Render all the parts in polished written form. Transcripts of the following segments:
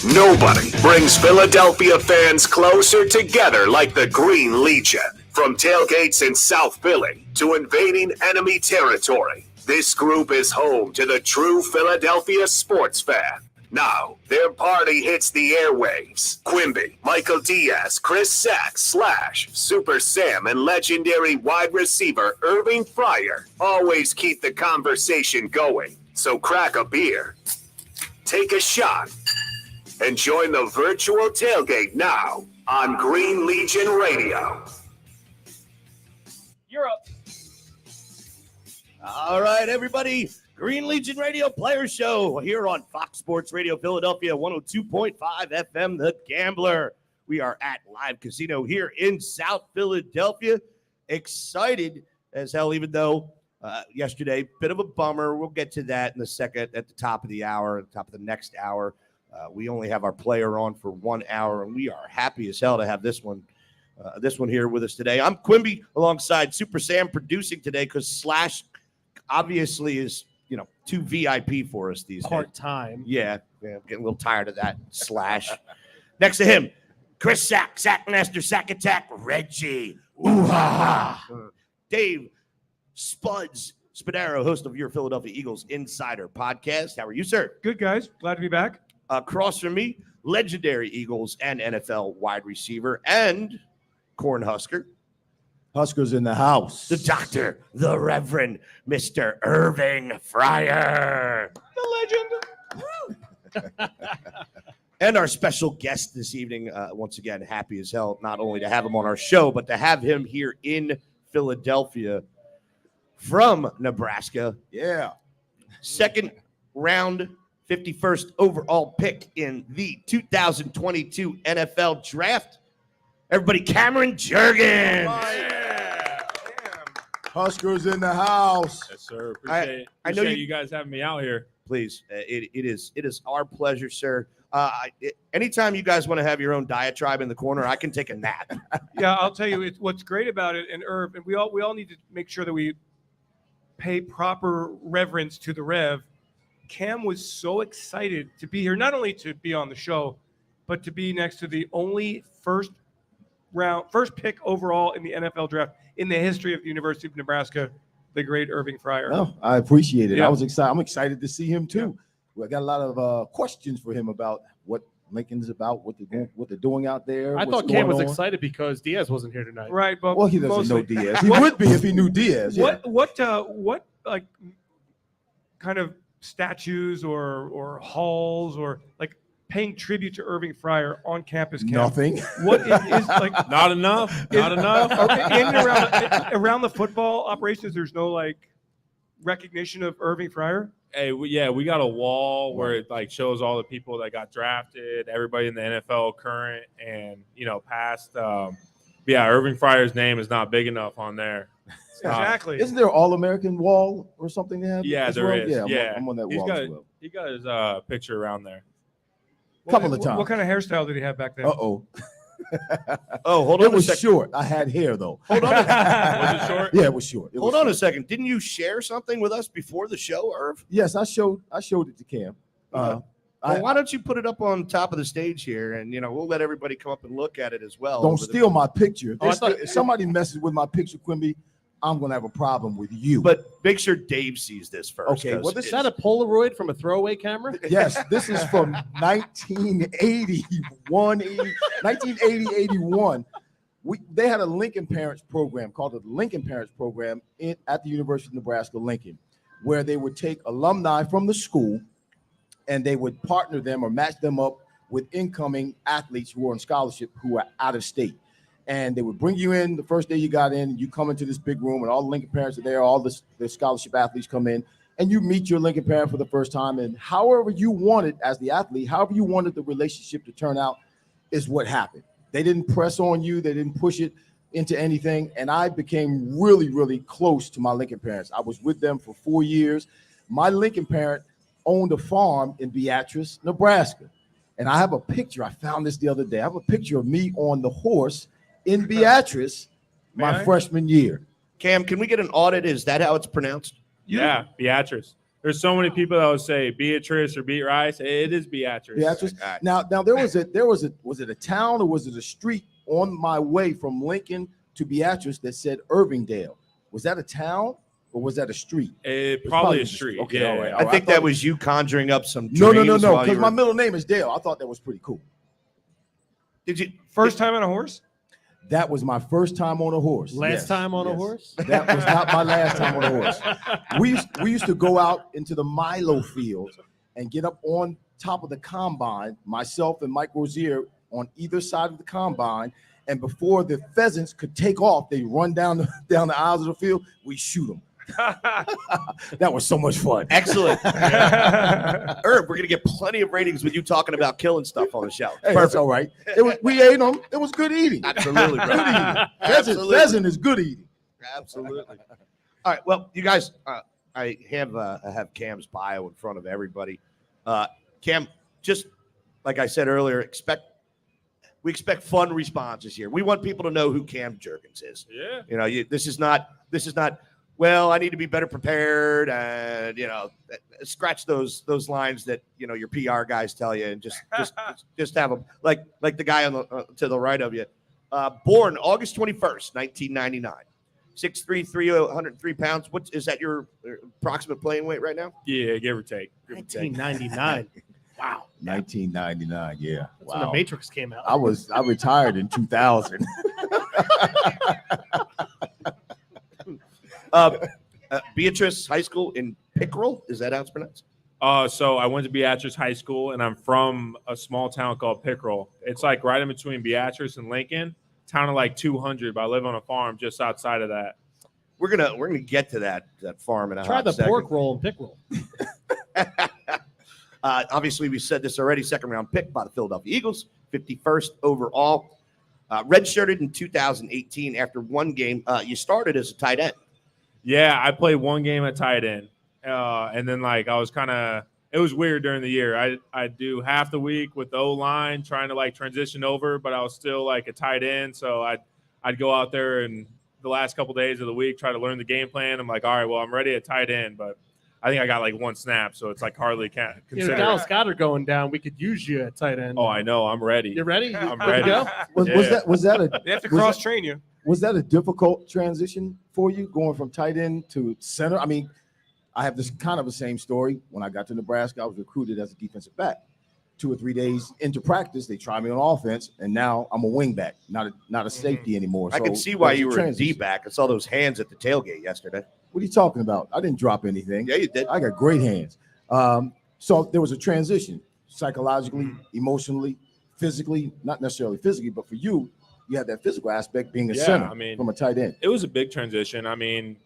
Nobody brings Philadelphia fans closer together like the Green Legion. From tailgates in South Philly to invading enemy territory, this group is home to the true Philadelphia sports fan. Now, their party hits the airwaves. Quimby, Michael Diaz, Chris Sachs, / Super Sam, and legendary wide receiver Irving Fryer always keep the conversation going. So crack a beer, take a shot, and join the virtual tailgate now on Green Legion Radio. You're up. All right, everybody. Green Legion Radio Player Show here on Fox Sports Radio Philadelphia, 102.5 FM, The Gambler. We are at Live Casino here in South Philadelphia. Excited as hell, even though yesterday, bit of a bummer. We'll get to that in a second at the top of the hour, at the top of the next hour. We only have our player on for 1 hour, and we are happy as hell to have this one here with us today. I'm Quimby alongside Super Sam producing today because Slash obviously is, too VIP for us these days. Part-time. Yeah, I'm getting a little tired of that, Slash. Next to him, Chris Sackmaster, Sack Attack, Reggie. Ooh-ha-ha. Dave Spadaro, host of your Philadelphia Eagles Insider podcast. How are you, sir? Good, guys. Glad to be back. Across from me, legendary Eagles and NFL wide receiver and Cornhusker. Huskers in the house. The doctor, the Reverend Mr. Irving Fryer. The legend. And our special guest this evening, once again, happy as hell, not only to have him on our show, but to have him here in Philadelphia from Nebraska. Yeah. Second round, 51st overall pick in the 2022 NFL Draft. Everybody, Cameron Jurgens. Huskers in the house. Yes, sir. Appreciate you guys having me out here. Please, it is our pleasure, sir. Anytime you guys want to have your own diatribe in the corner, I can take a nap. Yeah, I'll tell you, what's great about it, and Irv, and we all need to make sure that we pay proper reverence to the Rev. Cam was so excited to be here, not only to be on the show, but to be next to the only first pick overall in the NFL draft in the history of the University of Nebraska, the great Irving Fryer. Oh, I appreciate it. Yeah. I was excited. I'm excited to see him too. Yeah. I got a lot of questions for him about what Lincoln's about, what they're doing out there. I thought Cam was excited because Diaz wasn't here tonight. Right, but well, he doesn't know Diaz. He would be if he knew Diaz. Yeah. What like kind of statues or halls or like paying tribute to Irving Fryer on campus? Cam? Nothing. What is like Not enough. Not enough. in and around the football operations? There's no like recognition of Irving Fryer. Hey, we got a wall where it like shows all the people that got drafted, everybody in the NFL current and past. Yeah, Irving Fryer's name is not big enough on there. Exactly. Isn't there an All-American wall or something they have? Yeah, there is. Yeah, I'm on that wall as well. He got his picture around there. Couple of times. What kind of hairstyle did he have back then? Uh-oh. Oh, hold It on a was second. short. I had hair, though. Hold on. Was it short? Yeah, it was short. Hold on a second. Didn't you share something with us before the show, Irv? Yes, I showed it to Cam. Well, why don't you put it up on top of the stage here, and we'll let everybody come up and look at it as well. Don't steal my picture. If Somebody messes with my picture, Quimby, I'm going to have a problem with you. But make sure Dave sees this first. Okay, well, Is that a Polaroid from a throwaway camera? Yes, this is from 1980, 81. They had a Lincoln Parents program called the Lincoln Parents Program at the University of Nebraska, Lincoln, where they would take alumni from the school and they would partner them or match them up with incoming athletes who were on scholarship who are out of state. And they would bring you in the first day you got in. You come into this big room, and all the Lincoln parents are there. All the scholarship athletes come in, and you meet your Lincoln parent for the first time. And however you wanted as the athlete, however you wanted the relationship to turn out is what happened. They didn't press on you. They didn't push it into anything. And I became really, really close to my Lincoln parents. I was with them for 4 years. My Lincoln parent owned a farm in Beatrice, Nebraska. And I have a picture. I found this the other day. I have a picture of me on the horse in Beatrice my freshman year. Cam, can we get an audit? Is that how it's pronounced? Yeah, Beatrice. There's so many people that would say Beatrice or Beat Rice. It is Beatrice. Beatrice. All right. Now was it a town or was it a street on my way from Lincoln to Beatrice that said Irvingdale? Was that a town or was that a street? Probably a street. Okay, Yeah, all right. yeah. I think that was you conjuring up some No, dreams while you because were- my middle name is Dale. I thought that was pretty cool. Did you First time on a horse? That was my first time on a horse. Last Yes, time on a yes. horse? That was not my last time on a horse. We used to go out into the Milo fields and get up on top of the combine, myself and Mike Rozier on either side of the combine. And before the pheasants could take off, they run down the aisles of the field. We shoot them. That was so much fun. Excellent. Herb, we're gonna get plenty of ratings with you talking about killing stuff on the show. Hey, that's all right. We ate them. It was good eating. Absolutely, bro. Good eating. Absolutely. Pheasant is good eating. Absolutely. All right. Well, you guys, I have Cam's bio in front of everybody. Cam, just like I said earlier, we expect fun responses here. We want people to know who Cam Jurgens is. Yeah. You know, this is not. Well, I need to be better prepared, and scratch those lines that your PR guys tell you, and just have them like the guy on the to the right of you. Born August 21st, 1999. 6'3", 303 pounds. What is that? Your approximate playing weight right now? Yeah, give or take. 1999. Wow. 1999. Yeah. That's when the Matrix came out. I retired in 2000. Beatrice High School in Pickerel. Is that how it's pronounced? So I went to Beatrice High School, and I'm from a small town called Pickerel. It's like right in between Beatrice and Lincoln. Town of like 200, but I live on a farm just outside of that. We're gonna get to that farm in a Try hot the second. pork roll and pick roll. Obviously, we said this already. Second round pick by the Philadelphia Eagles, 51st overall. Redshirted in 2018 after one game. You started as a tight end. Yeah, I played one game at tight end, and then I was it was weird during the year. I do half the week with the O-line trying to transition over, but I was still a tight end. So I'd go out there and the last couple days of the week try to learn the game plan. I'm like, all right, well, I'm ready at tight end, but I think I got one snap, so it's hardly can't consider. Dallas Goddard going down. We could use you at tight end. Oh, I know. I'm ready. You ready? I'm Good to ready. go? Was that a They have to was cross that- train you. Was that a difficult transition for you going from tight end to center? I mean, I have this kind of the same story. When I got to Nebraska, I was recruited as a defensive back. 2 or 3 days into practice, they tried me on offense, and now I'm a wing back, not a safety anymore. I So can see why there's you were a transition. D-back. I saw those hands at the tailgate yesterday. What are you talking about? I didn't drop anything. Yeah, you did. I got great hands. So there was a transition psychologically, emotionally, physically, not necessarily physically, but for you, you had that physical aspect being a Yeah, center I mean, from a tight end. It was a big transition. I mean,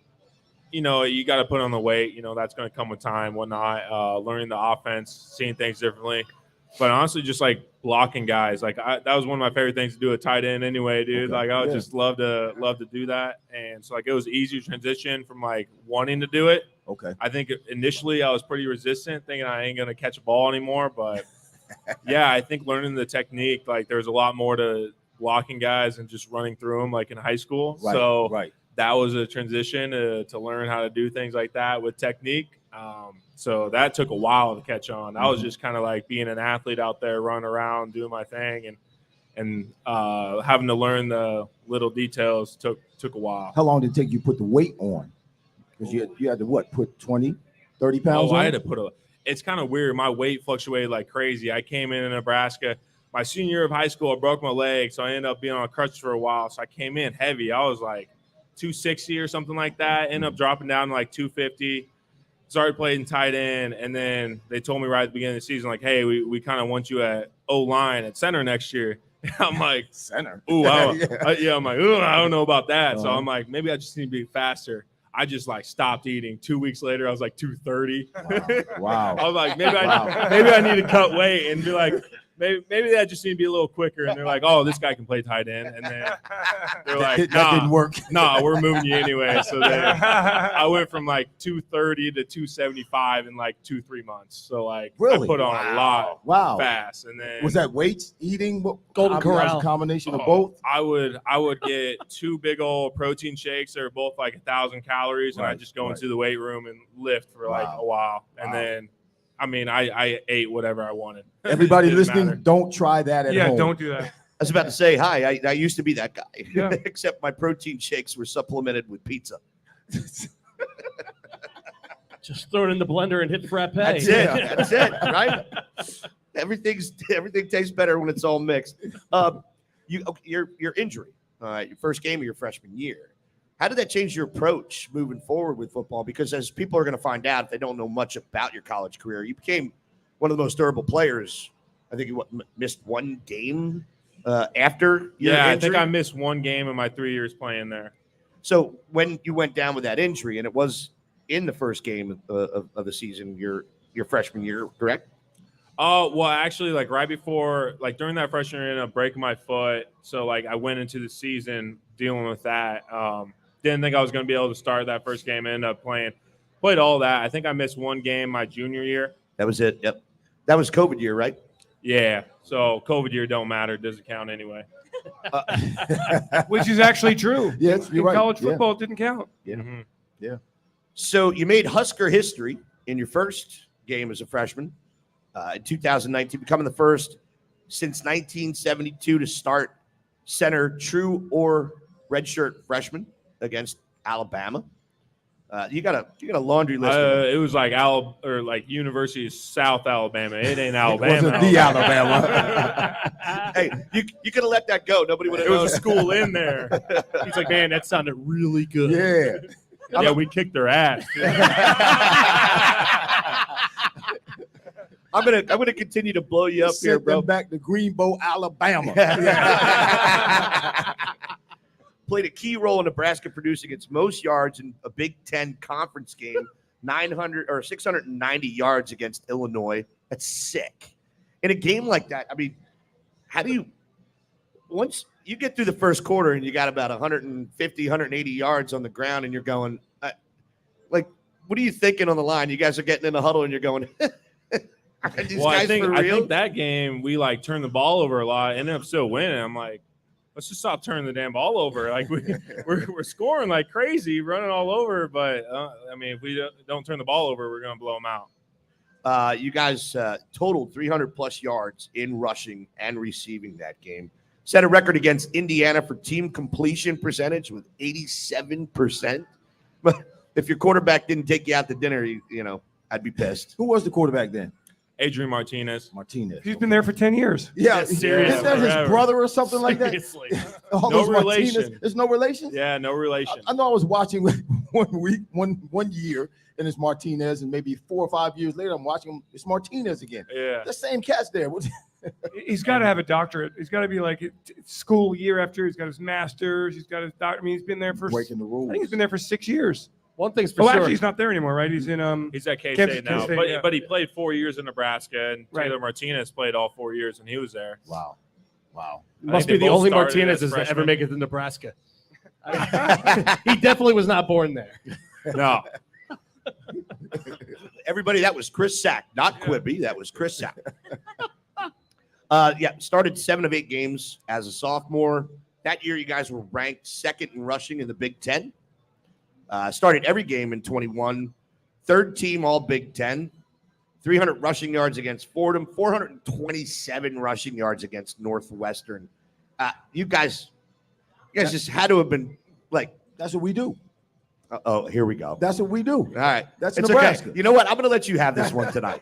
you got to put on the weight. That's going to come with time, whatnot. Learning the offense, seeing things differently. But honestly, just blocking guys, that was one of my favorite things to do at tight end anyway, dude. Okay, I would yeah. just love to do that. And so it was easy to transition from wanting to do it. Okay. I think initially I was pretty resistant, thinking I ain't going to catch a ball anymore. But yeah, I think learning the technique, there's a lot more to blocking guys and just running through them in high school. Right, So right. that was a transition to learn how to do things like that with technique. So that took a while to catch on. I was just kind of being an athlete out there, running around, doing my thing, and having to learn the little details took a while. How long did it take you to put the weight on? Because you had to put 20, 30 pounds on? I had to put it's kind of weird. My weight fluctuated like crazy. I came in Nebraska. My senior year of high school, I broke my leg, so I ended up being on a crutch for a while. So I came in heavy. I was 260 or something like that. Ended up dropping down to 250. Started playing tight end, and then they told me right at the beginning of the season, hey, we kind of want you at O-line at center next year. I'm like, center. Ooh, I'm like, ooh, I don't know about that. So Uh-huh. I'm like, maybe I just need to be faster. I just stopped eating. 2 weeks later, I was 230. Wow. I was like, maybe Wow. I need to cut weight and be maybe that just need to be a little quicker. And they're like, oh, this guy can play tight end. And then they're like, that didn't work. nah, we're moving you anyway. So then I went from like 230 to 275 in like 2-3 months. So like Really? I put on a lot Wow. fast. And then Was that weights, eating, Golden I mean, that was Corral. a combination of both? I would get 2 big old protein shakes. They're both like 1,000 calories, and I Right, just go right. into the weight room and lift for like Wow. a while. And Wow. then, I mean, I ate whatever I wanted. Everybody Didn't listening, matter. don't try that at Yeah, home. don't do that. I was about to say, hi, I used to be that guy, Yeah. except my protein shakes were supplemented with pizza. Just throw it in the blender and hit frappe. That's it. That's it, right? Everything tastes better when it's all mixed. Your injury, your first game of your freshman year. How did that change your approach moving forward with football? Because as people are going to find out, if they don't know much about your college career, you became one of the most durable players. I think you missed one game after your Yeah, injury. I think I missed one game in my 3 years playing there. So when you went down with that injury, and it was in the first game of the season, your freshman year, correct? Oh, well, actually, like right before, like during that freshman year, I ended up breaking my foot. So like I went into the season dealing with that. Didn't think I was going to be able to start that first game. I ended up played all that. I think I missed one game my junior year. That was it. Yep. That was COVID year, right? Yeah. So COVID year don't matter. It doesn't count anyway. Which is actually true. Yes, In you're right. college Yeah. football, it didn't count. Yeah. Mhm. So you made Husker history in your first game as a freshman in 2019, becoming the first since 1972 to start center true or redshirt freshman against Alabama. You got a laundry list. It was like University of South Alabama. It ain't Alabama. wasn't the Alabama. Hey, you could have let that go. Nobody would have It was known. a school in there. He's like, man, that sounded really good. Yeah. Yeah, we kicked their ass. I'm gonna continue to blow you up here, Sent bro. them back to Greenbow, Alabama. Played a key role in Nebraska producing its most yards in a Big Ten conference game, 690 yards against Illinois. That's sick. In a game like that, I mean, how do you once you get through the first quarter and you got about 150, 180 yards on the ground and you're going, like, what are you thinking on the line? You guys are getting in the huddle and you're going, are these Well, guys I think for real? that game we like turned the ball over a lot, ended up still winning. I'm like, let's just stop turning the damn ball over. Like we're scoring like crazy, running all over. But I mean, if we don't turn the ball over, we're gonna blow them out. You guys totaled 300 plus yards in rushing and receiving that game. Set a record against Indiana for team completion percentage with 87%. But if your quarterback didn't take you out to dinner, you know, I'd be pissed. Who was the quarterback then? Adrian Martinez. Martinez. He's been there for 10 years. Yeah, Yeah, seriously, isn't that his forever. brother or something like that? Seriously. All No those Martinez- relation. There's no relation? Yeah, no relation. I know I was watching one year, and it's Martinez, and maybe 4 or 5 years later, I'm watching him. It's Martinez again. Yeah. The same cat's there. He's got to have a doctorate. He's got to be like school year after. He's got his master's. He's got his doctor. I mean, he's been there for. Breaking the rules. I think he's been there for 6 years. One thing's for Oh, sure. actually, he's not there anymore, right? He's in He's at K Kansas State now, State, but yeah. but he played 4 years in Nebraska, and Right. Taylor Martinez played all 4 years, and he was there. Wow. Wow. Must I be think the they both only started Martinez as to ever freshmen. make it to Nebraska. He definitely was not born there. No, Everybody, that was Chris Sack, not Quibi. That was Chris Sack. Started 7 of 8 games as a sophomore. That year, you guys were ranked second in rushing in the Big Ten. Started every game in 21. Third team All Big Ten. 300 rushing yards against Fordham. 427 rushing yards against Northwestern. You guys just had to have been like, That's what we do. oh, here we go. That's what we do. All right. That's It's Nebraska. okay. You know what? I'm going to let you have this one tonight.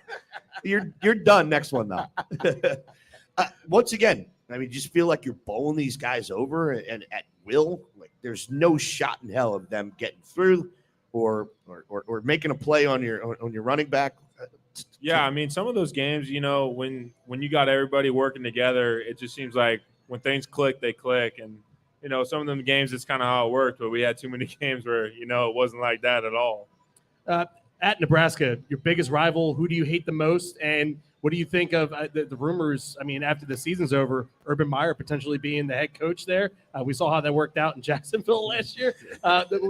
You're done next one, though. Once again, I mean, just feel like you're bowling these guys over and at will. Like there's no shot in hell of them getting through or making a play on your running back. yeah. I mean, some of those games, you know, when you got everybody working together, it just seems like when things click, they click, and you know, some of them games, it's kind of how it worked. But we had too many games where you know it wasn't like that at all. At Nebraska, your biggest rival, who do you hate the most? And what do you think of the rumors? I mean, after the season's over, Urban Meyer potentially being the head coach there. We saw how that worked out in Jacksonville last year.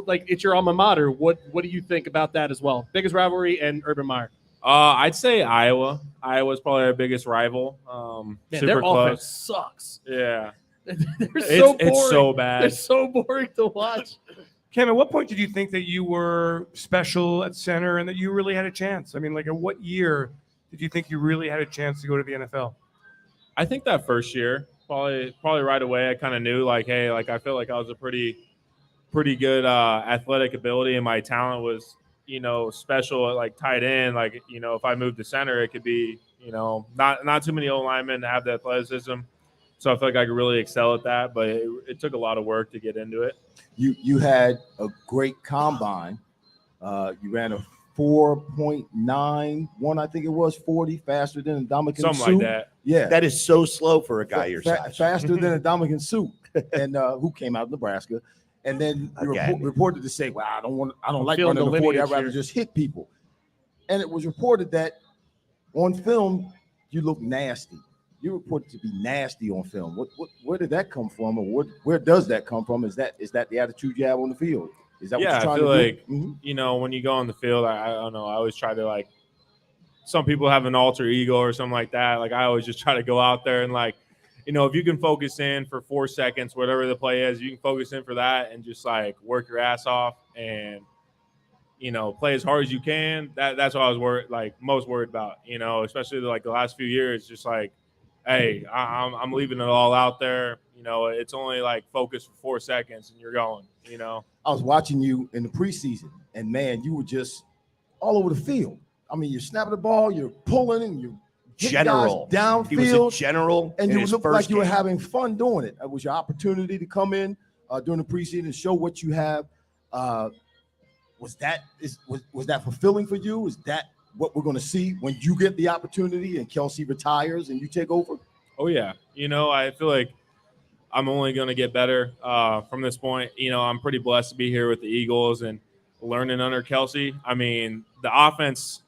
Like, it's your alma mater. What do you think about that as well? Biggest rivalry and Urban Meyer. I'd say Iowa. Iowa's probably our biggest rival. Man, super their close. offense sucks. Yeah. They're so boring. It's so bad. They're so boring to watch. Cam, at what point did you think that you were special at center and that you really had a chance? I mean, like, at what year did you think you really had a chance to go to the NFL? I think that first year, probably right away, I kind of knew, like, hey, like, I feel like I was a pretty good athletic ability, and my talent was, special at, like, tight end. Like, if I moved to center, it could be, not too many old linemen have the athleticism. So I feel like I could really excel at that, but it took a lot of work to get into it. You had a great combine. You ran a 4.91, I think it was, 40, faster than a Dominican Something Sue. like that. Yeah. That is so slow for a guy your size. Faster than a Dominican Sue, and who came out of Nebraska. And then you reported to say, well, I don't like running the 40. I'd rather just hit people. And it was reported that on film, you look nasty. You reported to be nasty on film. Where did that come from, or where does that come from? Is that the attitude you have on the field? Is that what you're trying to do? Like, when you go on the field, I don't know. I always try to, like, some people have an alter ego or something like that. Like, I always just try to go out there and, like, if you can focus in for 4 seconds, whatever the play is, you can focus in for that and just, like, work your ass off and, play as hard as you can. That's what I was most worried about, especially like the last few years, just like, hey, I'm leaving it all out there. It's only like focus for 4 seconds and you're going, I was watching you in the preseason, and man, you were just all over the field. I mean, you're snapping the ball, you're pulling, and you're general downfield. He was a general, and you looked like you were game. having fun doing it. It was your opportunity to come in during the preseason and show what you have. Was that fulfilling for you? Is that what we're going to see when you get the opportunity and Kelsey retires and you take over? Oh, yeah. I feel like I'm only going to get better from this point. I'm pretty blessed to be here with the Eagles and learning under Kelsey. I mean, the offense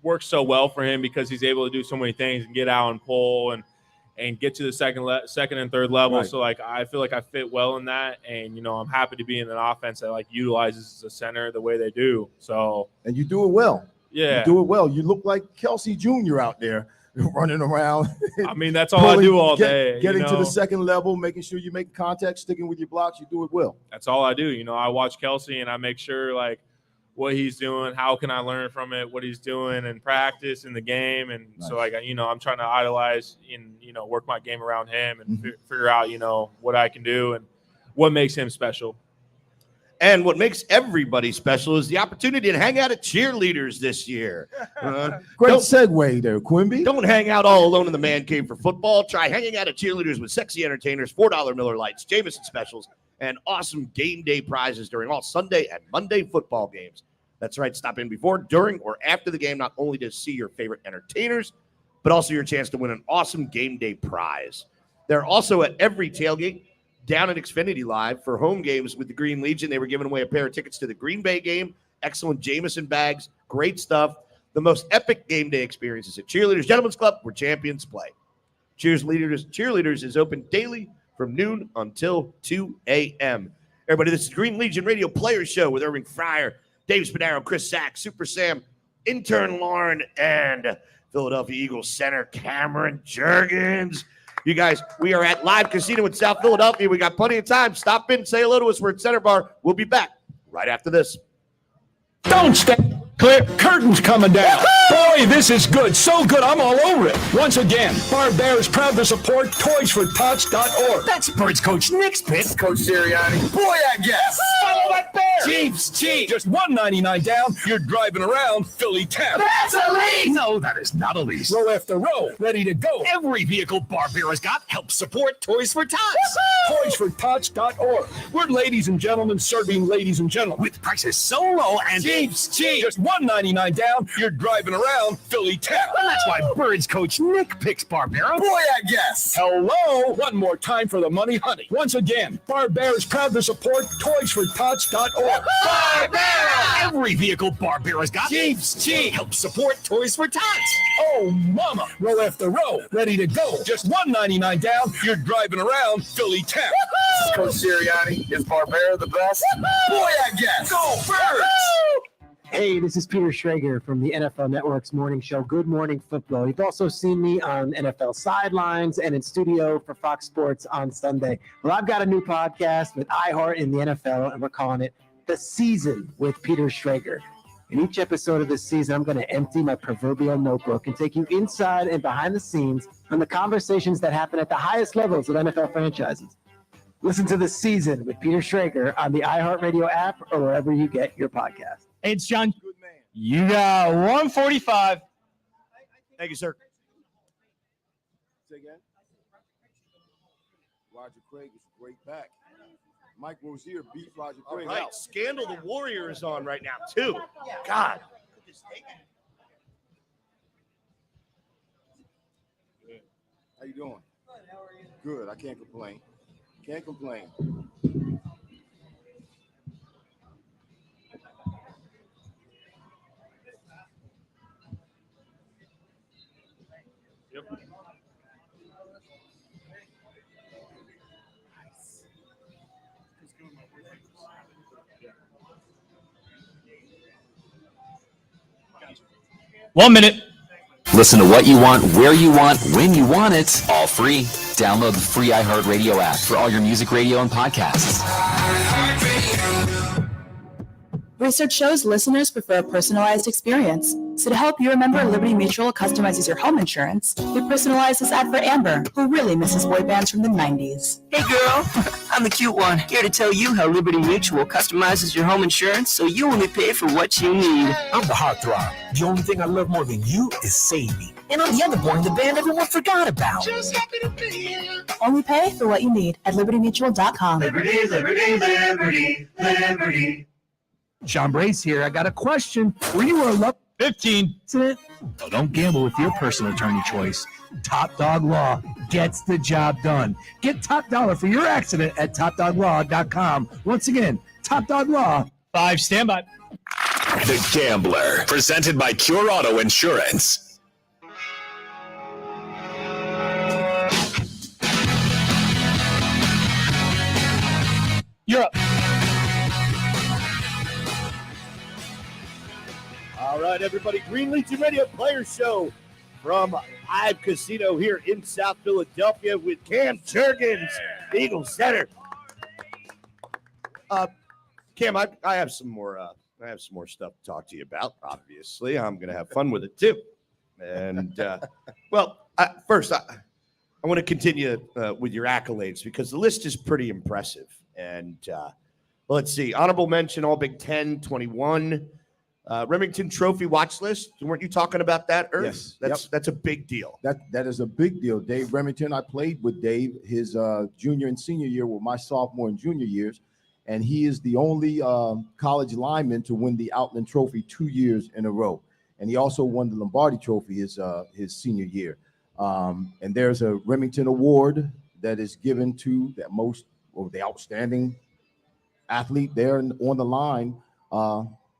works so well for him because he's able to do so many things and get out and pull and get to the second and third level. Right. So, like, I feel like I fit well in that. And, I'm happy to be in an offense that, like, utilizes the center the way they do. So, and you do it well. Yeah. You do it well. You look like Kelsey Jr. out there running around. I mean, that's all I do all day. Getting to the second level, making sure you make contact, sticking with your blocks. You do it well. That's all I do. I watch Kelsey and I make sure, like, what he's doing, how can I learn from it, what he's doing in practice, in the game. And nice. So, like, I'm trying to idolize and, work my game around him and figure out, what I can do and what makes him special. And what makes everybody special is the opportunity to hang out at cheerleaders this year. Great segue there, Quimby. Don't hang out all alone in the man cave for football. Try hanging out at cheerleaders with sexy entertainers, $4 Miller Lights, Jameson specials, and awesome game day prizes during all Sunday and Monday football games. That's right. Stop in before, during, or after the game, not only to see your favorite entertainers, but also your chance to win an awesome game day prize. They're also at every tailgate down at Xfinity Live for home games with the Green Legion. They were giving away a pair of tickets to the Green Bay game. Excellent Jameson bags. Great stuff. The most epic game day experiences at Cheerleaders Gentlemen's Club, where champions play. Cheerleaders is open daily from noon until 2 a.m. Everybody, this is Green Legion Radio Players Show with Irving Fryer, Dave Spadaro, Chris Sack, Super Sam, intern Lauren, and Philadelphia Eagles center Cameron Jurgens. You guys, we are at Live Casino in South Philadelphia. We got plenty of time. Stop in, say hello to us. We're at Center Bar. We'll be back right after this. Don't stay clear. Curtains coming down. Boy, this is good. So good, I'm all over it. Once again, Bar Bear is proud to support ToysForTots.org. That's Birds Coach Nick's pick. Coach Sirianni. Boy, I guess. Follow that bear. Chiefs. Just $1.99 down. You're driving around Philly town. That's a lease. No, that is not a lease. Row after row, ready to go. Every vehicle Bar Bear has got helps support Toys for Tots. ToysForTots.org. We're ladies and gentlemen serving ladies and gentlemen with prices so low and Chiefs. Just $1 $1.99 down, you're driving around Philly town. Well, that's why Birds coach Nick picks Barbera. Boy, I guess. Hello. One more time for the money, honey. Once again, Barbera is proud to support toysfortots.org. Barbera! Every vehicle Barbera's got. Jeeps, helps support Toys for Tots. Oh, mama. Row after row, ready to go. Just $1.99 down, you're driving around Philly town. This is Coach Sirianni. Is Barbera the best? Boy, I guess. Go Birds! Hey, this is Peter Schrager from the NFL Network's morning show, Good Morning Football. You've also seen me on NFL Sidelines and in studio for Fox Sports on Sunday. Well, I've got a new podcast with iHeart in the NFL, and we're calling it The Season with Peter Schrager. In each episode of this season, I'm going to empty my proverbial notebook and take you inside and behind the scenes on the conversations that happen at the highest levels of NFL franchises. Listen to The Season with Peter Schrager on the iHeartRadio app or wherever you get your podcast. Hey, it's John. Good man. You got 145. Thank you, sir. Say again. Roger Craig is a great back. Mike Rozier beat Roger All Craig right, out. Scandal the Warrior is on right now, too. God. How you doing? Good. How are you? Good. I can't complain. Can't complain. Yep. 1 minute. Listen to what you want, where you want, when you want it, all free. Download the free iHeartRadio app for all your music, radio, and podcasts. Research shows listeners prefer a personalized experience. So to help you remember, Liberty Mutual customizes your home insurance. We personalize this ad for Amber, who really misses boy bands from the 90s. Hey girl, I'm the cute one, here to tell you how Liberty Mutual customizes your home insurance so you only pay for what you need. I'm the heartthrob. The only thing I love more than you is saving. And I'm the other boy in the band everyone forgot about. Just happy to be here. Only pay for what you need at libertymutual.com. Liberty, liberty, liberty, liberty. Sean Brace here. I got a question. Were you a love 15. accident? Oh, don't gamble with your personal attorney choice. Top Dog Law gets the job done. Get top dollar for your accident at topdoglaw.com. Once again, Top Dog Law. 5, stand by. The Gambler, presented by Cure Auto Insurance. You're up. All right, everybody. Green Legion Radio Player Show from Live Casino here in South Philadelphia with Cam Jurgens, Eagles center. Cam, I have some more. I have some more stuff to talk to you about. Obviously, I'm going to have fun with it too. And first, I want to continue with your accolades because the list is pretty impressive. And let's see. Honorable mention: All Big Ten, 21. Remington Trophy watch list. Weren't you talking about that, Irv? Yes. That's a big deal. That is a big deal. Dave Remington, I played with Dave his junior and senior year with my sophomore and junior years, and he is the only college lineman to win the Outland Trophy 2 years in a row. And he also won the Lombardi Trophy his senior year. And there's a Remington Award that is given to the outstanding athlete there on the line.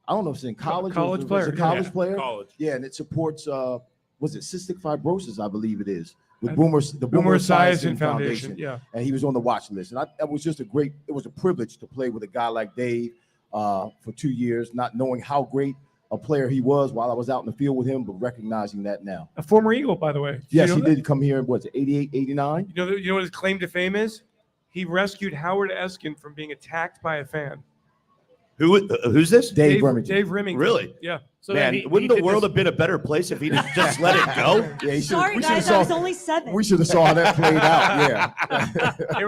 I don't know if it's in college. College player. It's a college player. College. Yeah, and it supports was it cystic fibrosis, I believe it is, with And Boomer Esiason Foundation. Yeah. And he was on the watch list. And it was just it was a privilege to play with a guy like Dave for 2 years, not knowing how great a player he was while I was out in the field with him, but recognizing that now. A former Eagle, by the way. Yes, You know he that? did come here in, 88, 89? You know what his claim to fame is? He rescued Howard Eskin from being attacked by a fan. Who's this? Dave Remington. Dave Remington. Really? Yeah. So Man, wouldn't the world have been a better place if he didn't just let it go? Yeah, Sorry, guys, I was only 7. We should have saw how that played out. Yeah. They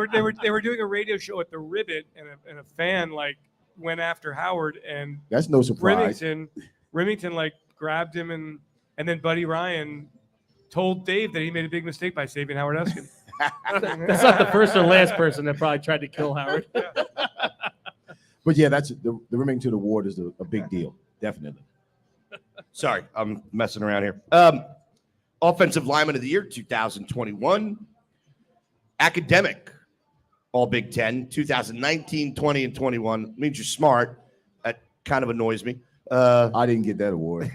were doing a radio show at the Ribbit, and a fan went after Howard, and That's no surprise. Remington grabbed him, and then Buddy Ryan told Dave that he made a big mistake by saving Howard Eskin. That's not the first or last person that probably tried to kill Howard. But yeah, that's the Remington Award is a big deal, definitely. Sorry, I'm messing around here. Offensive Lineman of the Year, 2021. Academic, All Big Ten, 2019, 20, and 21. Means you're smart. That kind of annoys me. I didn't get that award.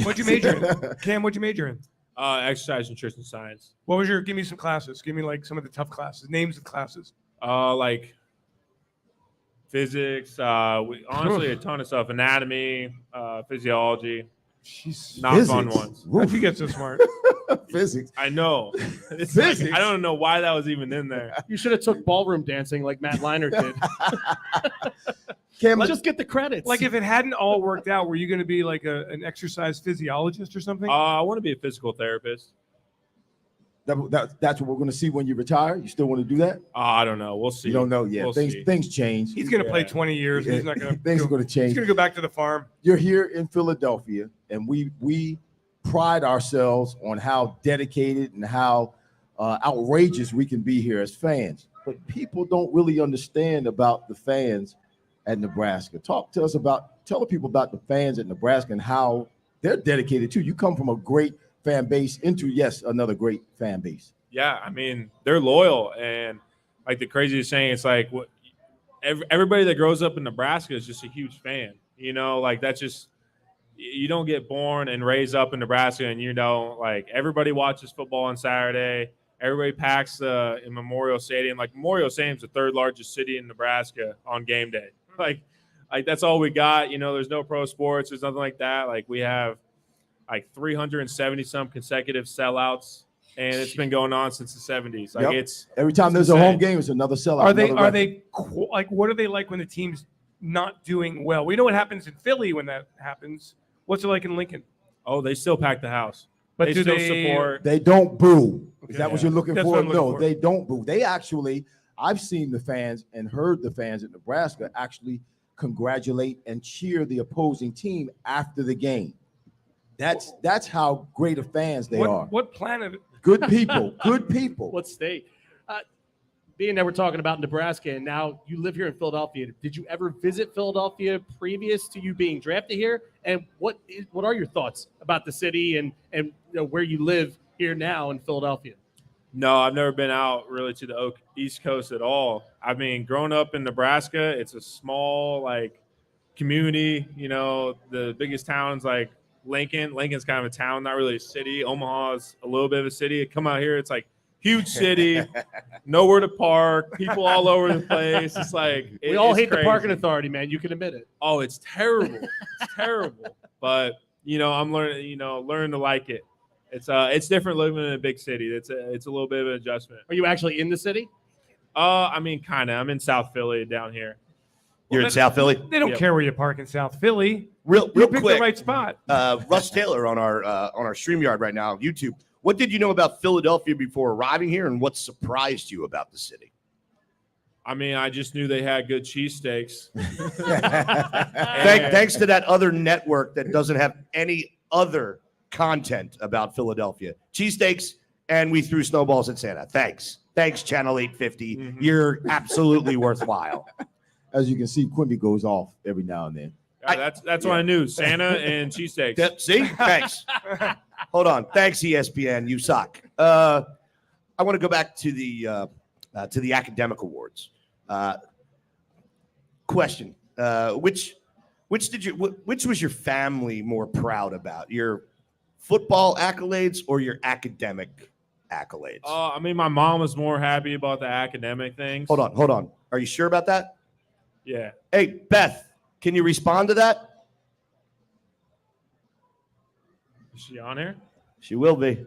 What'd you major in? Cam, what'd you major in? Exercise, nutrition, science. What was your? Give me some classes. Give me like some of the tough classes. Names of classes. Like physics. Honestly, a ton of stuff. Anatomy, physiology. Not fun ones. How'd you get so smart? Physics. I know. It's Physics. like, I don't know why that was even in there. You should have took ballroom dancing like Matt Leinart did. Cam, just get the credits. Like if it hadn't all worked out, were you going to be like an exercise physiologist or something? I want to be a physical therapist. That's what we're going to see when you retire. You still want to do that? I don't know. We'll see. You don't know yet. We'll things see. things change. He's going to play 20 years. Yeah. He's not going to. Things are going to change. He's going to go back to the farm. You're here in Philadelphia, and we pride ourselves on how dedicated and how outrageous we can be here as fans. But people don't really understand about the fans at Nebraska. Tell the people about the fans at Nebraska and how they're dedicated too. You come from a great fan base into, yes, another great fan base. Yeah, I mean, they're loyal. And like the craziest saying, it's like everybody that grows up in Nebraska is just a huge fan. You know, like that's just, you don't get born and raised up in Nebraska and you don't, like, everybody watches football on Saturday. Everybody packs in Memorial Stadium. Like Memorial Stadium's the third largest city in Nebraska on game day. Like that's all we got. You know, there's no pro sports. There's nothing like that. Like we have like 370 some consecutive sellouts, and it's been going on since the 70s. Like it's every time there's insane. a home game, it's another sellout. Are they like, what are they like when the team's not doing well? We know what happens in Philly when that happens. What's it like in Lincoln? Oh, they still pack the house. But they do still they support. They don't boo. Is Okay. that what you're looking That's for? what I'm looking No, for. they don't boo. They actually, I've seen the fans and heard the fans at Nebraska actually congratulate and cheer the opposing team after the game. That's how great of fans they are. What planet? Good people. Good people. What state? Being that we're talking about Nebraska and now you live here in Philadelphia, did you ever visit Philadelphia previous to you being drafted here? And what are your thoughts about the city and you know, where you live here now in Philadelphia? No, I've never been out really to the East Coast at all. I mean, growing up in Nebraska, it's a small like community. You know, the biggest towns like Lincoln. Lincoln's kind of a town, not really a city. Omaha's a little bit of a city. Come out here, it's like huge city, nowhere to park, people all over the place. It's like We all it's hate crazy. the parking authority, man. You can admit it. Oh, it's terrible. It's terrible. But you know, I'm learning to like it. It's different living in a big city. It's a little bit of an adjustment. Are you actually in the city? I mean, kind of. I'm in South Philly down here. You're in South Philly? They don't care where you park in South Philly. Real You picked quick. the right spot. Russ Taylor on our StreamYard right now, YouTube. What did you know about Philadelphia before arriving here, and what surprised you about the city? I mean, I just knew they had good cheesesteaks. Thanks to that other network that doesn't have any other content about Philadelphia. Cheesesteaks, and we threw snowballs at Santa. Thanks, Channel 850. Mm-hmm. You're absolutely worthwhile. As you can see, Quimby goes off every now and then. That's what I knew. Santa and cheesesteaks. Yep, see? Thanks. Hold on. Thanks, ESPN. You suck. I want to go back to the academic awards. Question: Which was your family more proud about? Your football accolades or your academic accolades? I mean, my mom was more happy about the academic things. Hold on. Are you sure about that? Yeah. Hey, Beth, can you respond to that? Is she on here? She will be.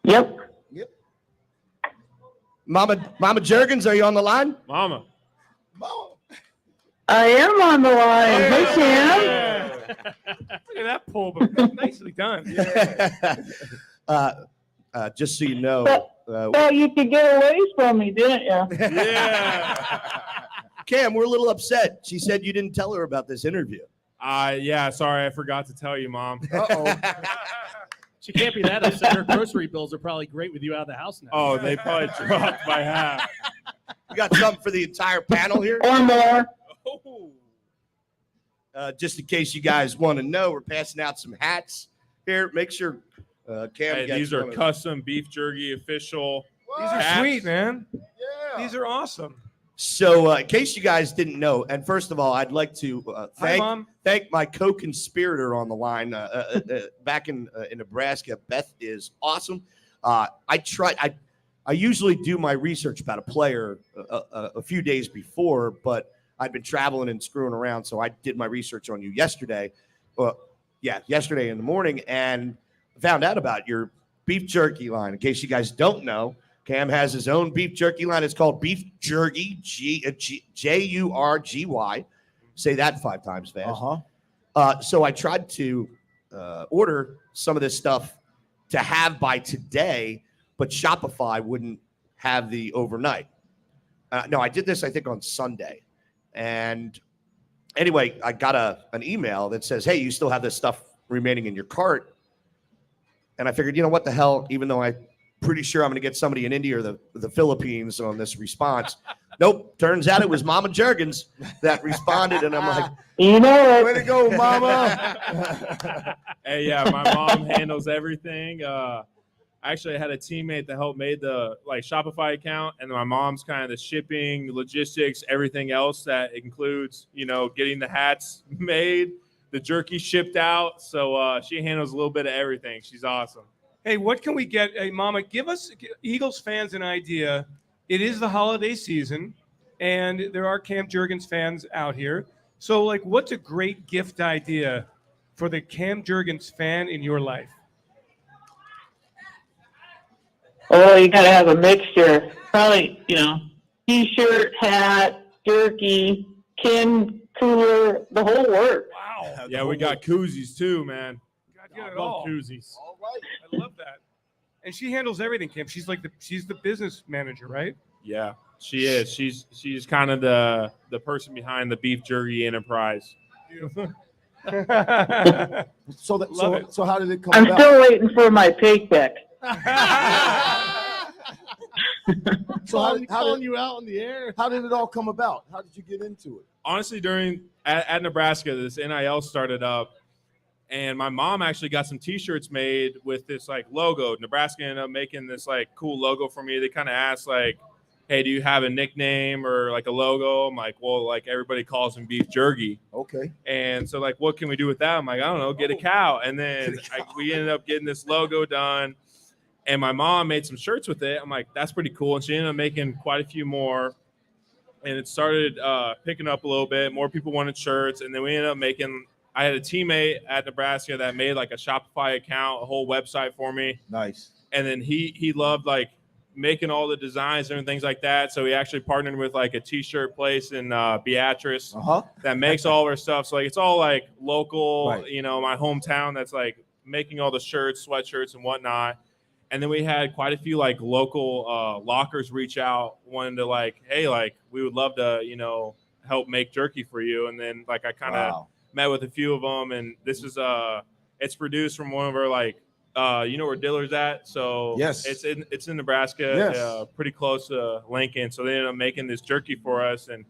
Yep. Mama Jurgens, are you on the line? Mama. I am on the line. Hey, Sam. Look at that pull, but nicely done. Just so you know. Thought you could get away from me, didn't you? Yeah. Cam, we're a little upset. She said you didn't tell her about this interview. Yeah, sorry, I forgot to tell you, Mom. Uh-oh. She can't be that upset. Her grocery bills are probably great with you out of the house now. Oh, they probably dropped by half. You got something for the entire panel here? Or more. Oh. Just in case you guys want to know, we're passing out some hats here. Make sure Cam Hey, gets these are one of- custom beef jerky official. These are hats. sweet, man. Yeah. These are awesome. So, in case you guys didn't know, and first of all, I'd like to Hi, Mom. thank my co-conspirator on the line back in Nebraska. Beth is awesome. I usually do my research about a player a few days before, but I've been traveling and screwing around, so I did my research on you yesterday. Yesterday in the morning, and found out about your beef jerky line. In case you guys don't know, Cam has his own beef jerky line. It's called Beef Jerky, Jurgy. Say that 5 times fast. So I tried to order some of this stuff to have by today, but Shopify wouldn't have the overnight. No, I did this, I think, on Sunday. And anyway, I got an email that says, hey, you still have this stuff remaining in your cart. And I figured, what the hell, even though I'm pretty sure I'm going to get somebody in India or the Philippines on this response. Nope. Turns out it was Mama Jurgens that responded. And I'm like, way to go, Mama. Hey, yeah, my mom handles everything. I actually had a teammate that helped made the Shopify account, and my mom's kind of the shipping, logistics, everything else that includes, getting the hats made, the jerky shipped out. So she handles a little bit of everything. She's awesome. Hey, what can we get? Hey, Mama, give Eagles fans an idea. It is the holiday season, and there are Cam Jurgens fans out here. So, what's a great gift idea for the Cam Jurgens fan in your life? Oh, you got to have a mixture. Probably, T-shirt, hat, jerky, can, cooler, the whole works. Wow. Yeah, we got koozies too, man. Get it Love all. koozies. All right. I love that. And she handles everything, Cam. She's the business manager, right? Yeah, she is. She's kind of the person behind the beef jerky enterprise. Beautiful. So how did it come I'm about? still waiting for my paycheck. So how calling did you out in the air. How did it all come about? How did you get into it? Honestly, at Nebraska, this NIL started up, and my mom actually got some T-shirts made with this logo. Nebraska ended up making this cool logo for me. They kind of asked hey, do you have a nickname or a logo? I'm like, well, everybody calls him Beef Jerky. Okay. And so what can we do with that? I'm like, I don't know, get a cow. And then we ended up getting this logo done, and my mom made some shirts with it. I'm like, that's pretty cool. And she ended up making quite a few more. And it started picking up a little bit. More people wanted shirts. And then we ended up I had a teammate at Nebraska that made a Shopify account, a whole website for me. Nice. And then he loved making all the designs and things like that. So he actually partnered with a T-shirt place in Beatrice that makes all of our stuff. So it's all local, Right. My hometown that's making all the shirts, sweatshirts and whatnot. And then we had quite a few local lockers reach out, wanting to hey, we would love to, help make jerky for you. And then I kind of met with a few of them, and this is it's produced from one of our you know where Diller's at, so yes, it's in Nebraska, yes. Pretty close to Lincoln. So they ended up making this jerky for us, and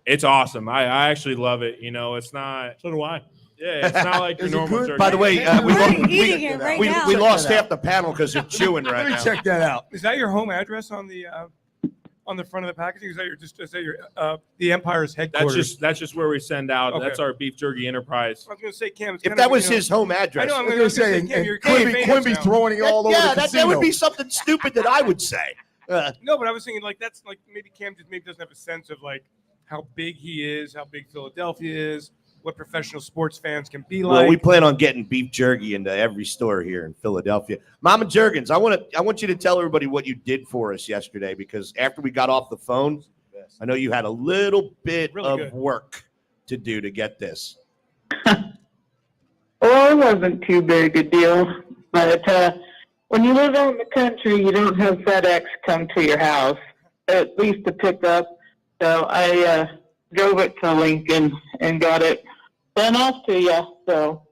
it's awesome. I actually love it. It's not. So do I. Yeah, it's not your normal jerky. By the way, we lost half the panel because they're chewing right now. Let me check that out. Is that your home address on the front of the packaging? Is that your the Empire's headquarters? That's just where we send out. Okay. That's our Beef Jerky Enterprise. I was going to say, Cam. If that was his home address, I know. I'm going going to to say, Cam, you're Quimby throwing it all over the casino. that would be something stupid that I would say. No, but I was thinking that's maybe Cam just doesn't have a sense of how big he is, how big Philadelphia is, what professional sports fans can be like. Well, we plan on getting beef jerky into every store here in Philadelphia. Mama Jurgens, I want you to tell everybody what you did for us yesterday, because after we got off the phone, I know you had a little bit of work to do to get this. Well, it wasn't too big a deal, but when you live out in the country, you don't have FedEx come to your house, at least to pick up. So I drove it to Lincoln and got it sent off to you. So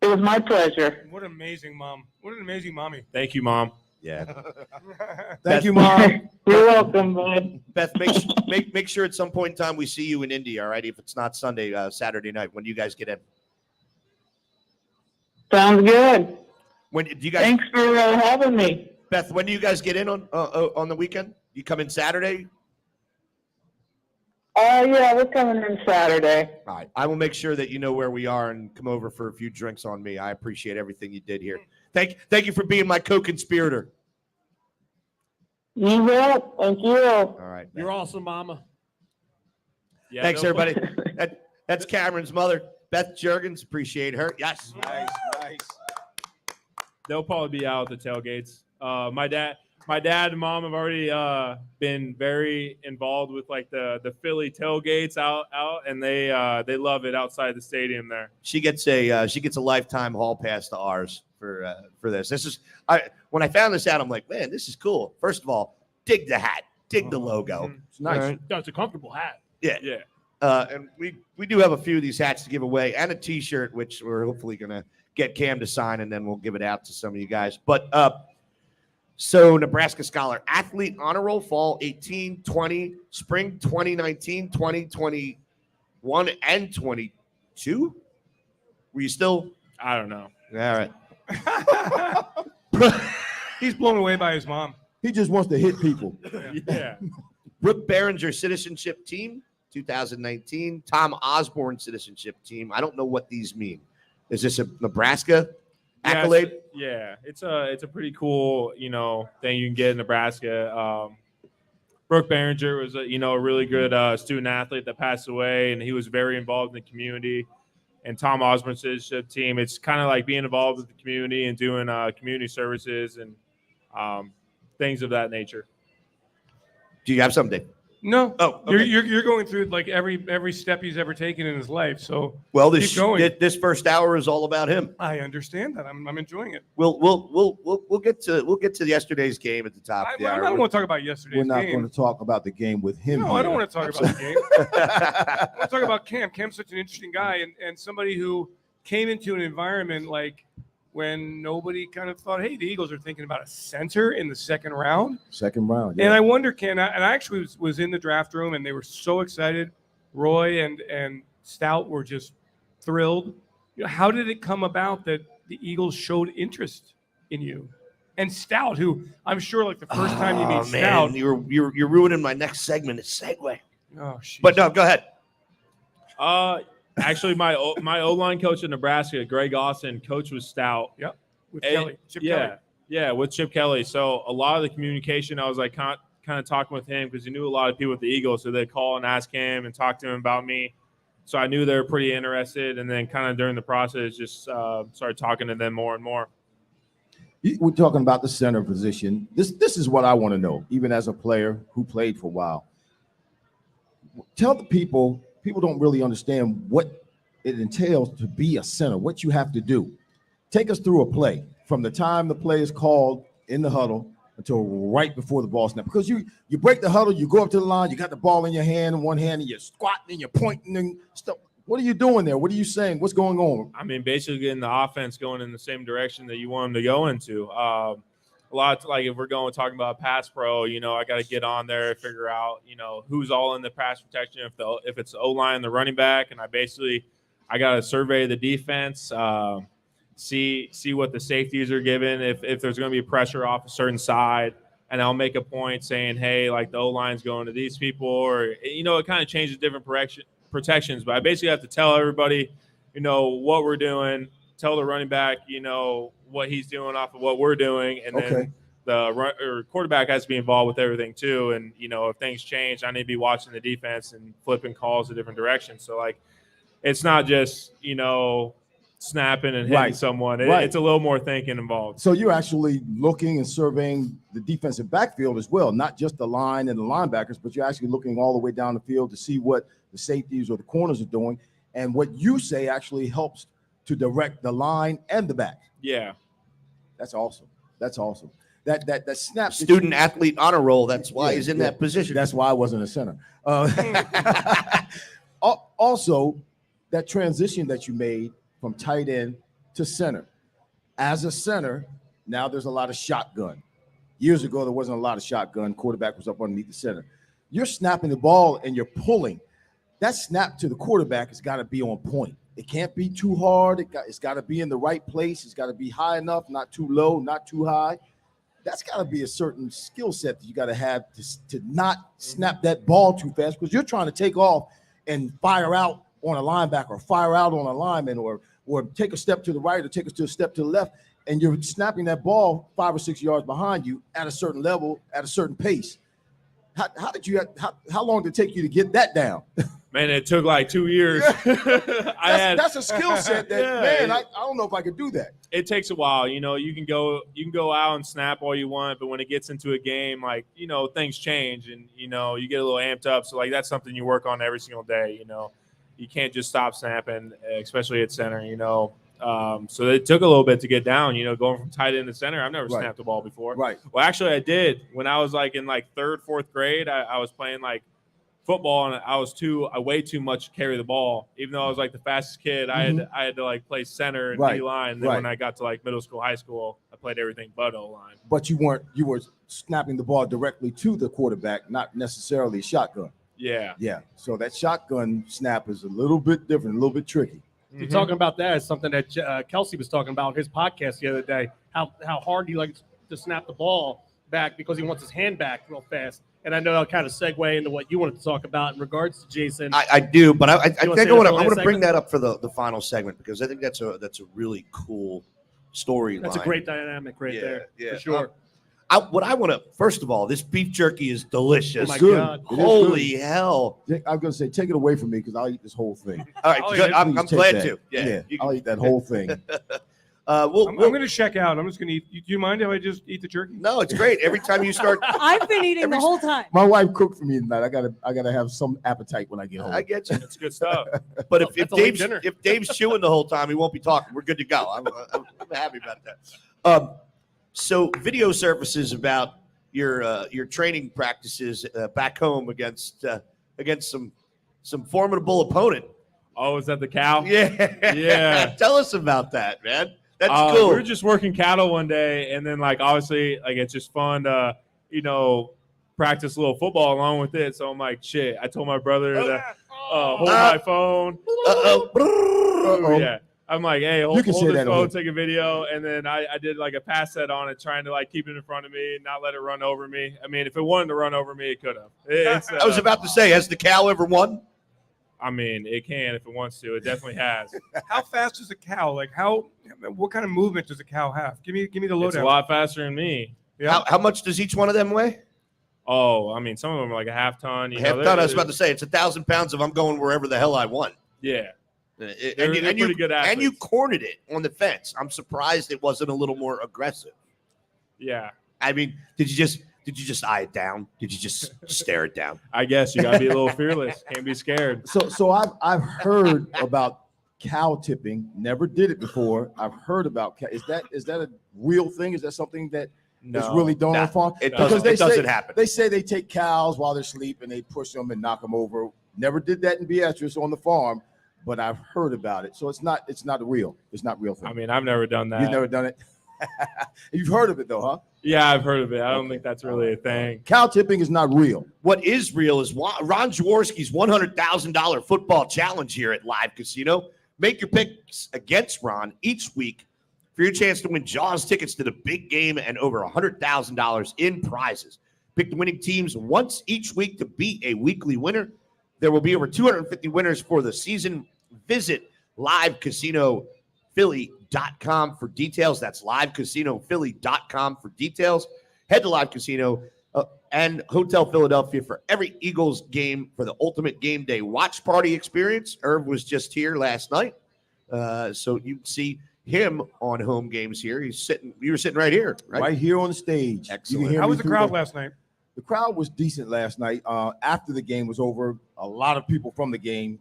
it was my pleasure. What an amazing mom. What an amazing mommy. Thank you, Mom. Yeah. Thank you, Mom. You're welcome, bud. Beth, make sure at some point in time we see you in Indy, all right? If it's not Sunday, Saturday night, when you guys get in. Sounds good. When do you guys? Thanks for having me. Beth, when do you guys get in on the weekend? You come in Saturday? Yeah, we're coming in Saturday. All right. I will make sure that you know where we are and come over for a few drinks on me. I appreciate everything you did here. Thank you for being my co-conspirator. You bet. Thank you. All right. You're awesome, Mama. Yeah, Thanks, everybody. That's Cameron's mother, Beth Jurgens. Appreciate her. Yes. Nice. They'll probably be out at the tailgates. My dad and mom have already been very involved with like the Philly tailgates out, and they love it outside the stadium there. She gets a lifetime hall pass to ours for this. When I found this out, I'm like, man, this is cool. First of all, dig the hat, dig the logo. It's nice. All right. No, it's a comfortable hat. Yeah. Yeah. And we do have a few of these hats to give away and a T-shirt, which we're hopefully gonna get Cam to sign, and then we'll give it out to some of you guys. But so Nebraska Scholar Athlete Honor Roll Fall 18, 20, Spring 2019, 2021, and 22. Were you still? I don't know. All right. He's blown away by his mom. He just wants to hit people. Yeah. Brooke Behringer Citizenship Team 2019. Tom Osborne Citizenship Team. I don't know what these mean. Is this a Nebraska accolade? It's a pretty cool thing you can get in Nebraska. Brooke Behringer was a really good student athlete that passed away, and he was very involved in the community. And Tom Osborne Citizenship Team, it's kind of like being involved with the community and doing community services and things of that nature. Do you have something? No. Oh, okay. You're going through like every step he's ever taken in his life. So Well, keep going. this first hour is all about him. I understand that. I'm enjoying it. We'll get to yesterday's game at the top of the I hour. don't want to talk about yesterday's We're not game. going to talk about the game with him. No, here. I don't want to talk about the game. I want to talk about Cam. Cam's such an interesting guy and somebody who came into an environment like when nobody kind of thought, hey, the Eagles are thinking about a center in the second round. Second round. Yeah. And I wonder, Ken, and I actually was in the draft room and they were so excited. Roy and Stout were just thrilled. How did it come about that the Eagles showed interest in you? And Stout, who I'm sure like the first time you meet Stout. You're ruining my next segment. It's segue. Oh, shit. But no, go ahead. Actually, my O-line coach in Nebraska, Greg Austin, coach was Stout. Yep. With Kelly. Chip Kelly. Yeah, with Chip Kelly. So a lot of the communication, I was like kind of talking with him because he knew a lot of people at the Eagles. So they'd call and ask him and talk to him about me. So I knew they were pretty interested. And then kind of during the process, just started talking to them more and more. We're talking about the center position. This is what I want to know, even as a player who played for a while. Tell the people don't really understand what it entails to be a center, what you have to do. Take us through a play from the time the play is called in the huddle until right before the ball snap. Because you break the huddle, you go up to the line, you got the ball in your hand in one hand, and you're squatting and you're pointing and stuff. What are you doing there? What are you saying? What's going on? I mean, basically getting the offense going in the same direction that you want them to go into. A lot like if we're talking about pass pro, I got to get on there, figure out, who's all in the pass protection. If it's the O-line, the running back, and I got to survey the defense, see what the safeties are given. If there's going to be pressure off a certain side, and I'll make a point saying, hey, like the O-line's going to these people, or it kind of changes different protections. But I basically have to tell everybody, what we're doing. Tell the running back, what he's doing off of what we're doing, and then the quarterback has to be involved with everything too. And if things change, I need to be watching the defense and flipping calls a different direction. So it's not just snapping and hitting someone. It's a little more thinking involved. So you're actually looking and surveying the defensive backfield as well, not just the line and the linebackers, but you're actually looking all the way down the field to see what the safeties or the corners are doing, and what you say actually helps to direct the line and the back. Yeah. That's awesome. That snap. Student athlete honor roll. That's why he's in that position. That's why I wasn't a center. Also, that transition that you made from tight end to center. As a center, now there's a lot of shotgun. Years ago, there wasn't a lot of shotgun. Quarterback was up underneath the center. You're snapping the ball and you're pulling. That snap to the quarterback has got to be on point. It can't be too hard. It's got to be in the right place. It's got to be high enough, not too low, not too high. That's got to be a certain skill set that you got to have to not snap that ball too fast, because you're trying to take off and fire out on a linebacker or fire out on a lineman or take a step to the right or take a step to the left, and you're snapping that ball 5 or 6 yards behind you at a certain level, at a certain pace. How long did it take you to get that down? Man, it took like 2 years. That's a skill set that, I don't know if I could do that. It takes a while. You can go out and snap all you want, but when it gets into a game, like, things change and, you get a little amped up. So, like, that's something you work on every single day. You can't just stop snapping, especially at center, so it took a little bit to get down, going from tight end to center. I've never snapped the ball before. Right. Well, actually, I did. When I was like in like 3rd, 4th grade, I was playing like football, and I weighed too much to carry the ball. Even though I was like the fastest kid, I had to like play center and D-line. And then when I got to like middle school, high school, I played everything but O-line. But you were snapping the ball directly to the quarterback, not necessarily shotgun. Yeah. Yeah. So that shotgun snap is a little bit different, a little bit tricky. You're talking about that as something that Kelsey was talking about in his podcast the other day, how hard he likes to snap the ball back because he wants his hand back real fast. And I know I'll kind of segue into what you wanted to talk about in regards to Jason. I do, but I think I want to bring that up for the final segment, because I think that's a really cool storyline. That's a great dynamic there, for sure. First of all, this beef jerky is delicious. Oh my God. Holy hell. I'm going to say, take it away from me, because I'll eat this whole thing. All right, good. I'm glad to. Yeah, I'll eat that whole thing. I'm going to check out. I'm just going to eat. Do you mind if I just eat the jerky? No, it's great. Every time you start. I've been eating the whole time. My wife cooked for me tonight. I gotta have some appetite when I get home. I get you. That's good stuff. But if Dave's chewing the whole time, he won't be talking. We're good to go. I'm happy about that. So video surfaces about your training practices back home against some formidable opponent. Oh, is that the cow? Yeah. Yeah. Tell us about that, man. That's cool. We were just working cattle one day, and then like obviously like it's just fun to practice a little football along with it. So I'm like, shit. I told my brother to hold my phone. Yeah. I'm like, hey, hold this phone, take a video, and then I did like a pass set on it, trying to like keep it in front of me, not let it run over me. I mean, if it wanted to run over me, it could have. I was about to say, has the cow ever won? I mean, it can if it wants to. It definitely has. How fast is a cow? Like what kind of movement does a cow have? Give me the lowdown. It's a lot faster than me. Yeah. How much does each one of them weigh? Oh, I mean, some of them are like a half ton. Half ton. I was about to say, it's 1,000 pounds if I'm going wherever the hell I want. Yeah. They're pretty good athletes. And you cornered it on the fence. I'm surprised it wasn't a little more aggressive. Yeah. I mean, did you just eye it down? Did you just stare it down? I guess you gotta be a little fearless. Can't be scared. So I've heard about cow tipping. Never did it before. I've heard about cow. Is that a real thing? Is that something that is really done on farm? It doesn't happen. They say they take cows while they're sleeping, they push them and knock them over. Never did that in Beatrice on the farm, but I've heard about it. So it's not real. It's not real thing. I mean, I've never done that. You've never done it? You've heard of it though, huh? Yeah, I've heard of it. I don't think that's really a thing. Cow tipping is not real. What is real is Ron Jaworski's $100,000 football challenge here at Live Casino. Make your picks against Ron each week for your chance to win Jaws tickets to the big game and over $100,000 in prizes. Pick the winning teams once each week to be a weekly winner. There will be over 250 winners for the season. Visit livecasinophilly.com for details. That's livecasinophilly.com for details. Head to Live Casino and Hotel Philadelphia for every Eagles game for the ultimate game day watch party experience. Irv was just here last night, so you can see him on home games here. You were sitting right here, right here on the stage. Excellent. How was the crowd last night? The crowd was decent last night. After the game was over, a lot of people from the game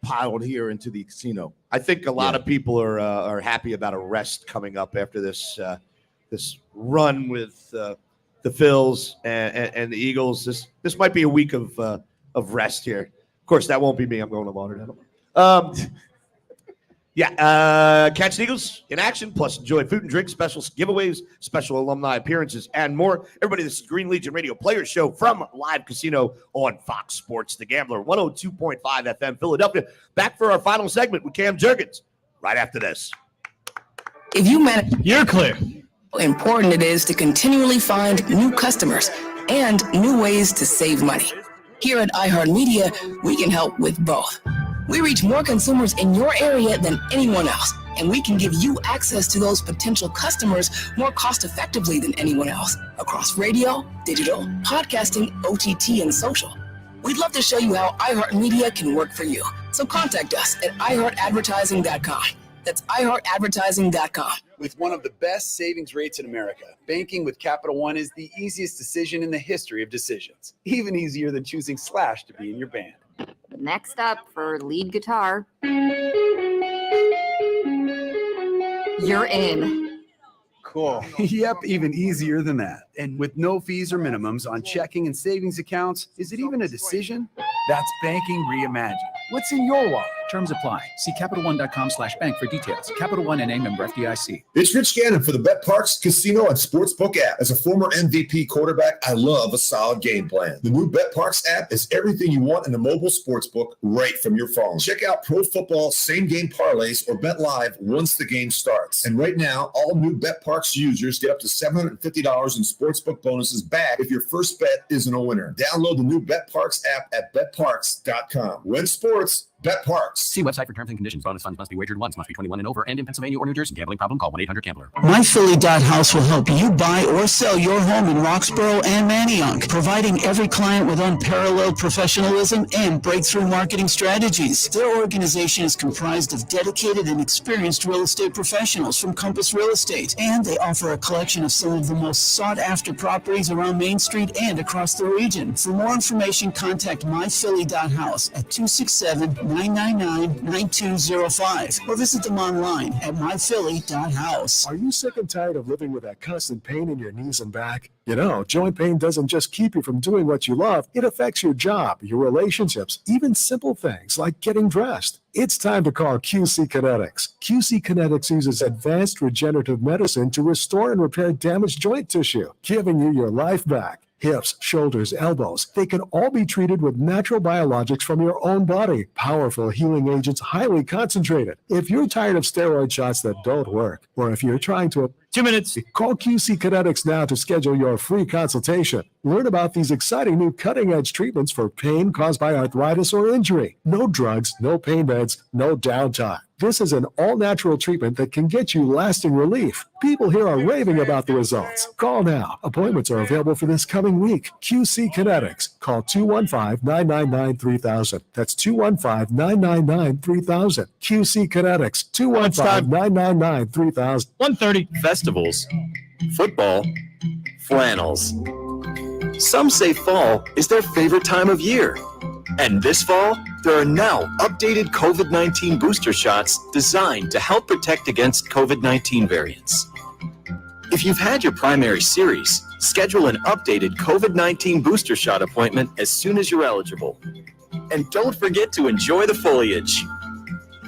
piled here into the casino. I think a lot of people are happy about a rest coming up after this run with the Phils and the Eagles. This might be a week of rest here. Of course, that won't be me. I'm going to Lauderdale. Yeah, Cats and Eagles in action, plus enjoy food and drink, special giveaways, special alumni appearances, and more. Everybody, this is Green Legion Radio Players Show from Live Casino on Fox Sports The Gambler, 102.5 FM, Philadelphia. Back for our final segment with Cam Jurgens right after this. If you manage, You're clear. how important it is to continually find new customers and new ways to save money. Here at iHeartMedia, we can help with both. We reach more consumers in your area than anyone else, and we can give you access to those potential customers more cost effectively than anyone else across radio, digital, podcasting, OTT, and social. We'd love to show you how iHeartMedia can work for you. So contact us at iHeartAdvertising.com. That's iHeartAdvertising.com. With one of the best savings rates in America, banking with Capital One is the easiest decision in the history of decisions. Even easier than choosing Slash to be in your band. Next up for lead guitar, you're in. Cool. Yep, even easier than that. And with no fees or minimums on checking and savings accounts, is it even a decision? That's banking reimagined. What's in your wallet? Terms apply. See CapitalOne.com/bank for details. Capital One NA, member FDIC. It's Rich Gannon for the BetParks Casino and Sportsbook app. As a former MVP quarterback, I love a solid game plan. The new BetParks app is everything you want in a mobile sportsbook right from your phone. Check out pro football same-game parlays or bet live once the game starts. And right now, all new BetParks users get up to $750 in sportsbook bonuses back if your first bet isn't a winner. Download the new BetParks app at betparks.com. Win sports. BetParks. See website for terms and conditions. Bonus funds must be wagered once, must be 21 and over, and in Pennsylvania or New Jersey. Gambling problem? Call 1-800-GAMBLER. MyPhilly.House will help you buy or sell your home in Roxborough and Manayunk, providing every client with unparalleled professionalism and breakthrough marketing strategies. Their organization is comprised of dedicated and experienced real estate professionals from Compass Real Estate, and they offer a collection of some of the most sought-after properties around Main Street and across the region. For more information, contact MyPhilly.House at 267-999-9205 or visit them online at myphilly.house. Are you sick and tired of living with that constant pain in your knees and back? You know, joint pain doesn't just keep you from doing what you love, it affects your job, your relationships, even simple things like getting dressed. It's time to call QC Kinetics. QC Kinetics uses advanced regenerative medicine to restore and repair damaged joint tissue, giving you your life back. Hips, shoulders, elbows, they can all be treated with natural biologics from your own body. Powerful healing agents, highly concentrated. If you're tired of steroid shots that don't work, or if you're trying to... 2 minutes. Call QC Kinetics now to schedule your free consultation. Learn about these exciting new cutting-edge treatments for pain caused by arthritis or injury. No drugs, no pain meds, no downtime. This is an all-natural treatment that can get you lasting relief. People here are raving about the results. Call now. Appointments are available for this coming week. QC Kinetics. Call 215-999-3000. That's 215-999-3000. QC Kinetics. 215-999-3000. 1:30. Festivals, football, flannels. Some say fall is their favorite time of year. And this fall, there are now updated COVID-19 booster shots designed to help protect against COVID-19 variants. If you've had your primary series, schedule an updated COVID-19 booster shot appointment as soon as you're eligible. And don't forget to enjoy the foliage.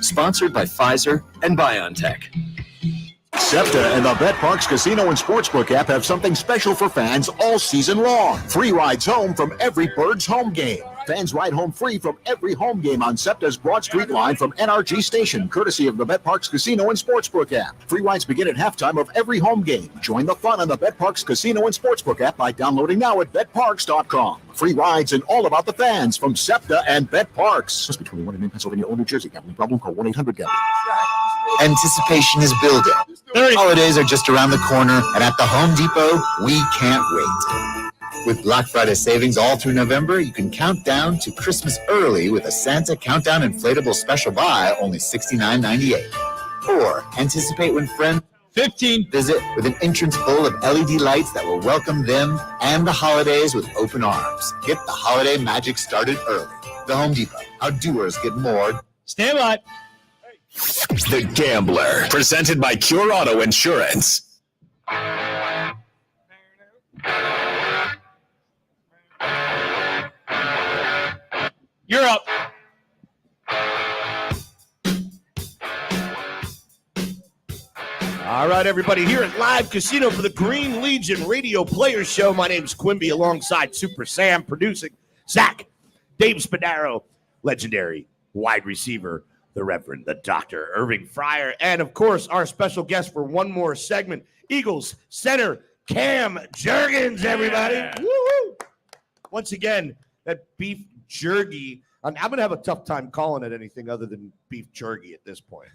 Sponsored by Pfizer and BioNTech. SEPTA and the BetParks Casino and Sportsbook app have something special for fans all season long. Free rides home from every Birds home game. Fans ride home free from every home game on SEPTA's Broad Street line from NRG Station, courtesy of the BetParks Casino and Sportsbook app. Free rides begin at halftime of every home game. Join the fun on the BetParks Casino and Sportsbook app by downloading now at betparks.com. Free rides and all about the fans from SEPTA and BetParks. Must be 21 and in Pennsylvania or New Jersey. Gambling problem? Call 1-800-GAMBLER. Anticipation is building. Holidays are just around the corner, and at the Home Depot, we can't wait. With Black Friday savings all through November, you can count down to Christmas early with a Santa Countdown Inflatable Special Buy, only $69.98. Or anticipate when friends 15 visit with an entrance full of LED lights that will welcome them and the holidays with open arms. Get the holiday magic started early. The Home Depot. Our doers get more. Stand by. The Gambler, presented by Cure Auto Insurance. You're up. All right, everybody, here at Live Casino for the Green Legion Radio Players Show. My name's Quimby, alongside Super Sam, producing Zach, Dave Spadaro, legendary wide receiver, the Reverend, the Dr. Irving Fryer, and, of course, our special guest for one more segment, Eagles center Cam Jurgens, everybody. Woo-hoo. Once again, that beef jerky. I'm going to have a tough time calling it anything other than beef jerky at this point.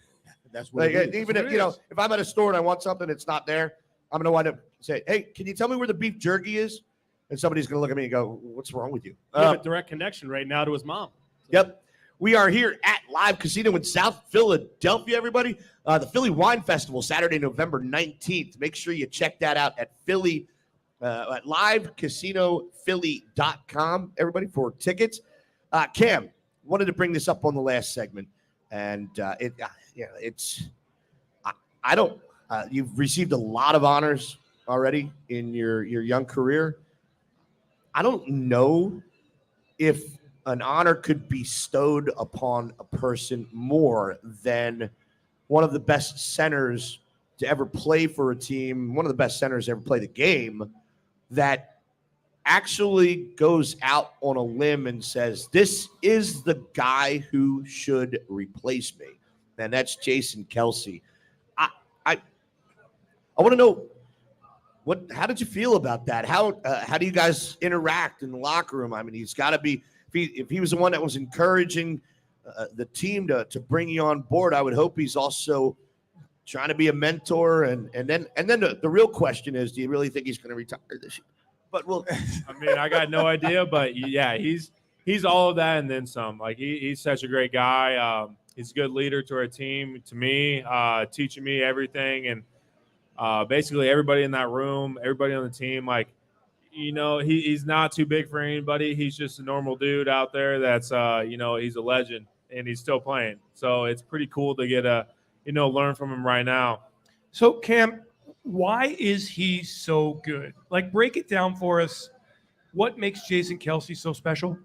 That's what Like, it is. even if, you know, if I'm at a store and I want something that's not there, I'm going to wind up saying, hey, can you tell me where the beef jerky is? And somebody's going to look at me and go, what's wrong with you? You have a direct connection right now to his mom. Yep. We are here at Live Casino in South Philadelphia, everybody. The Philly Wine Festival, Saturday, November 19th. Make sure you check that out at at liveCasinoPhilly.com, everybody, for tickets. Cam, wanted to bring this up on the last segment, and you've received a lot of honors already in your young career. I don't know if an honor could be bestowed upon a person more than one of the best centers to ever play for a team, one of the best centers to ever play the game, that actually goes out on a limb and says, this is the guy who should replace me. And that's Jason Kelce. I want to know, how did you feel about that? How do you guys interact in the locker room? I mean, he's got to be, if he was the one that was encouraging the team to bring you on board, I would hope he's also trying to be a mentor. And then the real question is, do you really think he's going to retire this year? But I mean, I got no idea, but yeah, he's all of that and then some. Like he's such a great guy. He's a good leader to our team, to me, teaching me everything. And basically everybody in that room, everybody on the team, like, you know, he's not too big for anybody. He's just a normal dude out there that's, he's a legend and he's still playing. So it's pretty cool to get learn from him right now. So, Cam, why is he so good? Like, break it down for us. What makes Jason Kelce so special?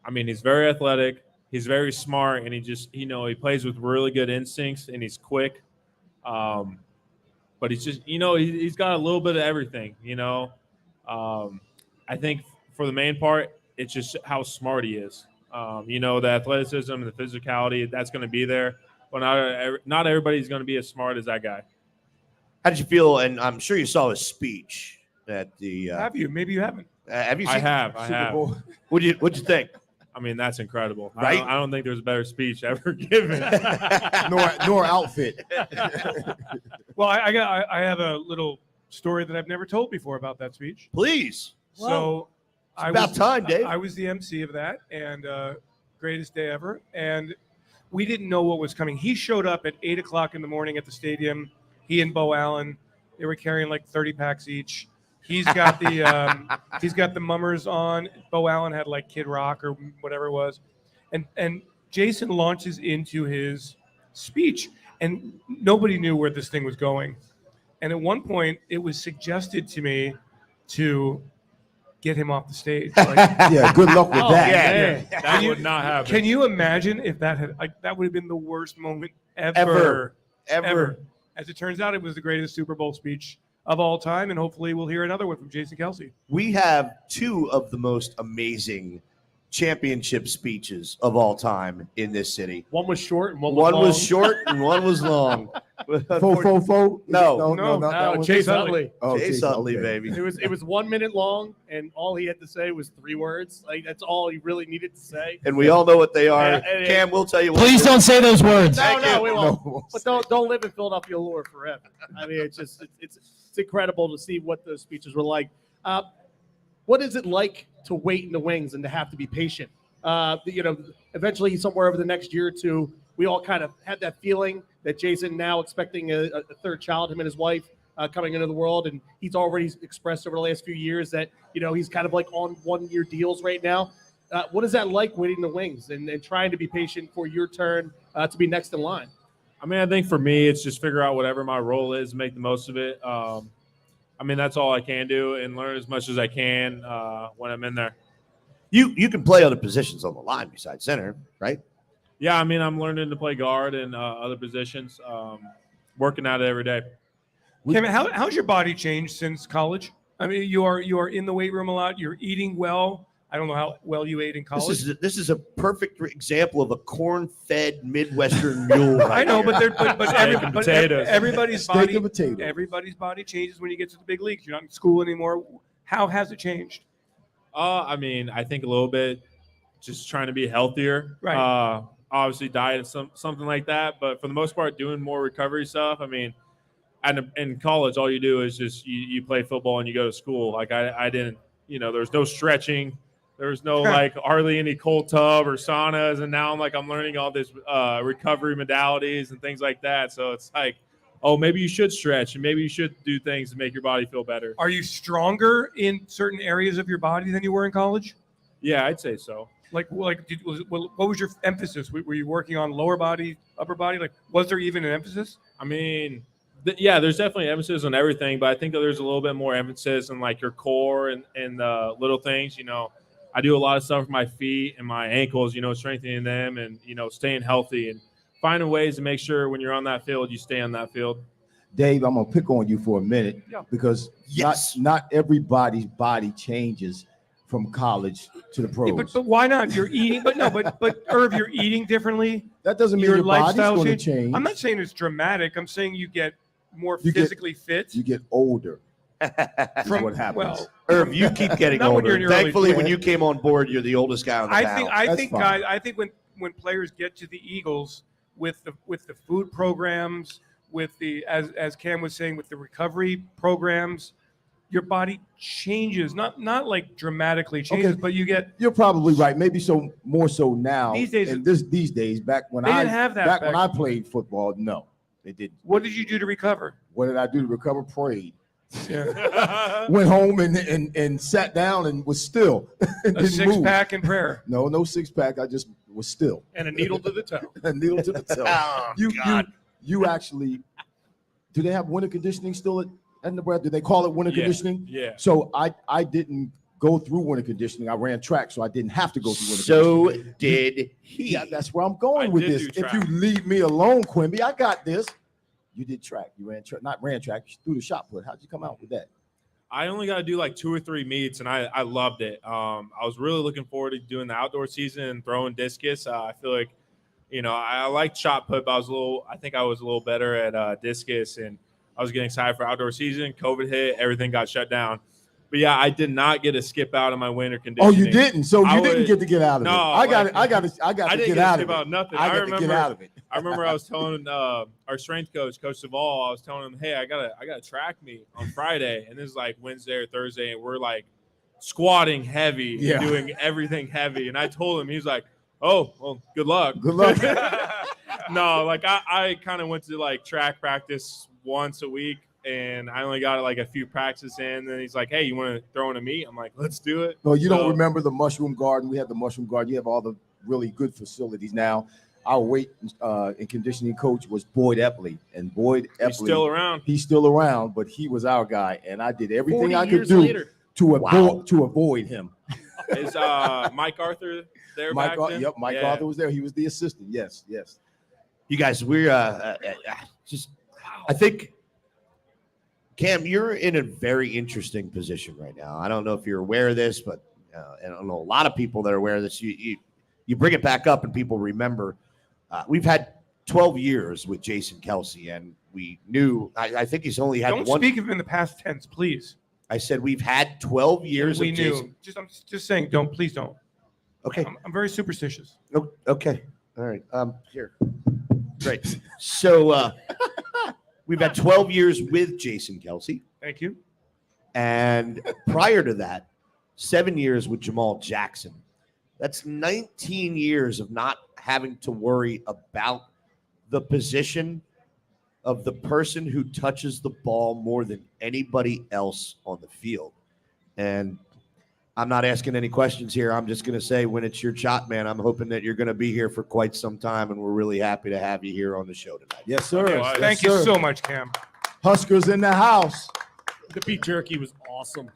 I mean, he's very athletic. He's very smart, and he plays with really good instincts, and he's quick. But he's just, he's got a little bit of everything, I think for the main part, it's just how smart he is. The athleticism and the physicality, that's going to be there. But not everybody's going to be as smart as that guy. How did you feel? And I'm sure you saw his speech at the. Have you? Maybe you haven't. Have you seen I have. What'd you think? I mean, that's incredible. Right? I don't think there's a better speech ever given. nor outfit. Well, I have a little story that I've never told before about that speech. Please. So it's about time, Dave. I was the MC of that, and greatest day ever. And we didn't know what was coming. He showed up at 8:00 in the morning at the stadium. He and Bo Allen, they were carrying like 30 packs each. He's got the mummers on. Bo Allen had like Kid Rock or whatever it was, and Jason launches into his speech, and nobody knew where this thing was going. And at one point, it was suggested to me to get him off the stage. Like, yeah, good luck with that. Yeah. That would not happen. Can you imagine if that would have been the worst moment ever? As it turns out, it was the greatest Super Bowl speech of all time, and hopefully we'll hear another one from Jason Kelce. We have two of the most amazing championship speeches of all time in this city. One was short and one was short and one was long. Fo. No, Chase Utley. Oh, Chase Utley, baby. It was 1 minute long, and all he had to say was 3 words. Like, that's all he really needed to say. And we all know what they are. Cam, we'll tell you. Please don't say those words. No, we won't. But don't live in Philadelphia lore forever. I mean, it's incredible to see what those speeches were like. What is it like to wait in the wings and to have to be patient? Eventually, somewhere over the next year or two, we all kind of had that feeling that Jason, now expecting a third child, him and his wife coming into the world, and he's already expressed over the last few years that he's kind of like on 1-year deals right now. What is that like, waiting in the wings and trying to be patient for your turn to be next in line? I mean, I think for me, it's just figure out whatever my role is, make the most of it. I mean, that's all I can do, and learn as much as I can when I'm in there. You can play other positions on the line besides center, right? Yeah, I mean, I'm learning to play guard and other positions, working at it every day. Kevin, how's your body changed since college? I mean, you are in the weight room a lot. You're eating well. I don't know how well you ate in college. This is a perfect example of a corn-fed Midwestern mule. Right I know, here. but everybody's body changes when you get to the big leagues. You're not in school anymore. How has it changed? I mean, I think a little bit, just trying to be healthier. Right. Obviously, diet and something like that. But for the most part, doing more recovery stuff. I mean, in college, all you do is just you play football and you go to school. Like I didn't, there's no stretching. There's no like hardly any cold tub or saunas, and now I'm learning all this recovery modalities and things like that. So it's like, oh, maybe you should stretch and maybe you should do things to make your body feel better. Are you stronger in certain areas of your body than you were in college? Yeah, I'd say so. What was your emphasis? Were you working on lower body, upper body? Like, was there even an emphasis? I mean, yeah, there's definitely emphasis on everything, but I think that there's a little bit more emphasis on like your core and the little things. I do a lot of stuff for my feet and my ankles, strengthening them and, staying healthy and finding ways to make sure when you're on that field, you stay on that field. Dave, I'm going to pick on you for a minute because not everybody's body changes from college to the pros. Yeah, but why not? You're eating, but Irv, you're eating differly. That doesn't mean your body's going to change. I'm not saying it's dramatic. I'm saying you get more physically fit. You get older. From what happens. Well, Irv, you keep getting older. Thankfully, when you came on board, you're the oldest guy on the panel. I think when players get to the Eagles with the food programs, with the as Cam was saying, with the recovery programs, your body changes. Not like dramatically changes, but you get. You're probably right. Maybe more so now. These days, these days, back when they didn't have that. Back when I played football, no, they didn't. What did you do to recover? What did I do to recover? Prayed. Yeah. Went home and sat down and was still. A six-pack and prayer. No six-pack. I just was still. And a needle to the toe. A needle to the toe. God. You actually. Do they have winter conditioning still at Nebraska? Do they call it winter conditioning? Yeah. So I didn't go through winter conditioning. I ran track, so I didn't have to go through winter conditioning. So did he. Yeah, that's where I'm going with this. If you leave me alone, Quimby, I got this. You did track. You ran track, not ran track. You threw the shot put. How'd you come out with that? I only got to do like 2 or 3 meets, and I loved it. I was really looking forward to doing the outdoor season and throwing discus. I feel like, I liked shot put, but I think I was a little better at discus, and I was getting excited for outdoor season. COVID hit, everything got shut down. But yeah, I did not get to skip out on my winter conditioning. Oh, you didn't? So you didn't get to get out of it. No, I got to get out of it. I didn't skip out nothing. I got to get out of it. I remember I was telling our strength coach, Coach Duvall, I was telling him, hey, I got a track meet on Friday, and this is like Wednesday or Thursday, and we're like squatting heavy, and doing everything heavy. And I told him, he was like, oh, well, good luck. Good luck. No, like I kind of went to like track practice once a week, and I only got like a few practices in. And then he's like, hey, you want to throw in a meet? I'm like, let's do it. No, you don't remember the mushroom garden? We had the mushroom garden. You have all the really good facilities now. Our weight and conditioning coach was Boyd Epley, and Boyd Epley. He's still around. He's still around, but he was our guy, and I did everything I could do to avoid him. Is Mike Arthur there? Mike Arthur was there. He was the assistant. Yes. You guys, we're I think, Cam, you're in a very interesting position right now. I don't know if you're aware of this, but I don't know a lot of people that are aware of this. You bring it back up and people remember. We've had 12 years with Jason Kelsey, and we knew. I think he's only had Don't one. speak of him in the past tense, please. I said we've had 12 years. We of knew. Jason. I'm just saying. Please don't. Okay. I'm very superstitious. Okay. All right. Here. Great. So we've had 12 years with Jason Kelsey. Thank you. And prior to that, 7 years with Jamal Jackson. That's 19 years of not having to worry about the position of the person who touches the ball more than anybody else on the field. And I'm not asking any questions here. I'm just going to say when it's your shot, man, I'm hoping that you're going to be here for quite some time, and we're really happy to have you here on the show tonight. Yes, sir. Thank you so much, Cam. Huskers in the house. The beef jerky was awesome.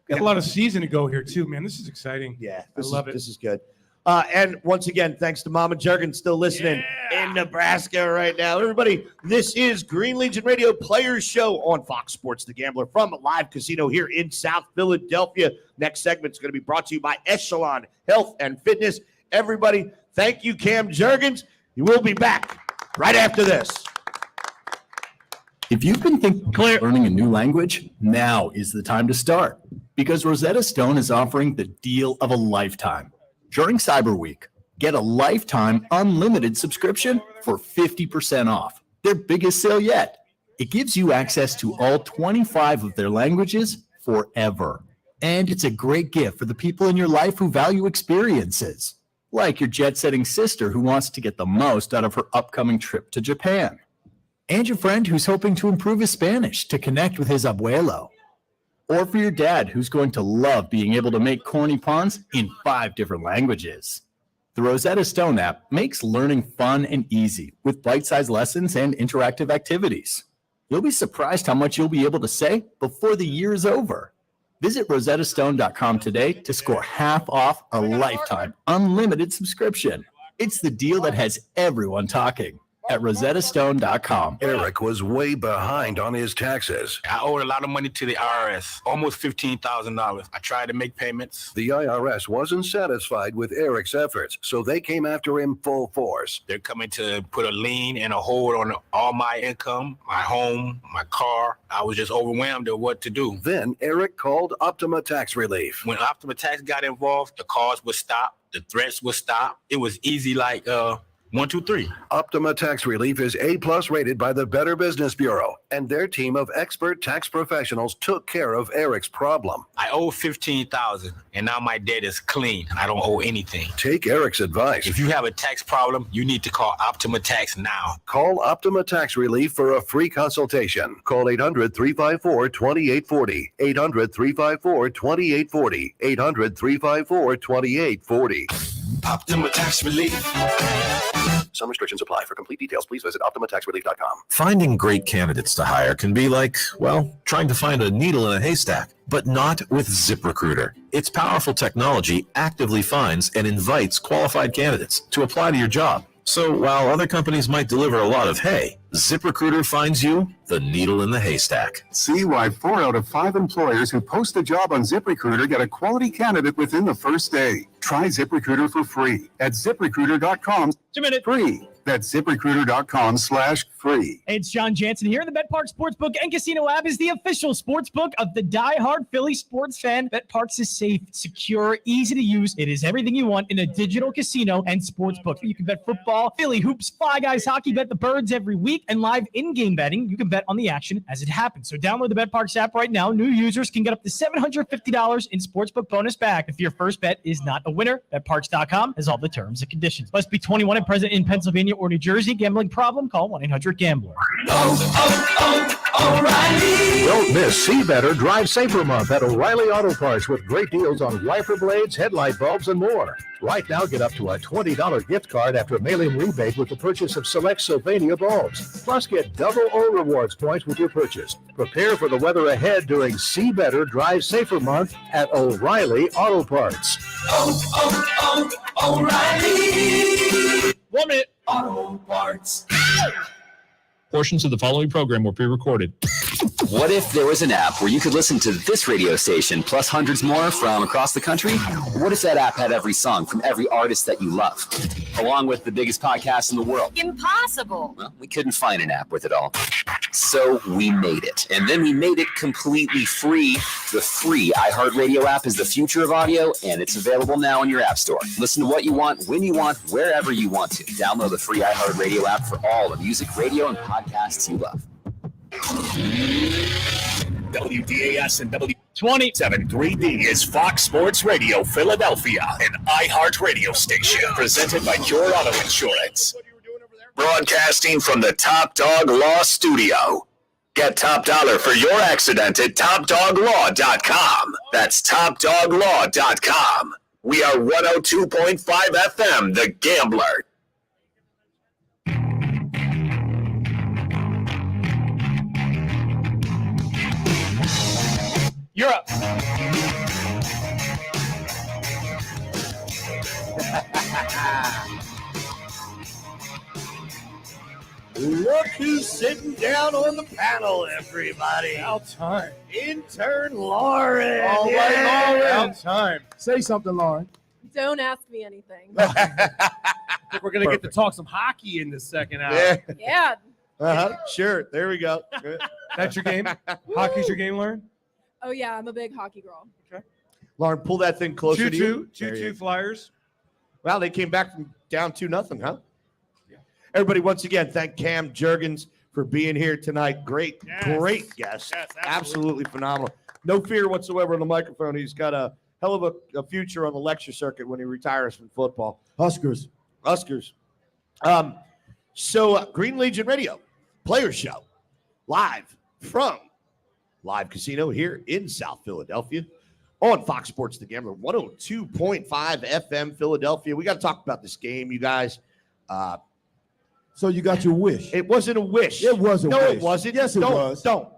Got a lot of season to go here too, man. This is exciting. Yeah, I love it. This is good. And once again, thanks to Mama Jurgens still listening in Nebraska right now. Everybody, this is Green Legion Radio Players Show on Fox Sports The Gambler from a live casino here in South Philadelphia. Next segment is going to be brought to you by Echelon Health and Fitness. Everybody, thank you, Cam Jurgens. You will be back right after this. If you've been thinking of learning a new language, now is the time to start, because Rosetta Stone is offering the deal of a lifetime. During Cyber Week, get a lifetime unlimited subscription for 50% off. Their biggest sale yet. It gives you access to all 25 of their languages forever. And it's a great gift for the people in your life who value experiences, like your jet-setting sister who wants to get the most out of her upcoming trip to Japan, and your friend who's hoping to improve his Spanish to connect with his abuelo, or for your dad who's going to love being able to make corny puns in 5 different languages. The Rosetta Stone app makes learning fun and easy with bite-sized lessons and interactive activities. You'll be surprised how much you'll be able to say before the year is over. Visit rosettastone.com today to score half off a lifetime unlimited subscription. It's the deal that has everyone talking at rosettastone.com. Eric was way behind on his taxes. I owed a lot of money to the IRS, almost $15,000. I tried to make payments. The IRS wasn't satisfied with Eric's efforts, so they came after him full force. They're coming to put a lien and a hold on all my income, my home, my car. I was just overwhelmed at what to do. Then Eric called Optima Tax Relief. When Optima Tax got involved, the calls would stop, the threats would stop. It was easy like 1, 2, 3. Optima Tax Relief is A+ rated by the Better Business Bureau, and their team of expert tax professionals took care of Eric's problem. I owe $15,000, and now my debt is clean. I don't owe anything. Take Eric's advice. If you have a tax problem, you need to call Optima Tax now. Call Optima Tax Relief for a free consultation. Call 800-354-2840. 800-354-2840. 800-354-2840. Optima Tax Relief. Some restrictions apply. For complete details, please visit OptimaTaxRelief.com. Finding great candidates to hire can be like, well, trying to find a needle in a haystack, but not with ZipRecruiter. Its powerful technology actively finds and invites qualified candidates to apply to your job. So while other companies might deliver a lot of hay, ZipRecruiter finds you the needle in the haystack. See why 4 out of 5 employers who post a job on ZipRecruiter get a quality candidate within the first day. Try ZipRecruiter for free at ZipRecruiter.com. 2 minutes. Free. That's ZipRecruiter.com/free. Hey, it's John Jansen here. The BetParx Sportsbook and Casino app is the official sportsbook of the die-hard Philly sports fan. BetParx is safe, secure, easy to use. It is everything you want in a digital casino and sportsbook. You can bet football, Philly hoops, Fly Guys hockey, bet the Birds every week, and live in-game betting. You can bet on the action as it happens. So download the BetParx app right now. New users can get up to $750 in sportsbook bonus back if your first bet is not a winner. BetParx.com has all the terms and conditions. Must be 21 and present in Pennsylvania or New Jersey. Gambling problem? Call 1-800-GAMBLER. O'Reilly. Don't miss See Better, Drive Safer month at O'Reilly Auto Parts with great deals on wiper blades, headlight bulbs, and more. Right now, get up to a $20 gift card after mailing rebate with the purchase of select Sylvania bulbs. Plus, get double O Rewards points with your purchase. Prepare for the weather ahead during See Better, Drive Safer month at O'Reilly Auto Parts. O'Reilly. 1 minute. Auto Parts. Portions of the following program were pre-recorded. What if there was an app where you could listen to this radio station plus hundreds more from across the country? What if that app had every song from every artist that you love, along with the biggest podcast in the world? Impossible. Well, we couldn't find an app with it all. So we made it. And then we made it completely free. The free iHeartRadio app is the future of audio, and it's available now in your app store. Listen to what you want, when you want, wherever you want to. Download the free iHeartRadio app for all the music, radio, and podcasts you love. WDAS and W273D is Fox Sports Radio Philadelphia, an iHeart radio station presented by Your Auto Insurance. Broadcasting from the Top Dog Law Studio. Get top dollar for your accident at TopDogLaw.com. That's TopDogLaw.com. We are 102.5 FM, The Gambler. You're up. Look who's sitting down on the panel, everybody. About time. Intern Lauren. All right, Lauren. About time. Say something, Lauren. Don't ask me anything. We're going to get to talk some hockey in the second hour. Yeah. Yeah. Sure. There we go. That's your game? Hockey's your game, Lauren? Oh, yeah. I'm a big hockey girl. Okay. Lauren, pull that thing closer to you. 2-2 Flyers. Well, they came back from down 2-0, huh? Yeah. Everybody, once again, thank Cam Jurgens for being here tonight. Great guest. Yes, absolutely phenomenal. No fear whatsoever on the microphone. He's got a hell of a future on the lecture circuit when he retires from football. Huskers. So Green Legion Radio, Player Show, live from Live Casino here in South Philadelphia on Fox Sports The Gambler, 102.5 FM Philadelphia. We got to talk about this game, you guys. So you got your wish. It wasn't a wish. It was a wish. No, it wasn't. Yes, it was. Don't.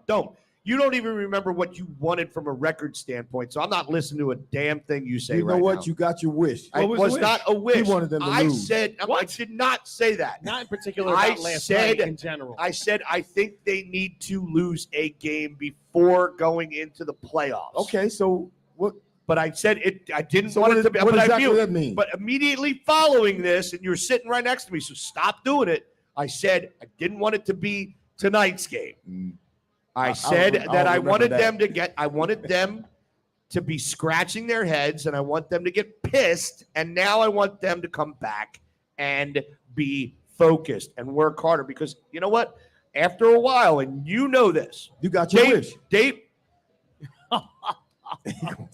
You don't even remember what you wanted from a record standpoint, so I'm not listening to a damn thing you say You know right what? now. You got your wish. It was not a wish. He wanted them to I lose. said, I did not say that. Not in particular I about last said, night in general. I said, I think they need to lose a game before going into the playoffs. Okay, so what? But I said it. I didn't So want what it to did- be. what but I exactly knew- does that mean? But immediately following this, and you're sitting right next to me, so stop doing it. I said I didn't want it to be tonight's game. I said that I wanted them to get. I wanted them to be scratching their heads, and I want them to get pissed. And now I want them to come back and be focused and work harder. Because you know what? After a while, and you know this, you got your Dave, wish. Dave,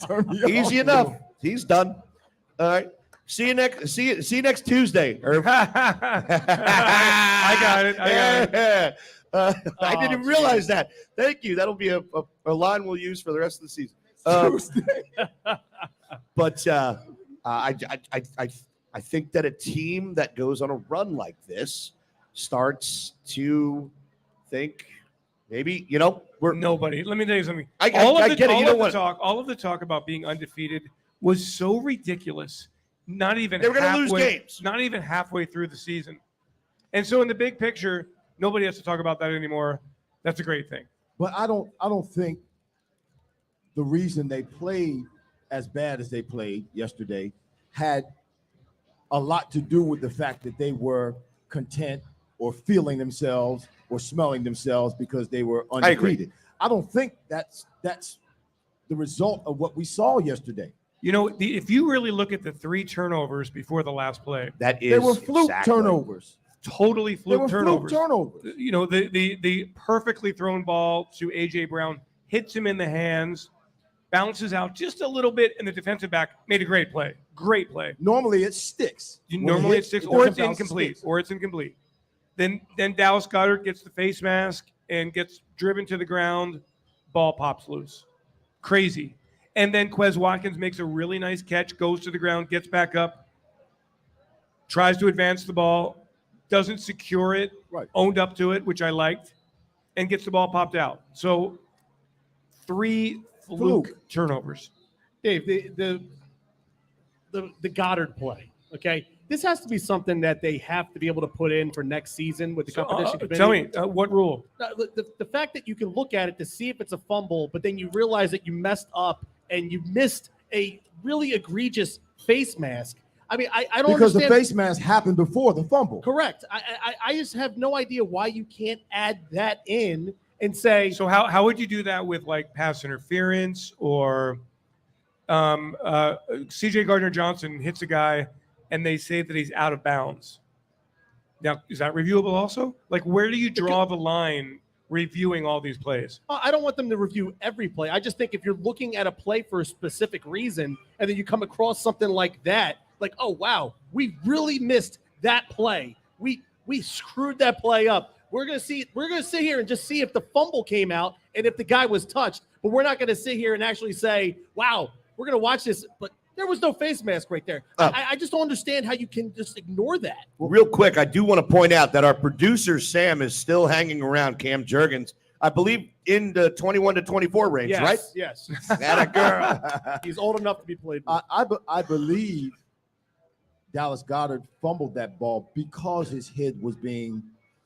Turn me easy off. enough. He's done. All right. See you next Tuesday. Irv. I got it. I didn't even realize that. Thank you. That'll be a line we'll use for the rest of the season. But I think that a team that goes on a run like this starts to think maybe, we're nobody. Let me tell you something. I all get it. You don't want all of the talk about being undefeated was so ridiculous. Not even They were gonna lose games. Not even halfway through the season. And so in the big picture, nobody has to talk about that anymore. That's a great thing. But I don't think the reason they played as bad as they played yesterday had a lot to do with the fact that they were content or feeling themselves or smelling themselves because they were undefeated. I don't think that's the result of what we saw yesterday. You know, if you really look at the 3 turnovers before the last play, that is They were fluke turnovers. totally They were fluke fluke turnovers. turnovers. You know, the perfectly thrown ball to AJ Brown hits him in the hands, bounces out just a little bit, and the defensive back made a great play. Great play. Normally it sticks. When Normally hits, it sticks, it or doesn't it's bounce, it incomplete, sticks. or it's incomplete. Then Dallas Goedert gets the face mask and gets driven to the ground. Ball pops loose. Crazy. And then Quez Watkins makes a really nice catch, goes to the ground, gets back up, tries to advance the ball, doesn't secure it, owned up to it, which I liked, and gets the ball popped out. So 3 fluke turnovers. Dave, the Goddard play, okay? This has to be something that they have to be able to put in for next season with the competition committee. Tell me, what rule? The fact that you can look at it to see if it's a fumble, but then you realize that you messed up and you missed a really egregious face mask. I mean, I don't Because understand. the face mask happened before the fumble. Correct. I just have no idea why you can't add that in and say. So how would you do that with like pass interference or C.J. Gardner-Johnson hits a guy and they say that he's out of bounds? Now, is that reviewable also? Like, where do you draw the line reviewing all these plays? I don't want them to review every play. I just think if you're looking at a play for a specific reason and then you come across something like that, like, oh, wow, we really missed that play. We screwed that play up. We're going to sit here and just see if the fumble came out and if the guy was touched, but we're not going to sit here and actually say, wow, we're going to watch this, but there was no face mask right there. I just don't understand how you can just ignore that. Real quick, I do want to point out that our producer, Sam, is still hanging around Cam Jurgens, I believe in the 21 to 24 range, Yes, right? yes. That a girl. He's old enough to be played. I believe Dallas Goedert fumbled that ball because his head was being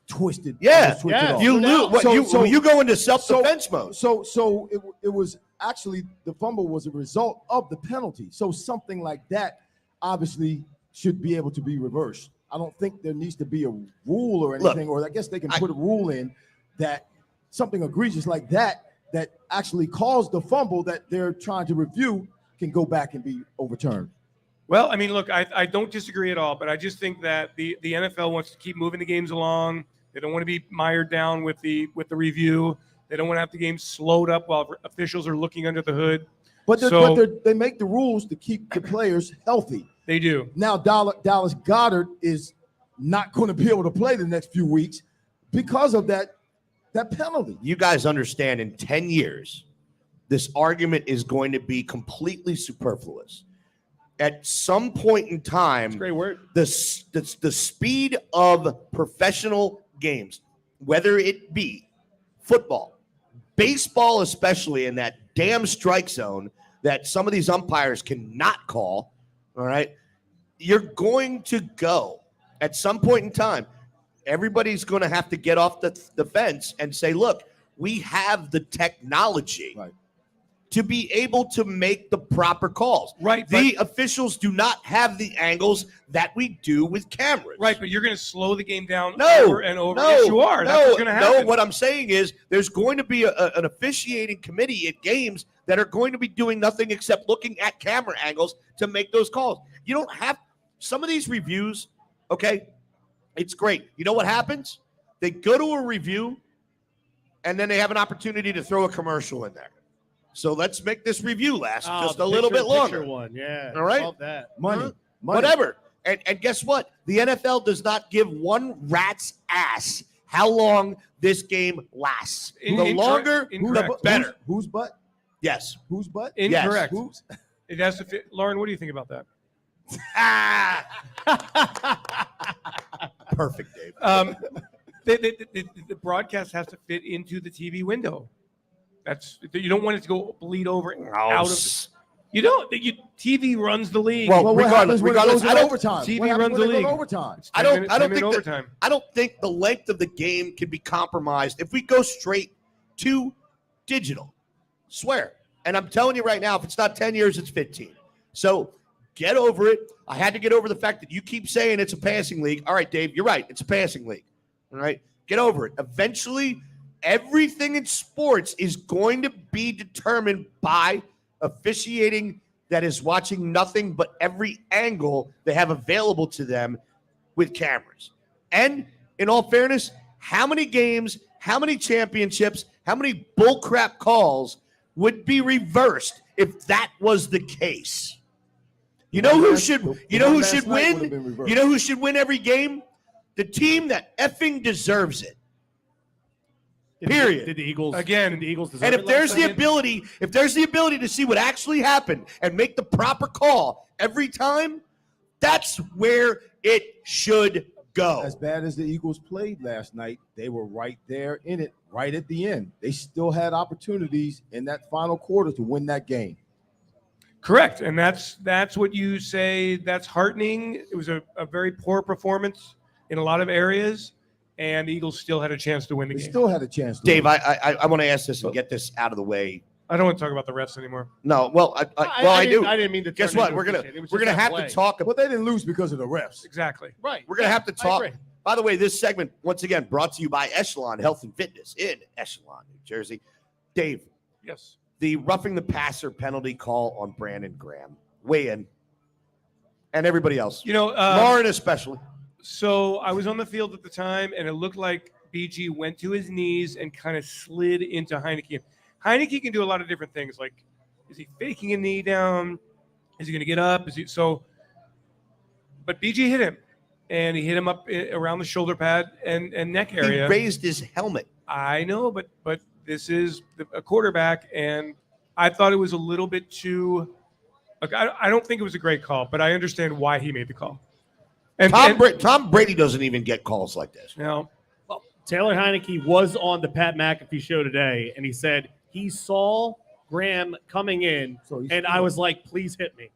twisted. Yeah, almost twisted off. You lose. You go into self-defense mode. So it was actually the fumble was a result of the penalty. So something like that obviously should be able to be reversed. I don't think there needs to be a rule or anything, or I guess they can put a rule in that something egregious like that actually caused the fumble that they're trying to review can go back and be overturned. Well, I mean, look, I don't disagree at all, but I just think that the NFL wants to keep moving the games along. They don't want to be mired down with the review. They don't want to have the game slowed up while officials are looking under the hood. But they make the rules to keep the players healthy. They do. Now, Dallas Goedert is not going to be able to play the next few weeks because of that penalty. You guys understand in 10 years, this argument is going to be completely superfluous. At some point in time, That's a great word. The speed of professional games, whether it be football, baseball, especially in that damn strike zone that some of these umpires cannot call, all right, you're going to go at some point in time. Everybody's going to have to get off the fence and say, look, we have the technology to be able to make the proper calls. Right. The officials do not have the angles that we do with cameras. Right, but you're going to slow the game down No, over and over. no, Yes, you are. That's what's going to happen. No, what I'm saying is there's going to be an officiating committee at games that are going to be doing nothing except looking at camera angles to make those calls. You don't have some of these reviews, okay? It's great. You know what happens? They go to a review, and then they have an opportunity to throw a commercial in there. So let's make this review last just a little bit longer. One, yeah. All right? Love that. Money. Whatever. And guess what? The NFL does not give one rat's ass how long this game lasts. The longer, the better. Whose butt? Yes. Whose butt? Incorrect. Yes. Whose? It has to fit. Lauren, what do you think about that? Perfect, Dave. The broadcast has to fit into the TV window. You don't want it to go bleed over out of. You don't. TV runs the league. Well, regardless, I don't. Overtime. TV runs the league. Overtime. I don't think the length of the game can be compromised if we go straight to digital. Swear. And I'm telling you right now, if it's not 10 years, it's 15. So get over it. I had to get over the fact that you keep saying it's a passing league. All right, Dave, you're right. It's a passing league. All right. Get over it. Eventually, everything in sports is going to be determined by officiating that is watching nothing but every angle they have available to them with cameras. And in all fairness, how many games, how many championships, how many bullcrap calls would be reversed if that was the case? You know who should win? You know who should win every game? The team that effing deserves it. Period. Did the Eagles again? Did the Eagles deserve And it if there's last the night? ability to see what actually happened and make the proper call every time, that's where it should go. As bad as the Eagles played last night, they were right there in it, right at the end. They still had opportunities in that final quarter to win that game. Correct, and that's what you say. That's heartening. It was a very poor performance in a lot of areas, and the Eagles still had a chance to win the game. Still had a chance to Dave, win. I want to ask this and get this out of the way. I don't want to talk about the refs anymore. No, well, I do. I didn't mean to. Guess turn what? into We're officiating. It was gonna just have that to talk about. But they didn't lose because of the refs. Exactly. Right. We're gonna have to talk. agree. By the way, this segment once again brought to you by Echelon Health and Fitness in Echelon, New Jersey. Dave, Yes. the roughing the passer penalty call on Brandon Graham. Weigh in, and everybody else. You know, Lauren especially. So I was on the field at the time, and it looked like BG went to his knees and kind of slid into Heineke. Heineke can do a lot of different things. Like, is he faking a knee down? Is he going to get up? But BG hit him, and he hit him up around the shoulder pad and neck area. He raised his helmet. I know, but this is a quarterback, and I thought it was a little bit too. I don't think it was a great call, but I understand why he made the call. And Tom Brady doesn't even get calls like this. No. Well, Taylor Heineke was on the Pat McAfee show today, and he said he saw Graham coming in, and I was like, please hit me.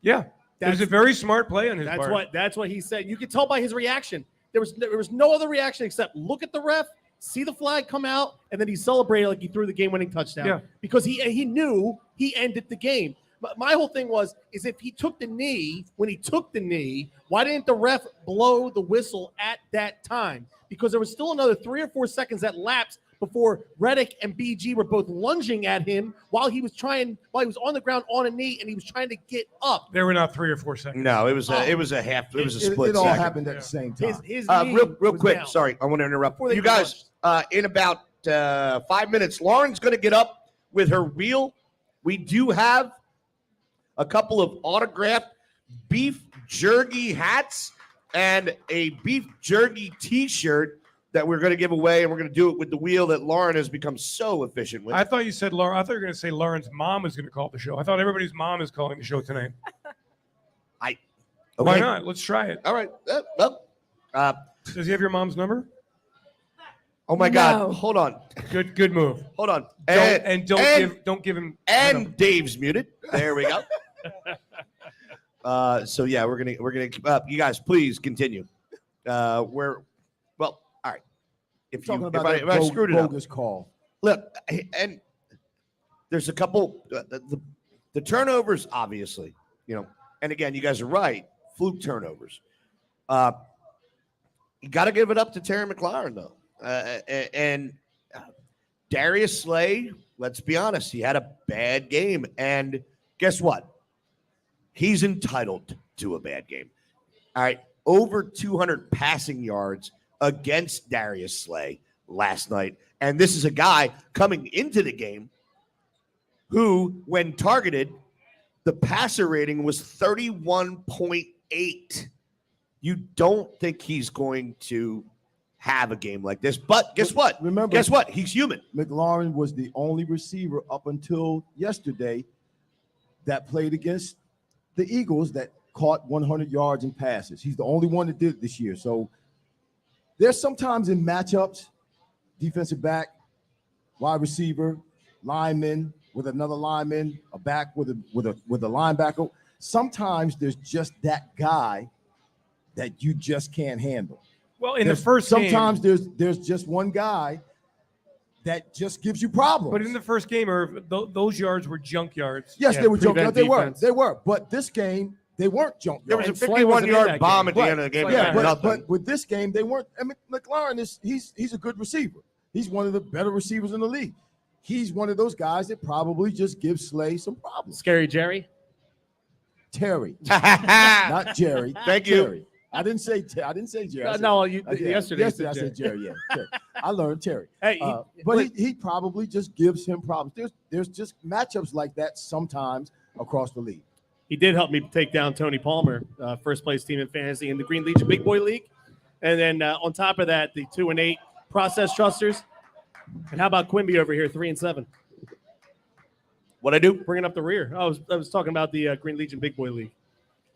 Yeah. It was a very smart play on his That's part. that's what he said. You could tell by his reaction. There was no other reaction except look at the ref, see the flag come out, and then he celebrated like he threw the game-winning touchdown. Yeah. Because he knew he ended the game. But my whole thing is if he took the knee, when he took the knee, why didn't the ref blow the whistle at that time? Because there was still another 3 or 4 seconds that lapsed before Reddick and BG were both lunging at him while he was on the ground on a knee and he was trying to get up. There were not 3 or 4 seconds. No, it was a split. It all second. happened at the same time. His real was quick. down. Sorry, I want to interrupt Before they you guys. In about 5 minutes, Lauren's going to get up with her wheel. We do have a couple of autographed beef jerky hats and a beef jerky T-shirt that we're going to give away, and we're going to do it with the wheel that Lauren has become so efficient with. I thought you said Lauren. I thought you were going to say Lauren's mom was going to call the show. I thought everybody's mom is calling the show tonight. Okay. Why not? Let's try it. All right. Does he have your mom's number? Oh my God! Hold on. Good move. Hold on. Don't give him. And Dave's muted. There we go. So yeah, we're gonna keep up. You guys, please continue. All right. If I screwed it up, bogus call. Look, and there's a couple. The turnovers, obviously, and again, you guys are right. Fluke turnovers. You got to give it up to Terry McLaurin, though. And Darius Slay, let's be honest, he had a bad game. And guess what? He's entitled to a bad game. All right. Over 200 passing yards against Darius Slay last night. And this is a guy coming into the game who, when targeted, the passer rating was 31.8. You don't think he's going to have a game like this. But guess what? Guess what? He's human. McLaurin was the only receiver up until yesterday that played against the Eagles that caught 100 yards in passes. He's the only one that did it this year. So there's sometimes in matchups, defensive back, wide receiver, lineman with another lineman, a back with a linebacker. Sometimes there's just that guy that you just can't handle. Well, in the first game, sometimes there's just one guy that just gives you problems. But in the first game, those yards were junk yards. Yes, they were junk yards. They were. But this game, they weren't junk yards. There was a 51-yard bomb at the end of the game. Yeah, but with this game, they weren't. I mean, McLaurin he's a good receiver. He's one of the better receivers in the league. He's one of those guys that probably just gives Slay some problems. Scary Jerry? Terry. Not Jerry. Thank you. Terry. I didn't say Jerry. Yesterday I said Jerry. Yeah, Terry. I learned Terry. Hey, but he probably just gives him problems. There's just matchups like that sometimes across the league. He did help me take down Tony Palmer, first place team in fantasy in the Green Legion Big Boy League. And then on top of that, the 2-8 Process Trusters. And how about Quimby over here, 3-7? What'd I do? Bringing up the rear. I was talking about the Green Legion Big Boy League.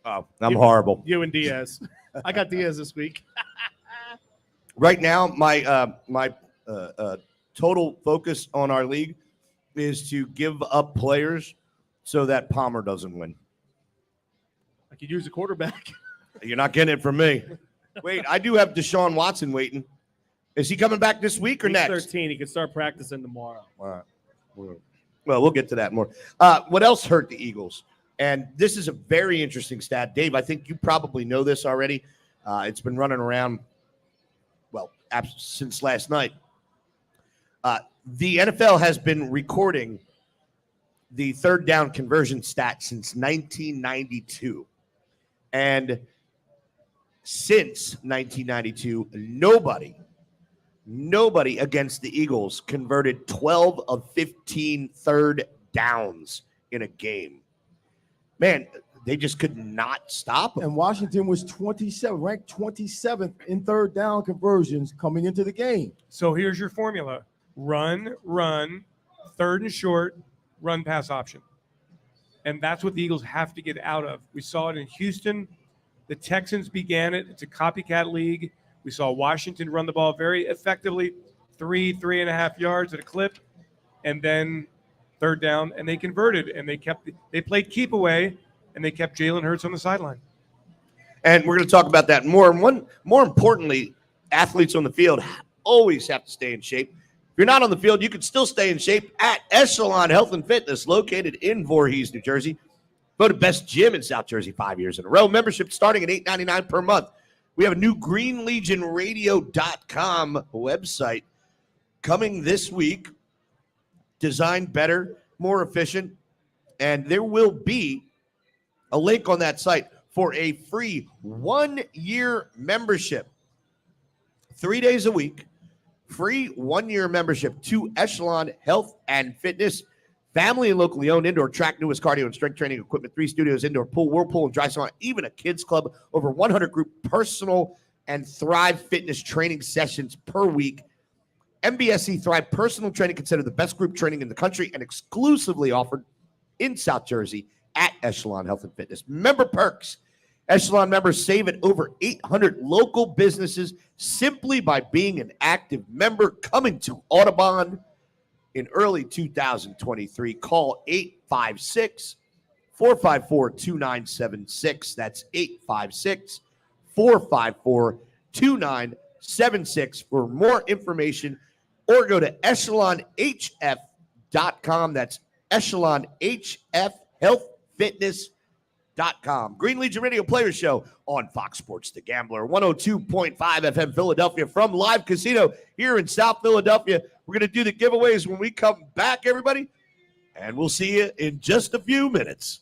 Oh, I'm horrible. You and Diaz. I got Diaz this week. Right now, my total focus on our league is to give up players so that Palmer doesn't win. I could use a quarterback. You're not getting it from me. Wait, I do have Deshaun Watson waiting. Is he coming back this week or He's next? 13. He could start practicing tomorrow. All right. Well, we'll get to that more. What else hurt the Eagles? And this is a very interesting stat. Dave, I think you probably know this already. It's been running around, since last night. The NFL has been recording the third down conversion stat since 1992. And since 1992, nobody against the Eagles converted 12 of 15 third downs in a game. Man, they just could not stop them. And Washington was ranked 27th in third down conversions coming into the game. So here's your formula. Run, third and short, run pass option. And that's what the Eagles have to get out of. We saw it in Houston. The Texans began it. It's a copycat league. We saw Washington run the ball very effectively, 3.5 yards at a clip, and then third down, and they converted, and they played keep away, and they kept Jalen Hurts on the sideline. And we're going to talk about that more. And more importantly, athletes on the field always have to stay in shape. If you're not on the field, you can still stay in shape at Echelon Health and Fitness, located in Voorhees, New Jersey. Voted best gym in South Jersey 5 years in a row. Membership starting at $8.99 per month. We have a new GreenLegionRadio.com website coming this week. Designed better, more efficient, and there will be a link on that site for a free 1-year membership. 3 days a week, free 1-year membership to Echelon Health and Fitness. Family and locally owned indoor track, newest cardio and strength training equipment, 3 studios, indoor pool, whirlpool, and dry sauna, even a kids club, over 100 group personal and Thrive fitness training sessions per week. MBSE Thrive personal training considered the best group training in the country and exclusively offered in South Jersey at Echelon Health and Fitness. Member perks. Echelon members save at over 800 local businesses simply by being an active member. Coming to Audubon in early 2023. Call 856-454-2976. That's 856-454-2976 for more information, or go to echelonhf.com. That's echelonhfhealthfitness.com. Green Legion Radio Players Show on Fox Sports The Gambler, 102.5 FM Philadelphia from Live Casino here in South Philadelphia. We're going to do the giveaways when we come back, everybody, and we'll see you in just a few minutes.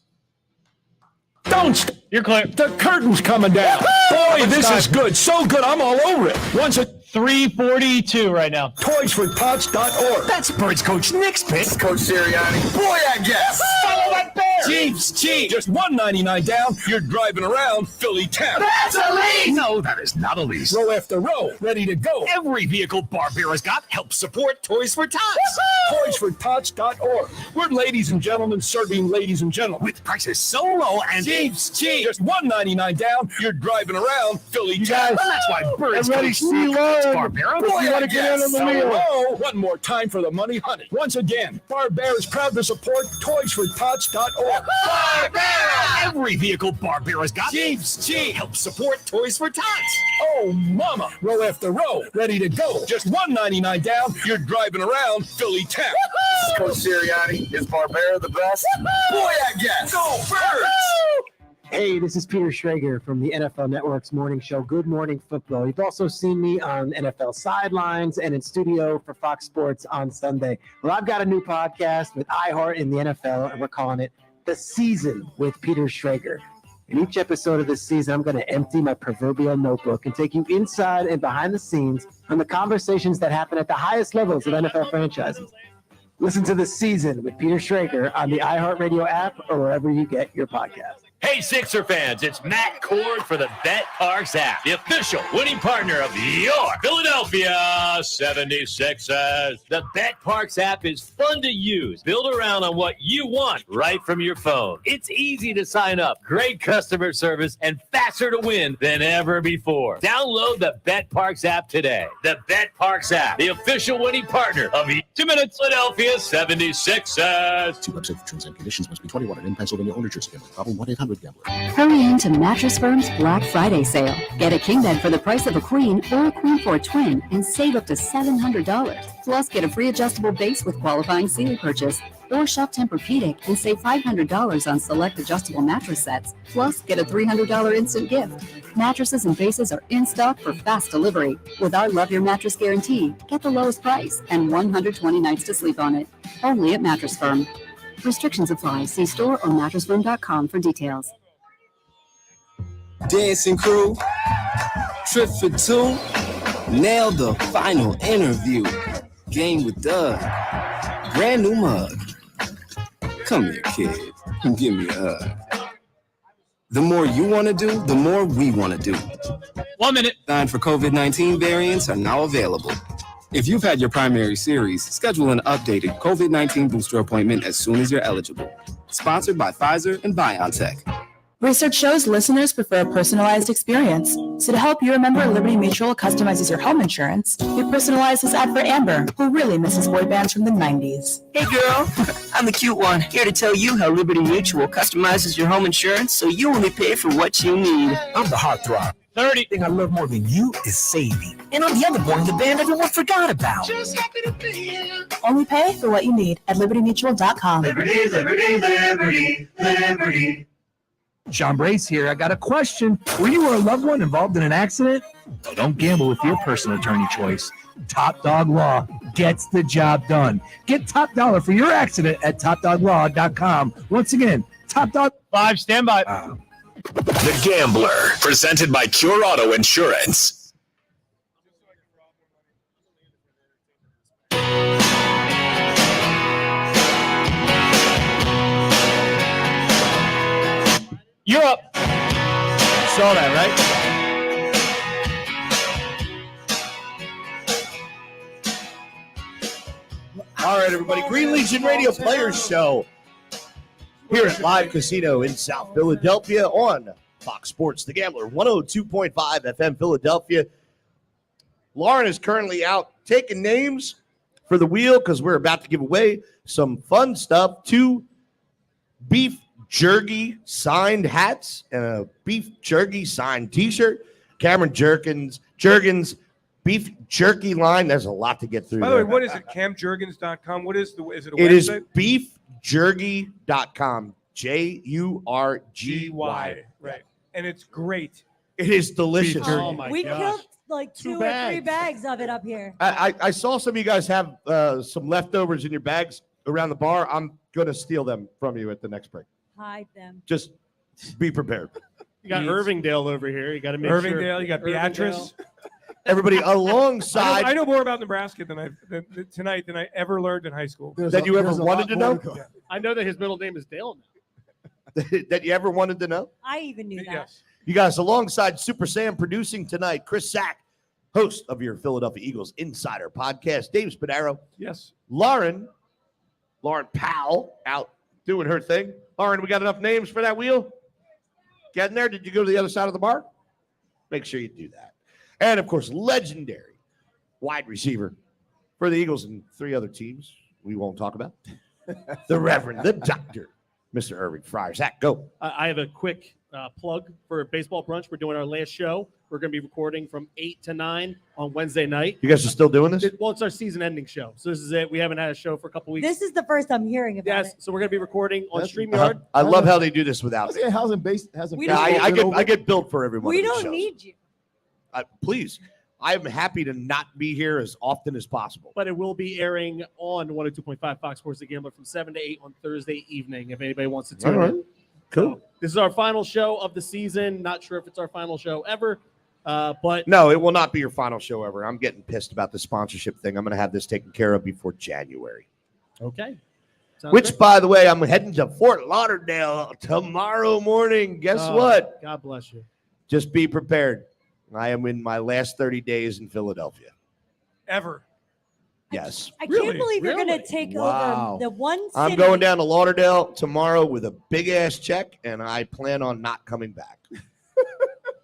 You're clear. The curtain's coming down. Boy, this is good. So good, I'm all over it. Once a 342 right now. toysfortots.org. That's Birds Coach Nick's pick. Coach Sirianni. Boy, I guess. Follow that bear. Chiefs, Chiefs. Just $1.99 down. You're driving around Philly town. That's a lease. No, that is not a lease. Row after row, ready to go. Every vehicle Barbera's got helps support Toys for Tots. Toysfortots.org. We're ladies and gentlemen serving ladies and gentlemen. With prices so low and Chiefs. Just $1.99 down. You're driving around Philly town. Well, that's why Birds Coach Nick Barbera. Boy, You I wanna get in guess. on the wheel. Hello. One more time for the money, honey. Once again, Barbera is proud to support toysfortots.org. Barbera! Every vehicle Barbera's got helps support Toys for Tots. Oh, mama. Row after row, ready to go. Just $1.99 down. You're driving around Philly town. Coach Sirianni, is Barbera the best? Boy, I guess. Go Birds! Hey, this is Peter Schrager from the NFL Network's morning show, Good Morning Football. You've also seen me on NFL Sidelines and in studio for Fox Sports on Sunday. Well, I've got a new podcast with iHeart in the NFL, and we're calling it The Season with Peter Schrager. In each episode of this season, I'm going to empty my proverbial notebook and take you inside and behind the scenes on the conversations that happen at the highest levels of NFL franchises. Listen to The Season with Peter Schrager on the iHeartRadio app or wherever you get your podcast. Hey, Sixer fans, it's Matt Cord for the Bet Parks app, the official winning partner of your Philadelphia 76ers. The Bet Parks app is fun to use. Build around on what you want right from your phone. It's easy to sign up, great customer service, and faster to win than ever before. Download the Bet Parks app today. The Bet Parks app, the official winning partner of the 2 minutes Philadelphia 76ers. See website for terms and conditions. Must be 21 and in Pennsylvania or New Jersey. Gambling problem 1-800-GAMBLER. Hurry into Mattress Firm's Black Friday sale. Get a king bed for the price of a queen or a queen for a twin and save up to $700. Plus, get a free adjustable base with qualifying Sealy purchase. Or shop Tempur-Pedic and save $500 on select adjustable mattress sets. Plus, get a $300 instant gift. Mattresses and bases are in stock for fast delivery. With our Love Your Mattress guarantee, get the lowest price and 120 nights to sleep on it. Only at Mattress Firm. Restrictions apply. See store or mattressfirm.com for details. Dancing crew, trip for two, nailed the final interview. Game with Doug, brand new mug. Come here, kid, and give me a hug. The more you want to do, the more we want to do. 1 minute. Sign for COVID-19 variants are now available. If you've had your primary series, schedule an updated COVID-19 booster appointment as soon as you're eligible. Sponsored by Pfizer and BioNTech. Research shows listeners prefer a personalized experience. So to help you remember, Liberty Mutual customizes your home insurance. We personalize this ad for Amber, who really misses boy bands from the 90s. Hey girl, I'm the cute one, here to tell you how Liberty Mutual customizes your home insurance so you only pay for what you need. I'm the heartthrob. 30. Thing I love more than you is saving. And I'm the other boy in the band everyone forgot about. Just happy to be here. Only pay for what you need at libertymutual.com. Liberty, liberty, liberty, liberty. Sean Brace here. I got a question. Were you or a loved one involved in an accident? Well, don't gamble with your personal attorney choice. Top Dog Law gets the job done. Get top dollar for your accident at topdoglaw.com. Once again, Top Dog 5, stand by. The Gambler, presented by Cure Auto Insurance. You're up. Saw that, right? All right, everybody. Green Legion Radio Players Show here at Live Casino in South Philadelphia on Fox Sports The Gambler, 102.5 FM Philadelphia. Lauren is currently out taking names for the wheel because we're about to give away some fun stuff. 2 beef jerky signed hats and a beef jerky signed t-shirt. Cameron Jergens beef jerky line. There's a lot to get through. By the way, what is it? CamJurgens.com. What is is it a website? It is beefjerky.com. JURGY. Right. And it's great. It is delicious. Oh my We gosh. killed like 2 or 3 bags of it up here. I saw some of you guys have some leftovers in your bags around the bar. I'm going to steal them from you at the next break. Hide them. Just be prepared. You got Irvingdale over here. You got to make Irvingdale, sure. you got Beatrice. Everybody alongside. I know more about Nebraska tonight than I ever learned in high school. That you ever wanted to know? I know that his middle name is Dale now. That you ever wanted to know? I even knew that. Yes. You guys, alongside Super Sam producing tonight, Chris Sack, host of your Philadelphia Eagles Insider podcast, Dave Spadaro. Yes. Lauren Powell out doing her thing. Lauren, we got enough names for that wheel? Getting there? Did you go to the other side of the bar? Make sure you do that. And, of course, legendary wide receiver for the Eagles and 3 other teams we won't talk about. The Reverend, the Doctor, Mr. Irving Fryer. Zach, go. I have a quick plug for Baseball Brunch. We're doing our last show. We're going to be recording from 8 to 9 on Wednesday night. You guys are still doing this? Well, it's our season-ending show. So this is it. We haven't had a show for a couple weeks. This is the first I'm hearing about Yes, it. so we're going to be recording on StreamYard. I love how they do this without me. Hasn't We I get built for everyone. We don't need you. Please, I'm happy to not be here as often as possible. But it will be airing on 102.5 Fox Sports The Gambler from 7 to 8 on Thursday evening if anybody wants to tune All right. in. Cool. So, this is our final show of the season. Not sure if it's our final show ever, but No, it will not be your final show ever. I'm getting pissed about the sponsorship thing. I'm going to have this taken care of before January. okay. Sounds Which, great. by the way, I'm heading to Fort Lauderdale tomorrow morning. Guess Oh, what? God bless you. Just be prepared. I am in my last 30 days in Philadelphia. Ever. Yes. I can't believe you're going to take Wow. over the one city. I'm going down to Lauderdale tomorrow with a big ass check, and I plan on not coming back.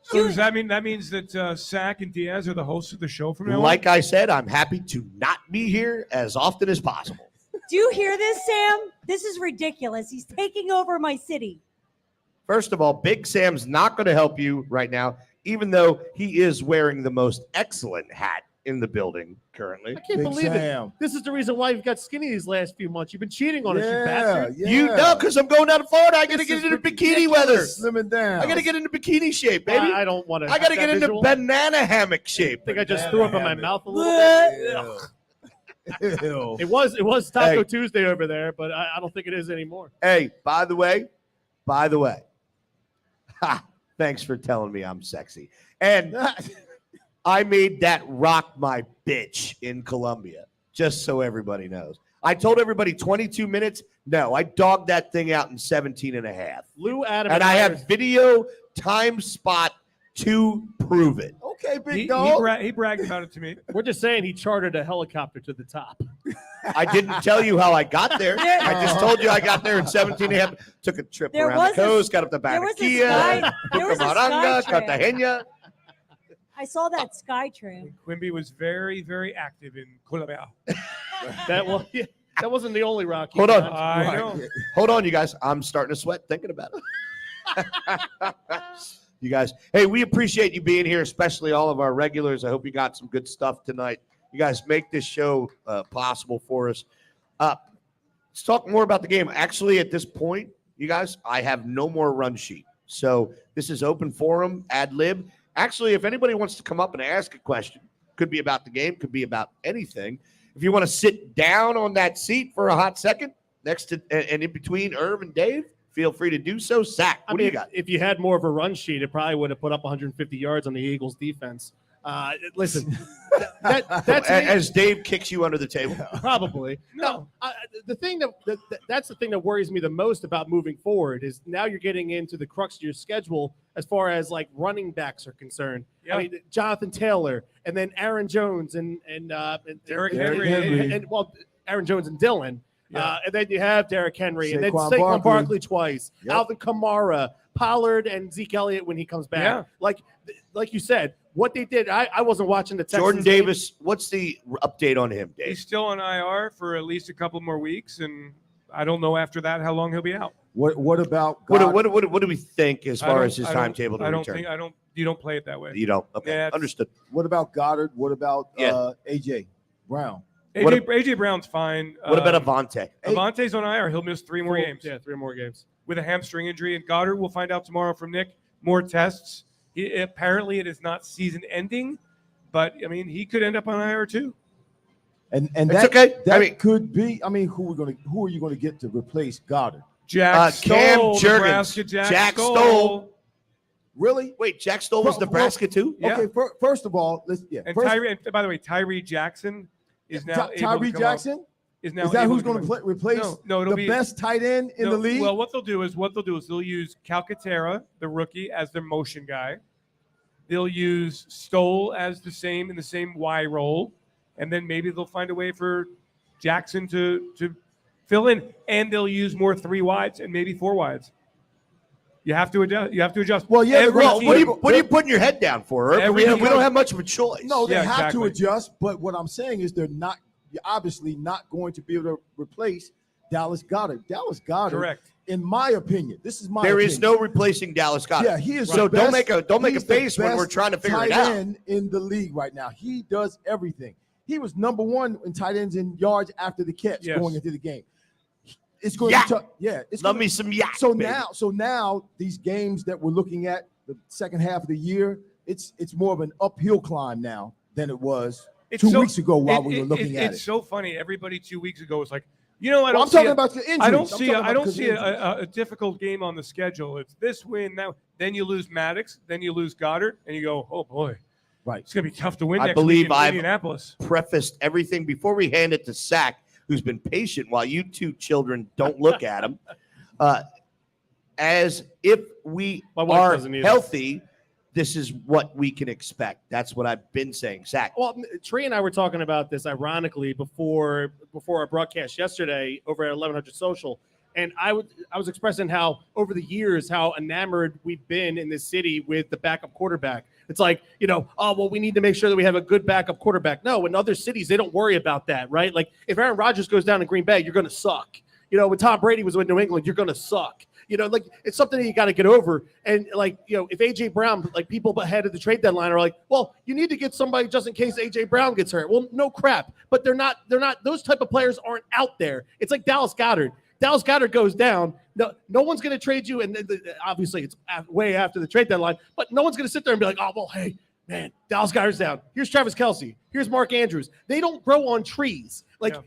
So does that means that Sack and Diaz are the hosts of the show from now on? Like I said, I'm happy to not be here as often as possible. Do you hear this, Sam? This is ridiculous. He's taking over my city. First of all, Big Sam's not going to help you right now, even though he is wearing the most excellent hat in the building currently. I can't believe it. This is the reason why you've got skinny these last few months. You've been cheating on us, you bastard. You know, because I'm going down to Florida. I got to get into bikini weather. Slim it down. I got to get into bikini shape, baby. I don't want to. I got to get into banana hammock shape. I think I just threw up in my mouth a little bit. Ew. It was Taco Hey. Tuesday over there, but I don't think it is anymore. Hey, by the way, thanks for telling me I'm sexy. And I made that rock my bitch in Colombia, just so everybody knows. I told everybody 22 minutes. No, I dogged that thing out in 17 and a half. Lou Adam And I have video time spot to prove it. Okay, big He dog. bragged about it to me. We're just saying he chartered a helicopter to the top. I didn't tell you how I got there. I just told you I got there in 17 and a half. Took a trip There around was the a- coast, got up to there was a Barranquilla, sky- there was a Bucaramanga, sky trail. Cartagena. I saw that sky trail. Quimby was very, very active in Colombia. That wasn't the only rock. Hold on. I know. Hold on, you guys. I'm starting to sweat thinking about it. You guys, hey, we appreciate you being here, especially all of our regulars. I hope you got some good stuff tonight. You guys make this show possible for us. Let's talk more about the game. Actually, at this point, you guys, I have no more run sheet. So this is open forum, ad lib. Actually, if anybody wants to come up and ask a question, could be about the game, could be about anything. If you want to sit down on that seat for a hot second next to and in between Irv and Dave, feel free to do so. Zach, what do you got? If you had more of a run sheet, it probably would have put up 150 yards on the Eagles defense. Listen, that's as Dave kicks you under the table. Probably. No, the thing that's the thing that worries me the most about moving forward is now you're getting into the crux of your schedule as far as like running backs are concerned. Yeah. I mean, Jonathan Taylor and then Aaron Jones and Derrick Henry. and Aaron Jones and Dylan. Yeah. And then you have Derrick Henry, and then Saquon Saquon Barkley. Barkley twice, Yep. Alvin Kamara, Pollard, and Zeke Elliott when he comes back. Yeah. Like you said, what they did, I wasn't watching the Texans Jordan game. Davis, what's the update on him, Dave? He's still on IR for at least a couple more weeks, and I don't know after that how long he'll be out. What about What do we think as I far don't- as his I don't- timetable to I don't return? think you don't play it that way. You don't. Okay, Yeah, it's- understood. What about Goddard? What about Yeah. AJ Brown? AJ Brown's fine. What about Avante? Avante's on IR. He'll miss 3 more games. Yeah, 3 more games. With a hamstring injury. And Goddard, we'll find out tomorrow from Nick. More tests. Apparently, it is not season ending, but I mean, he could end up on IR too. And It's that, okay. that I mean- could be. I mean, who are you going to get to replace Goddard? Jack Cam Stoll, Jurgens. Nebraska, Jack Stoll. Stoll. Really? Wait, Jack Stoll was Well, Nebraska too? Yeah. Okay. First of all, let's And first, Tyree, and by the way, Tyree Jackson is now able to Tyree come Jackson. up. Is now Is that able who's to come going up. to replace No, it'll the be best tight end in the league? Well, what they'll do is they'll use Calcaterra, the rookie, as their motion guy. They'll use Stoll as the same Y role, and then maybe they'll find a way for Jackson to fill in, and they'll use more 3 wides and maybe 4 wides. You have to adjust. Well, yeah, Every Well, team- what are you putting your head down for, Irv? Every We team- don't have much of a choice. No, they Yeah, have to exactly. adjust. But what I'm saying is you're obviously not going to be able to replace Dallas Goddard. Dallas Goddard, Correct. in my opinion, this is my There opinion. is no replacing Dallas Goddard. Yeah, he is. So the don't best- make a he's the face when we're best trying to figure it tight out. end in the league right now. He does everything. He was number 1 in tight ends in yards after the catch Yes. going into the game. It's going Yak. to be tough. Yeah, it's Love gonna- me some yak. So baby. now these games that we're looking at the second half of the year, it's more of an uphill climb now than it was It's 2 so- weeks ago while we were looking at It's it. so funny. Everybody 2 weeks ago was like, I don't. Well, I'm see talking a- about the injuries. I don't I'm see. talking about I don't because see of a difficult game on the schedule. It's this win now. Then you lose Maddox. Then you lose Goddard, and you go, oh boy, right. It's gonna be tough to win. I next believe week in I've Indianapolis. prefaced everything before we hand it to Sack, who's been patient while you two children don't look at him. As if we My wife are doesn't either. healthy, this is what we can expect. That's what I've been saying, Zach. Well, Trey and I were talking about this ironically before our broadcast yesterday over at 1100 Social, and I was expressing how over the years how enamored we've been in this city with the backup quarterback. It's like, we need to make sure that we have a good backup quarterback. No, in other cities they don't worry about that, right? Like if Aaron Rodgers goes down to Green Bay, you're going to suck. When Tom Brady was with New England, you're going to suck. It's something that you got to get over. And if AJ Brown, people ahead of the trade deadline are like, well, you need to get somebody just in case AJ Brown gets hurt. Well, no crap. But they're not. Those type of players aren't out there. It's like Dallas Goddard. Dallas Goddard goes down. No one's going to trade you. And obviously, it's way after the trade deadline. But no one's going to sit there and be like, oh, well, hey, man, Dallas Goddard's down. Here's Travis Kelce. Here's Mark Andrews. They don't grow on trees.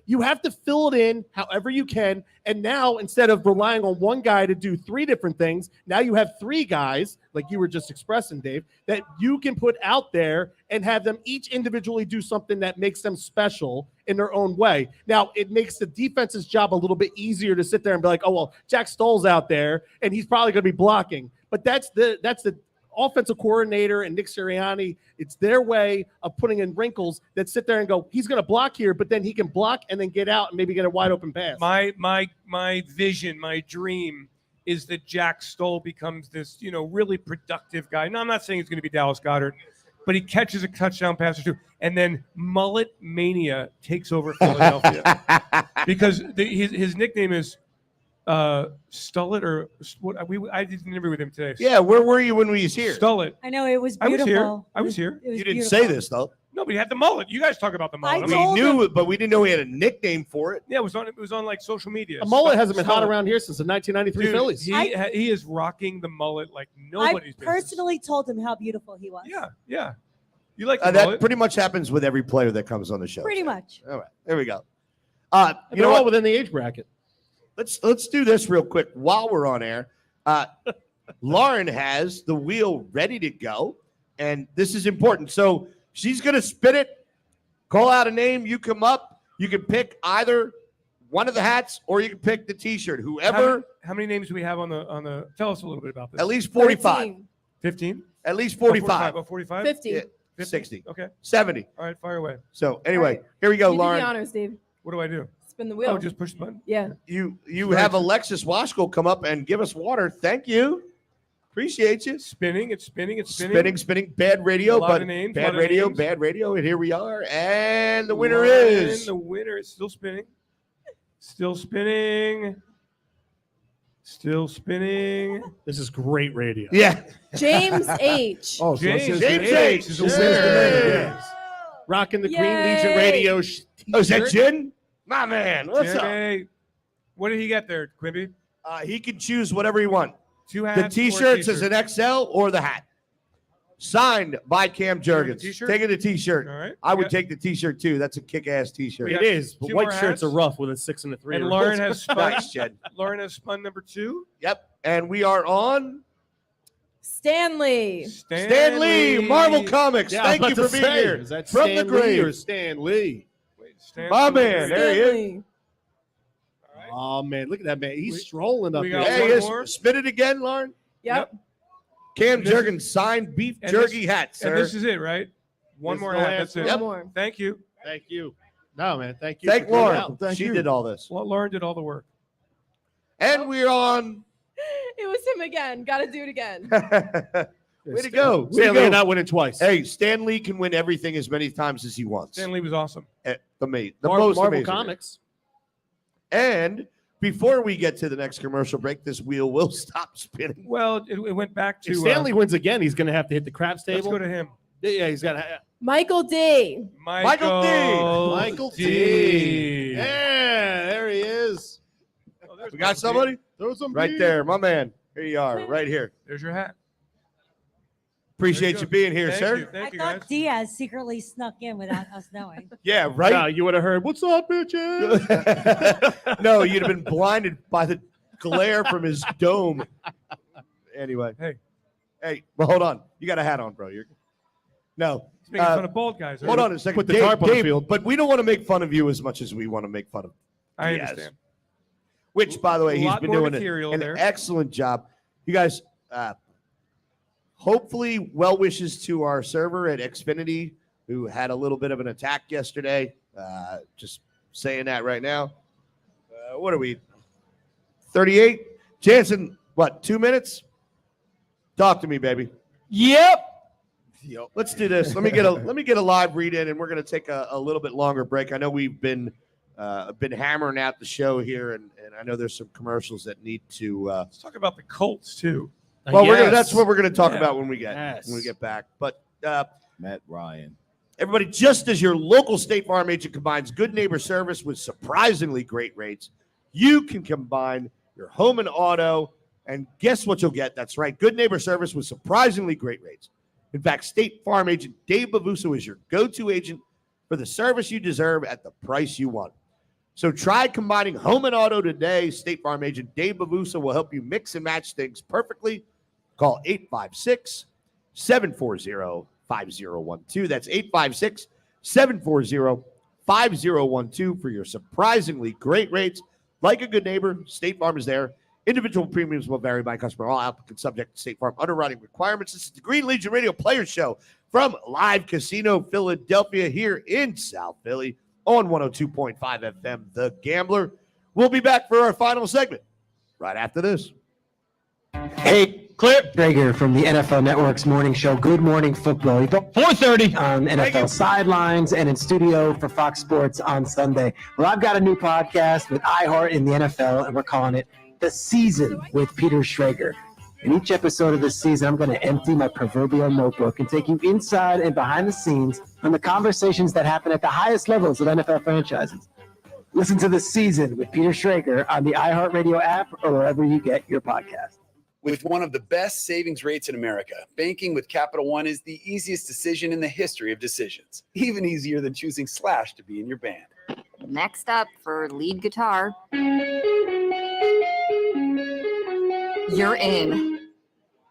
You have to fill it in however you can. And now, instead of relying on one guy to do 3 different things, now you have 3 guys, like you were just expressing, Dave, that you can put out there and have them each individually do something that makes them special in their own way. Now, it makes the defense's job a little bit easier to sit there and be like, oh, well, Jack Stoll's out there, and he's probably going to be blocking. But that's the offensive coordinator and Nick Sirianni, it's their way of putting in wrinkles that sit there and go, he's going to block here, but then he can block and then get out and maybe get a wide open pass. My vision, my dream is that Jack Stoll becomes this, really productive guy. No, I'm not saying he's going to be Dallas Goedert, but he catches a touchdown pass or two, and then mullet mania takes over Philadelphia because his nickname is Stullet, or what? I did an interview with him today. Yeah, where were you when we was here? Stullet. I know it was I was beautiful. here. I was here. It was You didn't beautiful. say this though. No, but he had the mullet. You guys talk about the mullet. We knew it, but we didn't know he had a nickname for it. Yeah, it was on like social media. A mullet hasn't been hot Stullet. around here since the 1993 Dude, Phillies. he is rocking the mullet like I nobody's business. personally told him how beautiful he was. Yeah. You like the That mullet? pretty much happens with every player that comes on the show. Pretty much. All right, there we go. You know what? Within the age bracket. Let's do this real quick while we're on air. Lauren has the wheel ready to go, and this is important. So she's going to spin it, call out a name, you come up. You can pick either one of the hats or you can pick the T-shirt. Whoever. How many names do we have on the? Tell us a little bit about this. At least 45. 15. At least 45. 45. 50. Yeah, 60. Okay. 70. All right, fire away. So anyway, here we go, You Lauren. did the honors, Steve. What do I do? Spin the wheel. Oh, just push the button. Yeah. You have Alexis Washko come up and give us water. Thank you. Appreciate you. Spinning. It's spinning. Spinning. Bad radio, A lot but of names, bad lot of radio, names. bad radio. And here we are. And the winner Lauren, is. The winner is still spinning. Still spinning. Still spinning. This is great radio. Yeah. James H. Oh, so it James says James the- H. is Yes. a winner. Rocking the Green Yay. Legion radio. Oh, is that t-shirt. Jen? My man. What's up? Jimmy. What did he get there, Quimby? He can choose whatever he wants. 2 hats. The T-shirts is an XL or the hat. Signed by Cam Jurgens. T-shirt? Taking the T-shirt. All right. I would Yeah. take the T-shirt too. That's a kick-ass T-shirt. We It got is, but 2 white more shirts hats. are rough with a 6 and a 3. And Lauren has spun. Nice, Jen. Lauren has spun number 2. Yep. And we are on Stanley. Stan Lee, Marvel Comics. Yeah, I was Thank you about for to being say, here. Is that From Stan the Lee grave. or Stan Lee? My man. There he is. Stanley. Oh man, look at that man. He's strolling up we there. got There he one is. more. Spin it again, Lauren. Yep. Cam And this Jurgens signed beef and jerky this- hat, sir. And this is it, right? One This more is the hat. last That's it. One Yep. more. Thank you. Thank you. No man, thank you. Thank for coming Lauren. out. Thank she you. did all this. Well, Lauren did all the work. And we're on. It was him again. Got to do it again. Way to go. Way to Stanley go. not winning twice. Hey, Stan Lee can win everything as many times as he wants. Stanley was awesome. The most Marvel amazing. Comics. And before we get to the next commercial break, this wheel will stop spinning. Well, it went back to If Stanley wins again, he's going to have to hit the craps let's table. go to him. Yeah, he's got Michael D. Michael D. Michael D. Yeah, there he is. Oh, there's We got Michael D. somebody? Throw some Right beef. there, my man. Here you are, right here. There's your hat. Appreciate There you go. being here, Thank sir. you. Thank you, I guys. thought Diaz secretly snuck in without us knowing. Yeah, right? No, you would have heard, "What's up, bitches?" No, you'd have been blinded by the glare from his dome. Anyway. Hey, well, hold on. You got a hat on, bro. No. He's making fun of bald guys. Hold on a second. Put the tarp on the field. But we don't want to make fun of you as much as we want to make fun of I Diaz. understand. Which, by the way, A he's lot been more doing material an there. excellent job. You guys, hopefully, well wishes to our server at Xfinity, who had a little bit of an attack yesterday. Just saying that right now. What are we? 38? Jansen, what, 2 minutes? Talk to me, baby. Yep. Let's do this. Let me get a live read in, and we're going to take a little bit longer break. I know we've been hammering out the show here, and I know there's some commercials that need to. Let's talk about the Colts too. Well, Yes. that's what we're going to talk Yeah. about when we Yes. get back. But Matt Ryan. everybody, just as your local State Farm agent combines good neighbor service with surprisingly great rates, you can combine your home and auto, and guess what you'll get? That's right, good neighbor service with surprisingly great rates. In fact, State Farm agent Dave Bavuso is your go-to agent for the service you deserve at the price you want. So try combining home and auto today. State Farm agent Dave Bavuso will help you mix and match things perfectly. Call 856-740-5012. That's 856-740-5012 for your surprisingly great rates. Like a good neighbor, State Farm is there Individual premiums will vary by customer. All applicants subject to State Farm underwriting requirements. This is the Green Legion Radio Players Show from Live Casino Philadelphia here in South Philly on 102.5 FM, The Gambler. We'll be back for our final segment right after this. Hey, Clear. Traeger from the NFL Network's morning show, Good Morning Football. You got 4:30 on NFL sidelines and in studio for Fox Sports on Sunday. Well, I've got a new podcast with iHeart in the NFL, and we're calling it The Season with Peter Schrager. In each episode of this season, I'm going to empty my proverbial notebook and take you inside and behind the scenes on the conversations that happen at the highest levels of NFL franchises. Listen to The Season with Peter Schrager on the iHeartRadio app or wherever you get your podcast. With one of the best savings rates in America, banking with Capital One is the easiest decision in the history of decisions. Even easier than choosing Slash to be in your band. Next up for lead guitar, you're in.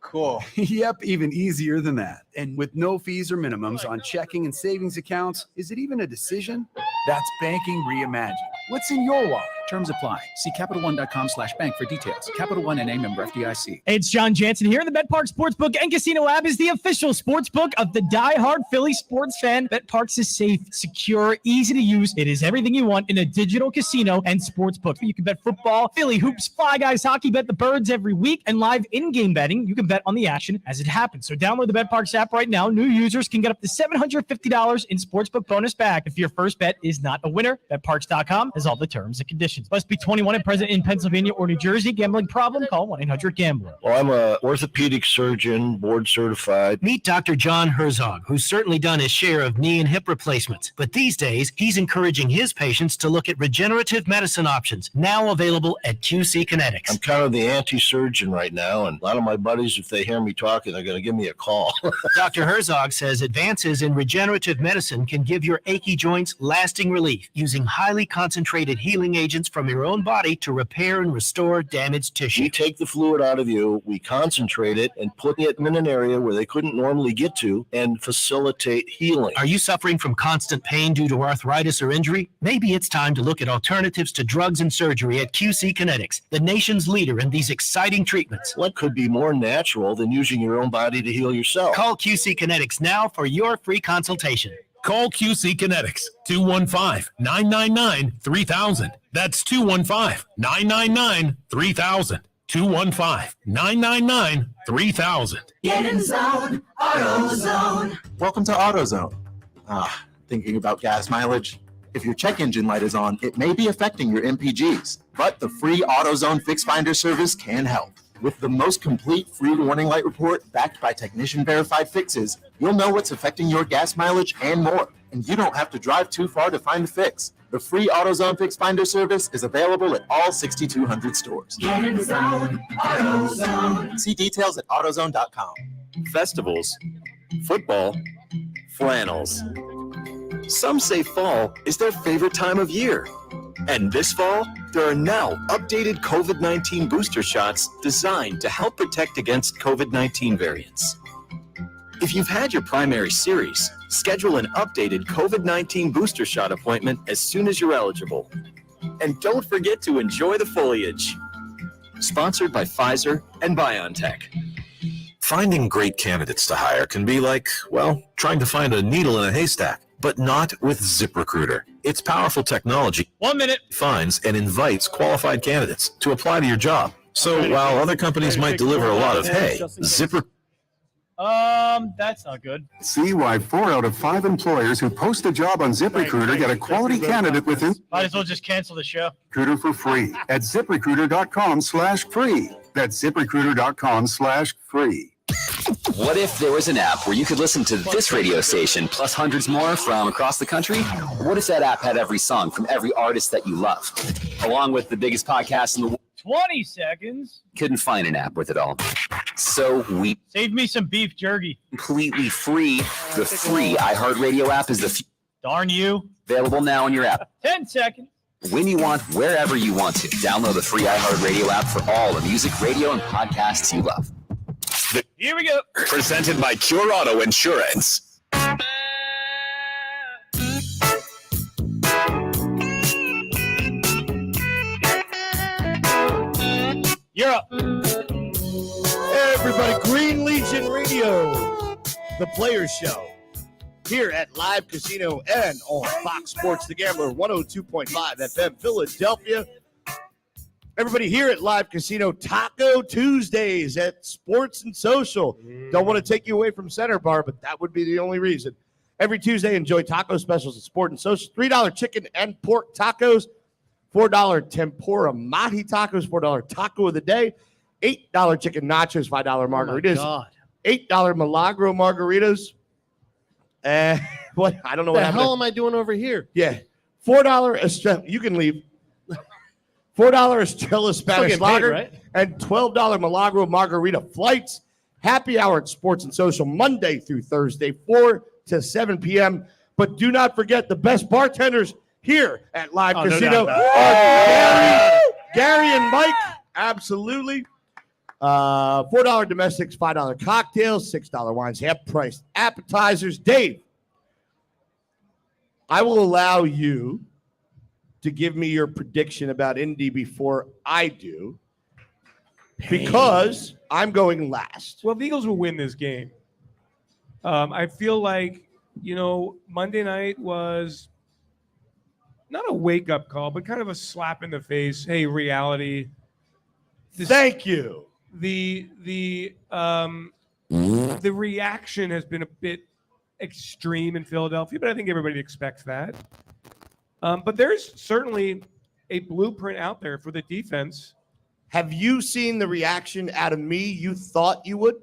Cool. Yep, even easier than that. And with no fees or minimums on checking and savings accounts, is it even a decision? That's banking reimagined. What's in your wallet? Terms apply. See CapitalOne.com/bank for details. Capital One NA, member FDIC. Hey, it's John Jansen here. The BetPark Sportsbook and Casino app is the official sportsbook of the die-hard Philly sports fan. BetParks is safe, secure, easy to use. It is everything you want in a digital casino and sportsbook. You can bet football, Philly hoops, Fly Guys hockey, bet the Birds every week, and live in-game betting. You can bet on the action as it happens. So download the BetParks app right now. New users can get up to $750 in sportsbook bonus back if your first bet is not a winner. BetParks.com has all the terms and conditions. Must be 21 and present in Pennsylvania or New Jersey. Gambling problem? Call 1-800-GAMBLER. Well, I'm a orthopedic surgeon, board certified. Meet Dr. John Herzog, who's certainly done his share of knee and hip replacements. But these days, he's encouraging his patients to look at regenerative medicine options, now available at QC Kinetics. I'm kind of the anti-surgeon right now, and a lot of my buddies, if they hear me talking, they're going to give me a call. Dr. Herzog says advances in regenerative medicine can give your achy joints lasting relief using highly concentrated healing agents from your own body to repair and restore damaged tissue. We take the fluid out of you, we concentrate it, and put it in an area where they couldn't normally get to and facilitate healing. Are you suffering from constant pain due to arthritis or injury? Maybe it's time to look at alternatives to drugs and surgery at QC Kinetics, the nation's leader in these exciting treatments. What could be more natural than using your own body to heal yourself? Call QC Kinetics now for your free consultation. Call QC Kinetics, 215-999-3000. That's 215-999-3000. 215-999-3000. Get in zone, AutoZone. Welcome to AutoZone. Thinking about gas mileage? If your check engine light is on, it may be affecting your MPGs, but the free AutoZone Fix Finder service can help. With the most complete free warning light report backed by technician-verified fixes, you'll know what's affecting your gas mileage and more, and you don't have to drive too far to find a fix. The free AutoZone Fix Finder service is available at all 6,200 stores. Get in zone, AutoZone. See details at AutoZone.com. Festivals, football, flannels. Some say fall is their favorite time of year. And this fall, there are now updated COVID-19 booster shots designed to help protect against COVID-19 variants. If you've had your primary series, schedule an updated COVID-19 booster shot appointment as soon as you're eligible. And don't forget to enjoy the foliage. Sponsored by Pfizer and BioNTech. Finding great candidates to hire can be like, well, trying to find a needle in a haystack, but not with ZipRecruiter. Its powerful technology 1 minute finds and invites qualified candidates to apply to your job. So while other companies might deliver a lot of hay, ZipRecruiter. That's not good. See why 4 out of 5 employers who post a job on ZipRecruiter get a quality candidate within Might as well just cancel the show. Recruiter for free at ZipRecruiter.com/free. That's ZipRecruiter.com/free. What if there was an app where you could listen to this radio station plus hundreds more from across the country? What if that app had every song from every artist that you love, along with the biggest podcast in the world? 20 seconds. Couldn't find an app with it all. So we Save me some beef jerky. completely free. The free iHeartRadio app is Darn you. available now in your app. 10 seconds. When you want, wherever you want to. Download the free iHeartRadio app for all the music, radio, and podcasts you love. Here we go. Presented by Cure Auto Insurance. You're you're up. Hey, everybody, Green Legion Radio, the Players Show, here at Live Casino and on Fox Sports The Gambler, 102.5 FM, Philadelphia. Everybody here at Live Casino, Taco Tuesdays at Sports and Social. Don't want to take you away from Center Bar, but that would be the only reason. Every Tuesday, enjoy taco specials at Sport and Social. $3 chicken and pork tacos, $4 tempura mahi tacos, $4 taco of the day, $8 chicken nachos, $5 margaritas, God. $8 Milagro margaritas. What? I don't know what The happened. hell am I doing over here? Yeah. $4 Estrella. You can leave. $4 Estrella Spanish getting paid, Lager, right? and $12 Milagro Margarita flights. Happy hour at Sports and Social Monday through Thursday, 4 to 7 p.m. But do not forget the best bartenders here at Live Casino are Gary and Mike. Absolutely. $4 domestics, $5 cocktails, $6 wines, half-priced appetizers. Dave, I will allow you to give me your prediction about Indy before I do, because I'm going last. Well, the Eagles will win this game. I feel like, Monday night was not a wake-up call, but kind of a slap in the face. Hey, reality. Thank you. The reaction has been a bit extreme in Philadelphia, but I think everybody expects that. But there's certainly a blueprint out there for the defense. Have you seen the reaction out of me you thought you would?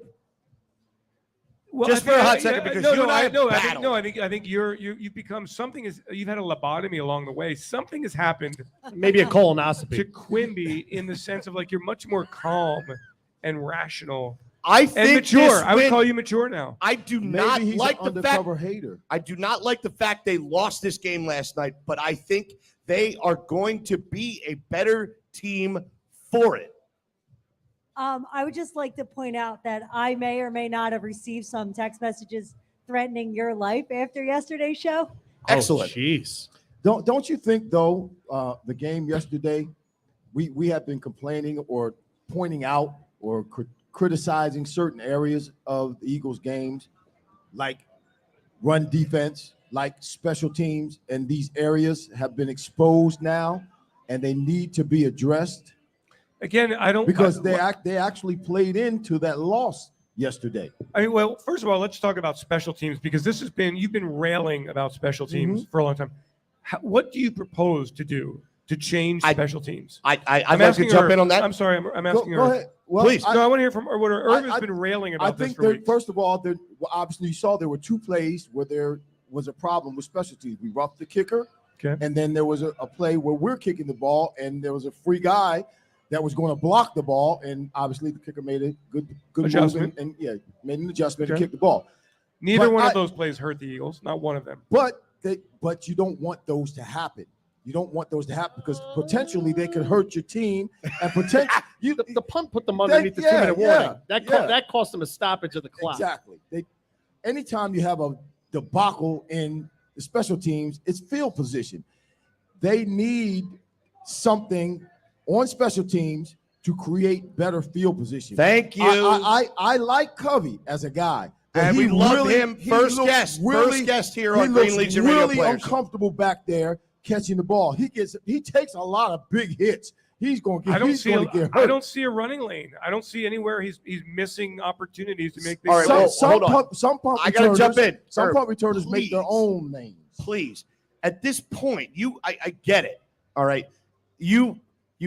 Well, Just for a hot second, because you and I have battled. I think you've become something. You've had a lobotomy along the way. Something has happened. Maybe a colonoscopy To Quimby, in the sense of like you're much more calm and rational. I think and mature. this I would win- call you mature now. I do Maybe not he's like an the fact. undercover hater. I do not like the fact they lost this game last night, but I think they are going to be a better team for it. I would just like to point out that I may or may not have received some text messages threatening your life after yesterday's show. Excellent. Jeez. Don't you think though the game yesterday, we have been complaining or pointing out or criticizing certain areas of the Eagles games, like run defense, like special teams, and these areas have been exposed now, and they need to be addressed. Again, I don't because they actually played into that loss yesterday. I mean, well, first of all, let's talk about special teams, because you've been railing about special teams for a long time. What do you propose to do to change special teams? I'd like to jump in on that. I'm sorry, I'm asking Go her. ahead. Well, Please. No, I want to hear from what Irv has been railing about I this think for weeks. first of all, obviously you saw there were two plays where there was a problem with special teams. We roughed the kicker, and then there was a play where we're kicking the ball, and there was a free guy that was going to block the ball, and obviously the kicker made a good Adjustment. move and made an adjustment and kicked the ball. Neither one of those plays hurt the Eagles. Not one of them. But you don't want those to happen. You don't want those to happen because potentially they could hurt your team and potentially the punt put them underneath the 2-minute warning. That cost them a stoppage of the clock. Exactly. Anytime you have a debacle in the special teams, it's field position. They need something on special teams to create better field position. Thank you. I like Covey as a guy. And we love him. he First looks guest here on he Green looks Legion Radio really Players. uncomfortable back there catching the ball. He takes a lot of big hits. He's going to get hurt. I don't see a running lane. I don't see anywhere he's missing opportunities to make big All right, plays. hold on. Some punt I gotta returners, jump in. Some Irv, punt returners make their own lanes. Please. At this point, I get it. All right. You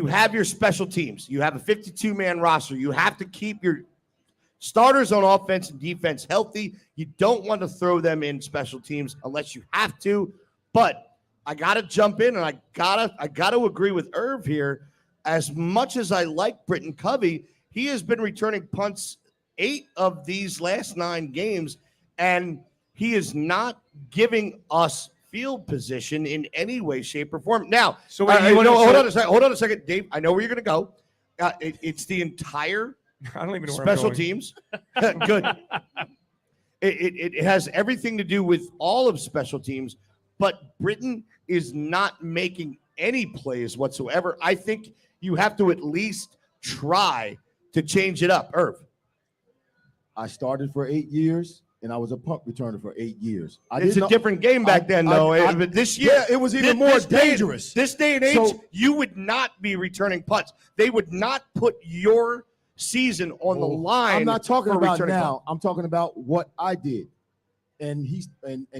have your special teams. You have a 52-man roster. You have to keep your starters on offense and defense healthy. You don't want to throw them in special teams unless you have to. But I gotta jump in, and I gotta agree with Irv here. As much as I like Britton Covey, he has been returning punts 8 of these last 9 games, and he is not giving us field position in any way, shape, or form. Now, so hold on a second, Dave. I know where you're going to go. It's the entire I don't even know where special I'm going. teams. Good. It has everything to do with all of special teams, but Britton is not making any plays whatsoever. I think you have to at least try to change it up? Irv. I started for 8 years, and I was a punt returner for 8 years. It's a different game back then, though. But this year, yeah, it was even more dangerous. This day and age, So- you would not be returning punts. They would not put your season on the line. I'm not talking for about returning now. punts. I'm talking about what I did. And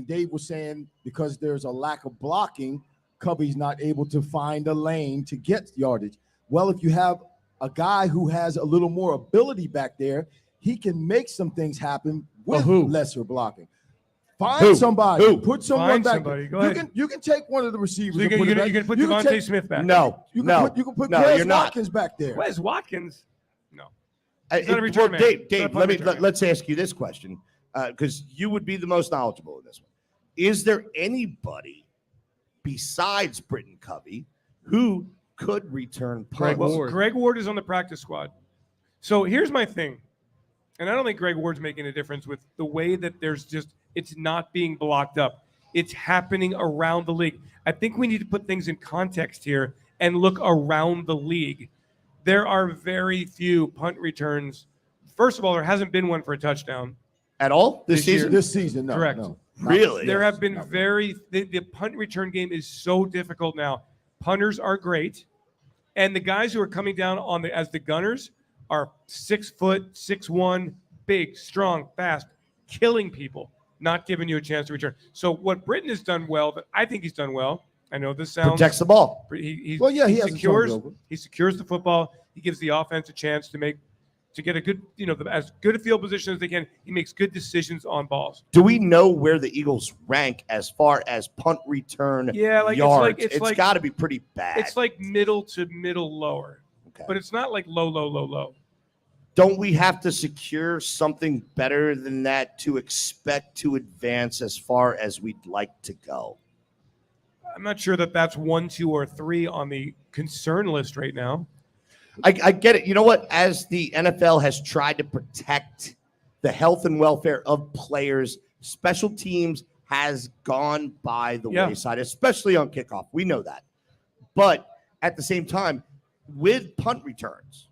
Dave was saying because there's a lack of blocking, Cubby's not able to find a lane to get yardage. Well, if you have a guy who has a little more ability back there, he can make some things happen with lesser blocking. Find somebody. Put someone Find back. somebody. Go you ahead. You can take one of the receivers. So you're and put it gonna back. put You can Devontae take- Smith back? No, You can no, put, you can put no, Wes you're not. Watkins back there. Wes Watkins? No. He's not a return man. Dave, He's not a punt return man. let's ask you this question, because you would be the most knowledgeable in this one. Is there anybody besides Britton Covey who could return punts? Greg Ward is on the practice squad. So here's my thing. And I don't think Greg Ward's making a difference with the way that it's not being blocked up. It's happening around the league. I think we need to put things in context here and look around the league. There are very few punt returns. First of all, there hasn't been one for a touchdown. At all? This season? This season, no. Correct. No. Really? There have been the punt return game is so difficult now. Punters are great. And the guys who are coming down as the gunners are 6 foot, 6'1", big, strong, fast, killing people, not giving you a chance to return. So what Britton has done well, that I think he's done well. I know this sounds Protects the ball. He hasn't secures. turned it over. He secures the football. He gives the offense a chance to get a good, as good a field position as they can. He makes good decisions on balls. Do we know where the Eagles rank as far as punt return yards? It's got to be pretty bad. It's like middle to middle lower, but it's not like low. Don't we have to secure something better than that to expect to advance as far as we'd like to go? I'm not sure that that's 1, 2, or 3 on the concern list right now. I get it. You know what? As the NFL has tried to protect the health and welfare of players, special teams has gone by the wayside, especially on kickoff. We know that. But at the same time, with punt returns,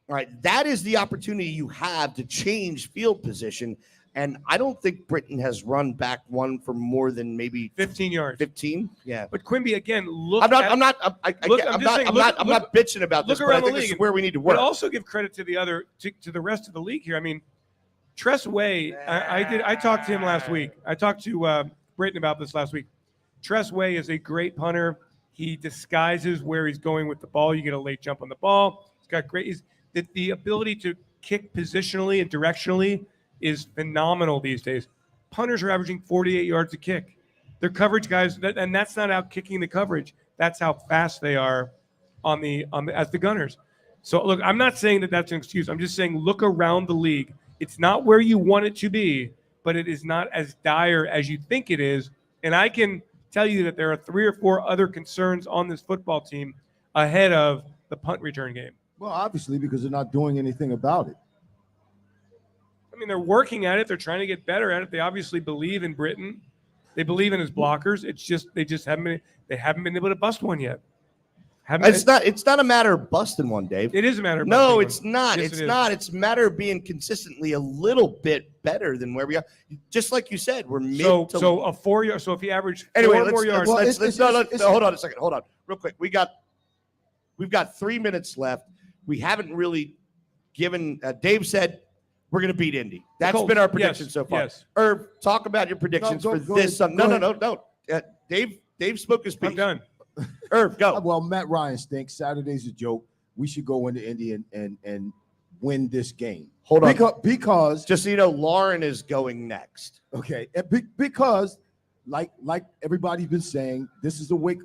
all right, that is the opportunity you have to change field position. And I don't think Britton has run back one for more than maybe 15 yards. 15, yeah. But Quimby, again, look. I'm not bitching about this. Look But I around think the this league. is where we need to work. But also give credit to the rest of the league here. I mean, Tress Way. I talked to him last week. I talked to Britton about this last week. Tress Way is a great punter. He disguises where he's going with the ball. You get a late jump on the ball. He's got great. The ability to kick positionally and directionally is phenomenal these days. Punters are averaging 48 yards a kick. They're coverage guys, and that's not out kicking the coverage. That's how fast they are as the gunners. So look, I'm not saying that that's an excuse. I'm just saying look around the league. It's not where you want it to be, but it is not as dire as you think it is. And I can tell you that there are 3 or 4 other concerns on this football team ahead of the punt return game. Well, obviously, because they're not doing anything about it. I mean, they're working at it. They're trying to get better at it. They obviously believe in Britton. They believe in his blockers. It's just they haven't been able to bust one yet. It's not a matter of busting one, Dave. It is a matter of no, busting it's one. not. Yes, It's it is. not. It's a matter of being consistently a little bit better than where we are. Just like you said, we're mid to So a 4 yard. So if he averaged 4 anyway, more yards, hold on a second. Hold on, real quick. We've got 3 minutes left. We haven't really given. Dave said we're going to beat Indy. That's Colts. been our prediction Yes, so far. yes. Irv, talk about your predictions No, for go this. ahead. No. Dave spoke his piece. I'm done. Irv, go. Well, Matt Ryan stinks. Saturday's a joke. We should go into Indy and win this game. Hold on. Because just so you know, Lauren is going next. Okay, because like everybody's been saying, this is a wake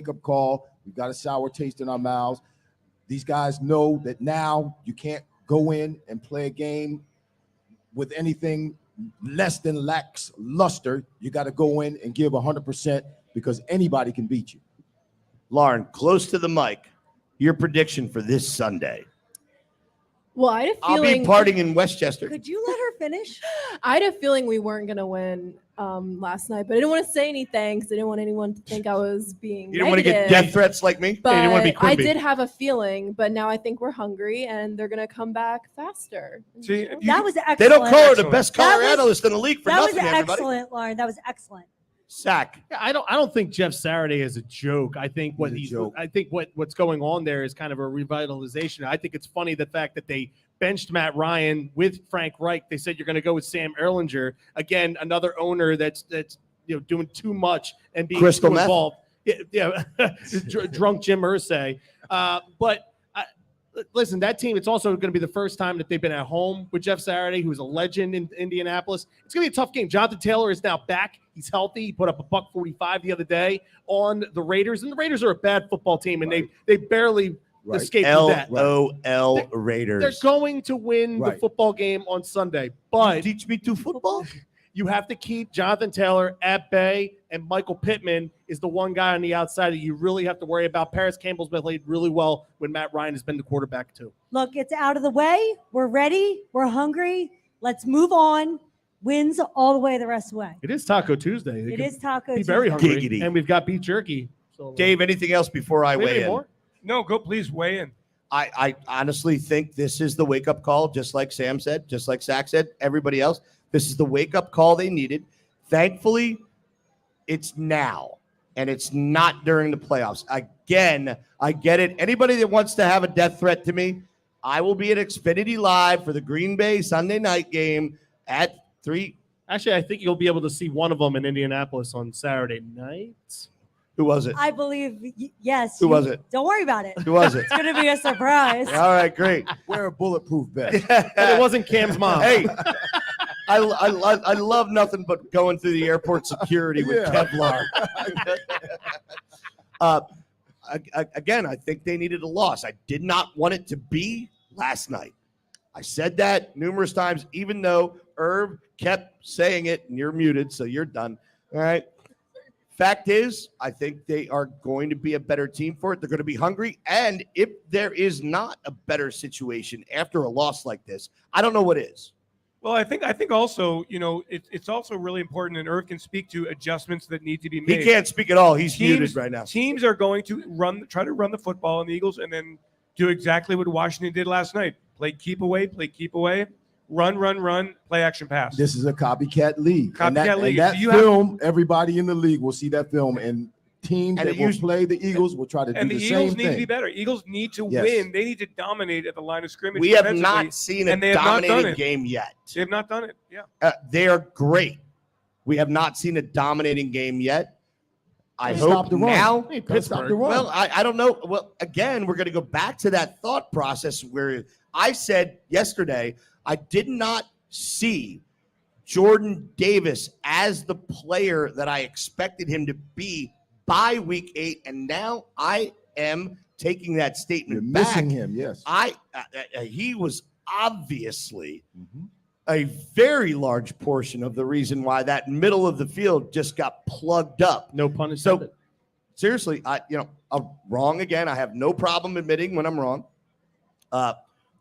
up call. We've got a sour taste in our mouths. These guys know that now you can't go in and play a game with anything less than lax luster. You got to go in and give 100% because anybody can beat you. Lauren, close to the mic. Your prediction for this Sunday. Well, I had a I'll be feeling. partying in Westchester. Could you let her finish? I had a feeling we weren't going to win last night, but I didn't want to say anything because I didn't want anyone to think I was being You didn't want to get negative. death threats like me? But you didn't want to be I Quimby. did have a feeling, but now I think we're hungry and they're going to come back faster. See, That was excellent. They don't call her the Excellent. best color That was- analyst in the league for That was nothing, everybody. excellent, Lauren. That was excellent. Sack. Yeah, I don't think Jeff Saturday is a joke. I think what's going on there is kind of a revitalization. I think it's funny the fact that they benched Matt Ryan with Frank Reich. They said you're going to go with Sam Erlinger. Again, another owner that's doing too much and being Crystal too meth? involved. Yeah. Drunk Jim Irsay. But listen, that team, it's also going to be the first time that they've been at home with Jeff Saturday, who's a legend in Indianapolis. It's going to be a tough game. Jonathan Taylor is now back. He's healthy. He put up a $145 the other day on the Raiders, and the Raiders are a bad football team, and they barely escaped with that. LOL Raiders. They're going to win the football game on Sunday, but teach me to football. You have to keep Jonathan Taylor at bay, and Michael Pittman is the one guy on the outside that you really have to worry about. Paris Campbell's been played really well when Matt Ryan has been the quarterback too. Look, it's out of the way. We're ready. We're hungry. Let's move on. Wins all the way the rest of the way. It is Taco Tuesday. It is Taco Be very Tuesday. hungry, Giggity. and we've got beef jerky. So, Dave, anything else before I weigh in? more? No, go please weigh in. I honestly think this is the wake-up call, just like Sam said, just like Zach said, everybody else. This is the wake-up call they needed. Thankfully, it's now, and it's not during the playoffs. Again, I get it. Anybody that wants to have a death threat to me, I will be at Xfinity Live for the Green Bay Sunday night game at 3. Actually, I think you'll be able to see one of them in Indianapolis on Saturday night. Who was it? I believe, yes. Who was it? Don't worry about it. Who was it? It's going to be a surprise. All right, great. Wear a bulletproof vest. But it wasn't Cam's mom. Hey, I love nothing but going through the airport security with Kevlar. Again, I think they needed a loss. I did not want it to be last night. I said that numerous times, even though Irv kept saying it, and you're muted, so you're done. All right. Fact is, I think they are going to be a better team for it. They're going to be hungry. And if there is not a better situation after a loss like this, I don't know what is. Well, I think also, it's also really important, and Irv can speak to adjustments that need to be made. He can't speak at all. He's muted right now. Teams are going to try to run the football on the Eagles, and then do exactly what Washington did last night: play keep away, run, play action pass. This is a copycat league. Copycat and that, league. And that You film, everybody in the league will see that film, and teams And that it will usually- play the Eagles will try to do And the the same Eagles need to be thing. better. Eagles need to Yes. win. They need to dominate at the line of scrimmage. We have defensively, not seen a and they have not done dominating it. game yet. They have not done it. Yeah. They are great. We have not seen a dominating game yet. I Stop hope the run. now. Hey, Gotta stop the run. Well, I don't know. Well, again, we're going to go back to that thought process where I said yesterday I did not see Jordan Davis as the player that I expected him to be by week 8, and now I am taking that statement You're back. missing him, yes. He was obviously a very large portion of the reason why that middle of the field just got plugged up. No pun intended. So seriously, I'm wrong again. I have no problem admitting when I'm wrong.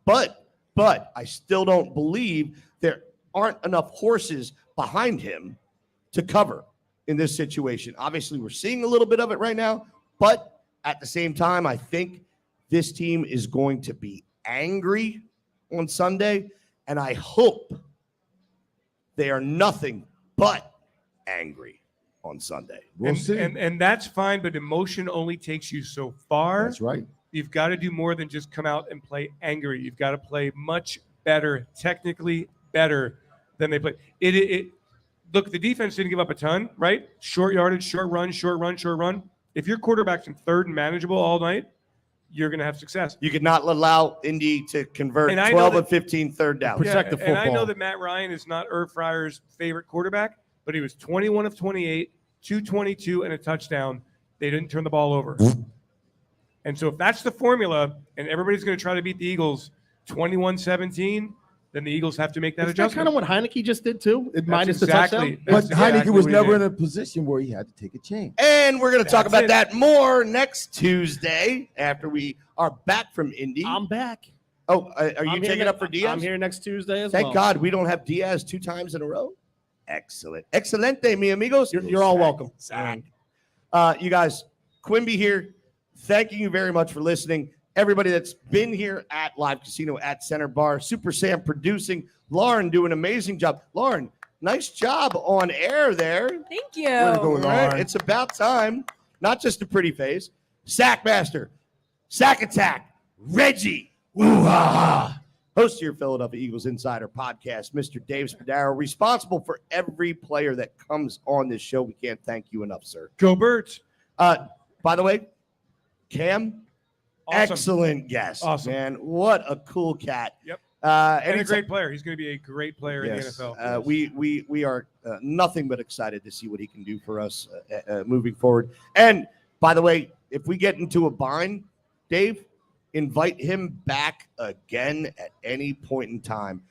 But I still don't believe there aren't enough horses behind him to cover in this situation. Obviously, we're seeing a little bit of it right now, but at the same time, I think this team is going to be angry on Sunday, and I hope they are nothing but angry on Sunday. And that's fine, but emotion only takes you so far. That's right. You've got to do more than just come out and play angry. You've got to play much better, technically better than they played. Look, the defense didn't give up a ton, right? Short yardage, short run. If your quarterback's in third and manageable all night, you're going to have success. You could not allow Indy to convert And I 12 know of 15 third down. Protect the And I know football. that Matt Ryan is not Irv Fryer's favorite quarterback, but he was 21 of 28, 222, and a touchdown. They didn't turn the ball over. And so if that's the formula, and everybody's going to try to beat the Eagles 21-17, then the Eagles have to make that Is that adjustment. kind of what Heineke just did too? Minus exactly- the touchdown. But That's Heineke exactly was what he never did. in a position where he had to take a chance. And we're going to talk That's about it. that more next Tuesday after we are back from Indy. I'm back. Oh, are you taking up for Diaz? I'm here next Tuesday as Thank well. God we don't have Diaz 2 times in a row. Excellent. Excelente, mi amigos. You're all welcome. You guys, Quimby here. Thanking you very much for listening. Everybody that's been here at Live Casino at Center Bar. Super Sam producing. Lauren doing an amazing job. Lauren, nice job on air there. Thank you. All right, it's about time. Not just a pretty face. Sackmaster, Sack Attack, Reggie, ooh-ha-ha. Host of your Philadelphia Eagles Insider podcast, Mr. Dave Spadaro, responsible for every player that comes on this show. We can't thank you enough, sir. Go Birds. By the way, Cam, Awesome. excellent guest. Awesome. Man, what a cool cat. Yep. And a great player. He's going to be a great player in the NFL. We are nothing but excited to see what he can do for us moving forward. And by the way, if we get into a bind, Dave, invite him back again at any point in time.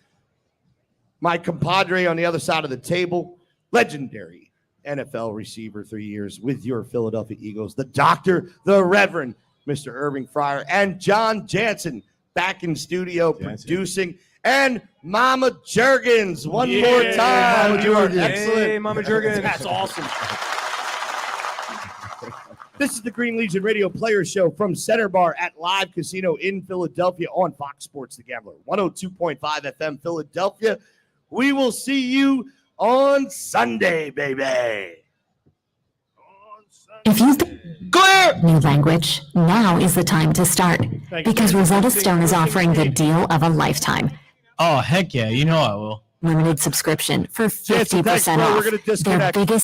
My compadre on the other side of the table, legendary NFL receiver, 3 years with your Philadelphia Eagles, the doctor, the Reverend, Mr. Irving Fryer, and John Jansen back in studio producing. And Mama Jurgens, one more time. Mama You are Jurgens. excellent. Hey, Mama Jurgens. That's awesome. This is the Green Legion Radio Players Show from Center Bar at Live Casino in Philadelphia on Fox Sports The Gambler, 102.5 FM Philadelphia. We will see you on Sunday, baby. If you've been new language, now is the time to start. Because Rosetta Stone is offering the deal of a lifetime. Oh, heck yeah. You know I will. Limited subscription for Jansen, thanks, 50% bro. We're off. gonna Their disconnect. biggest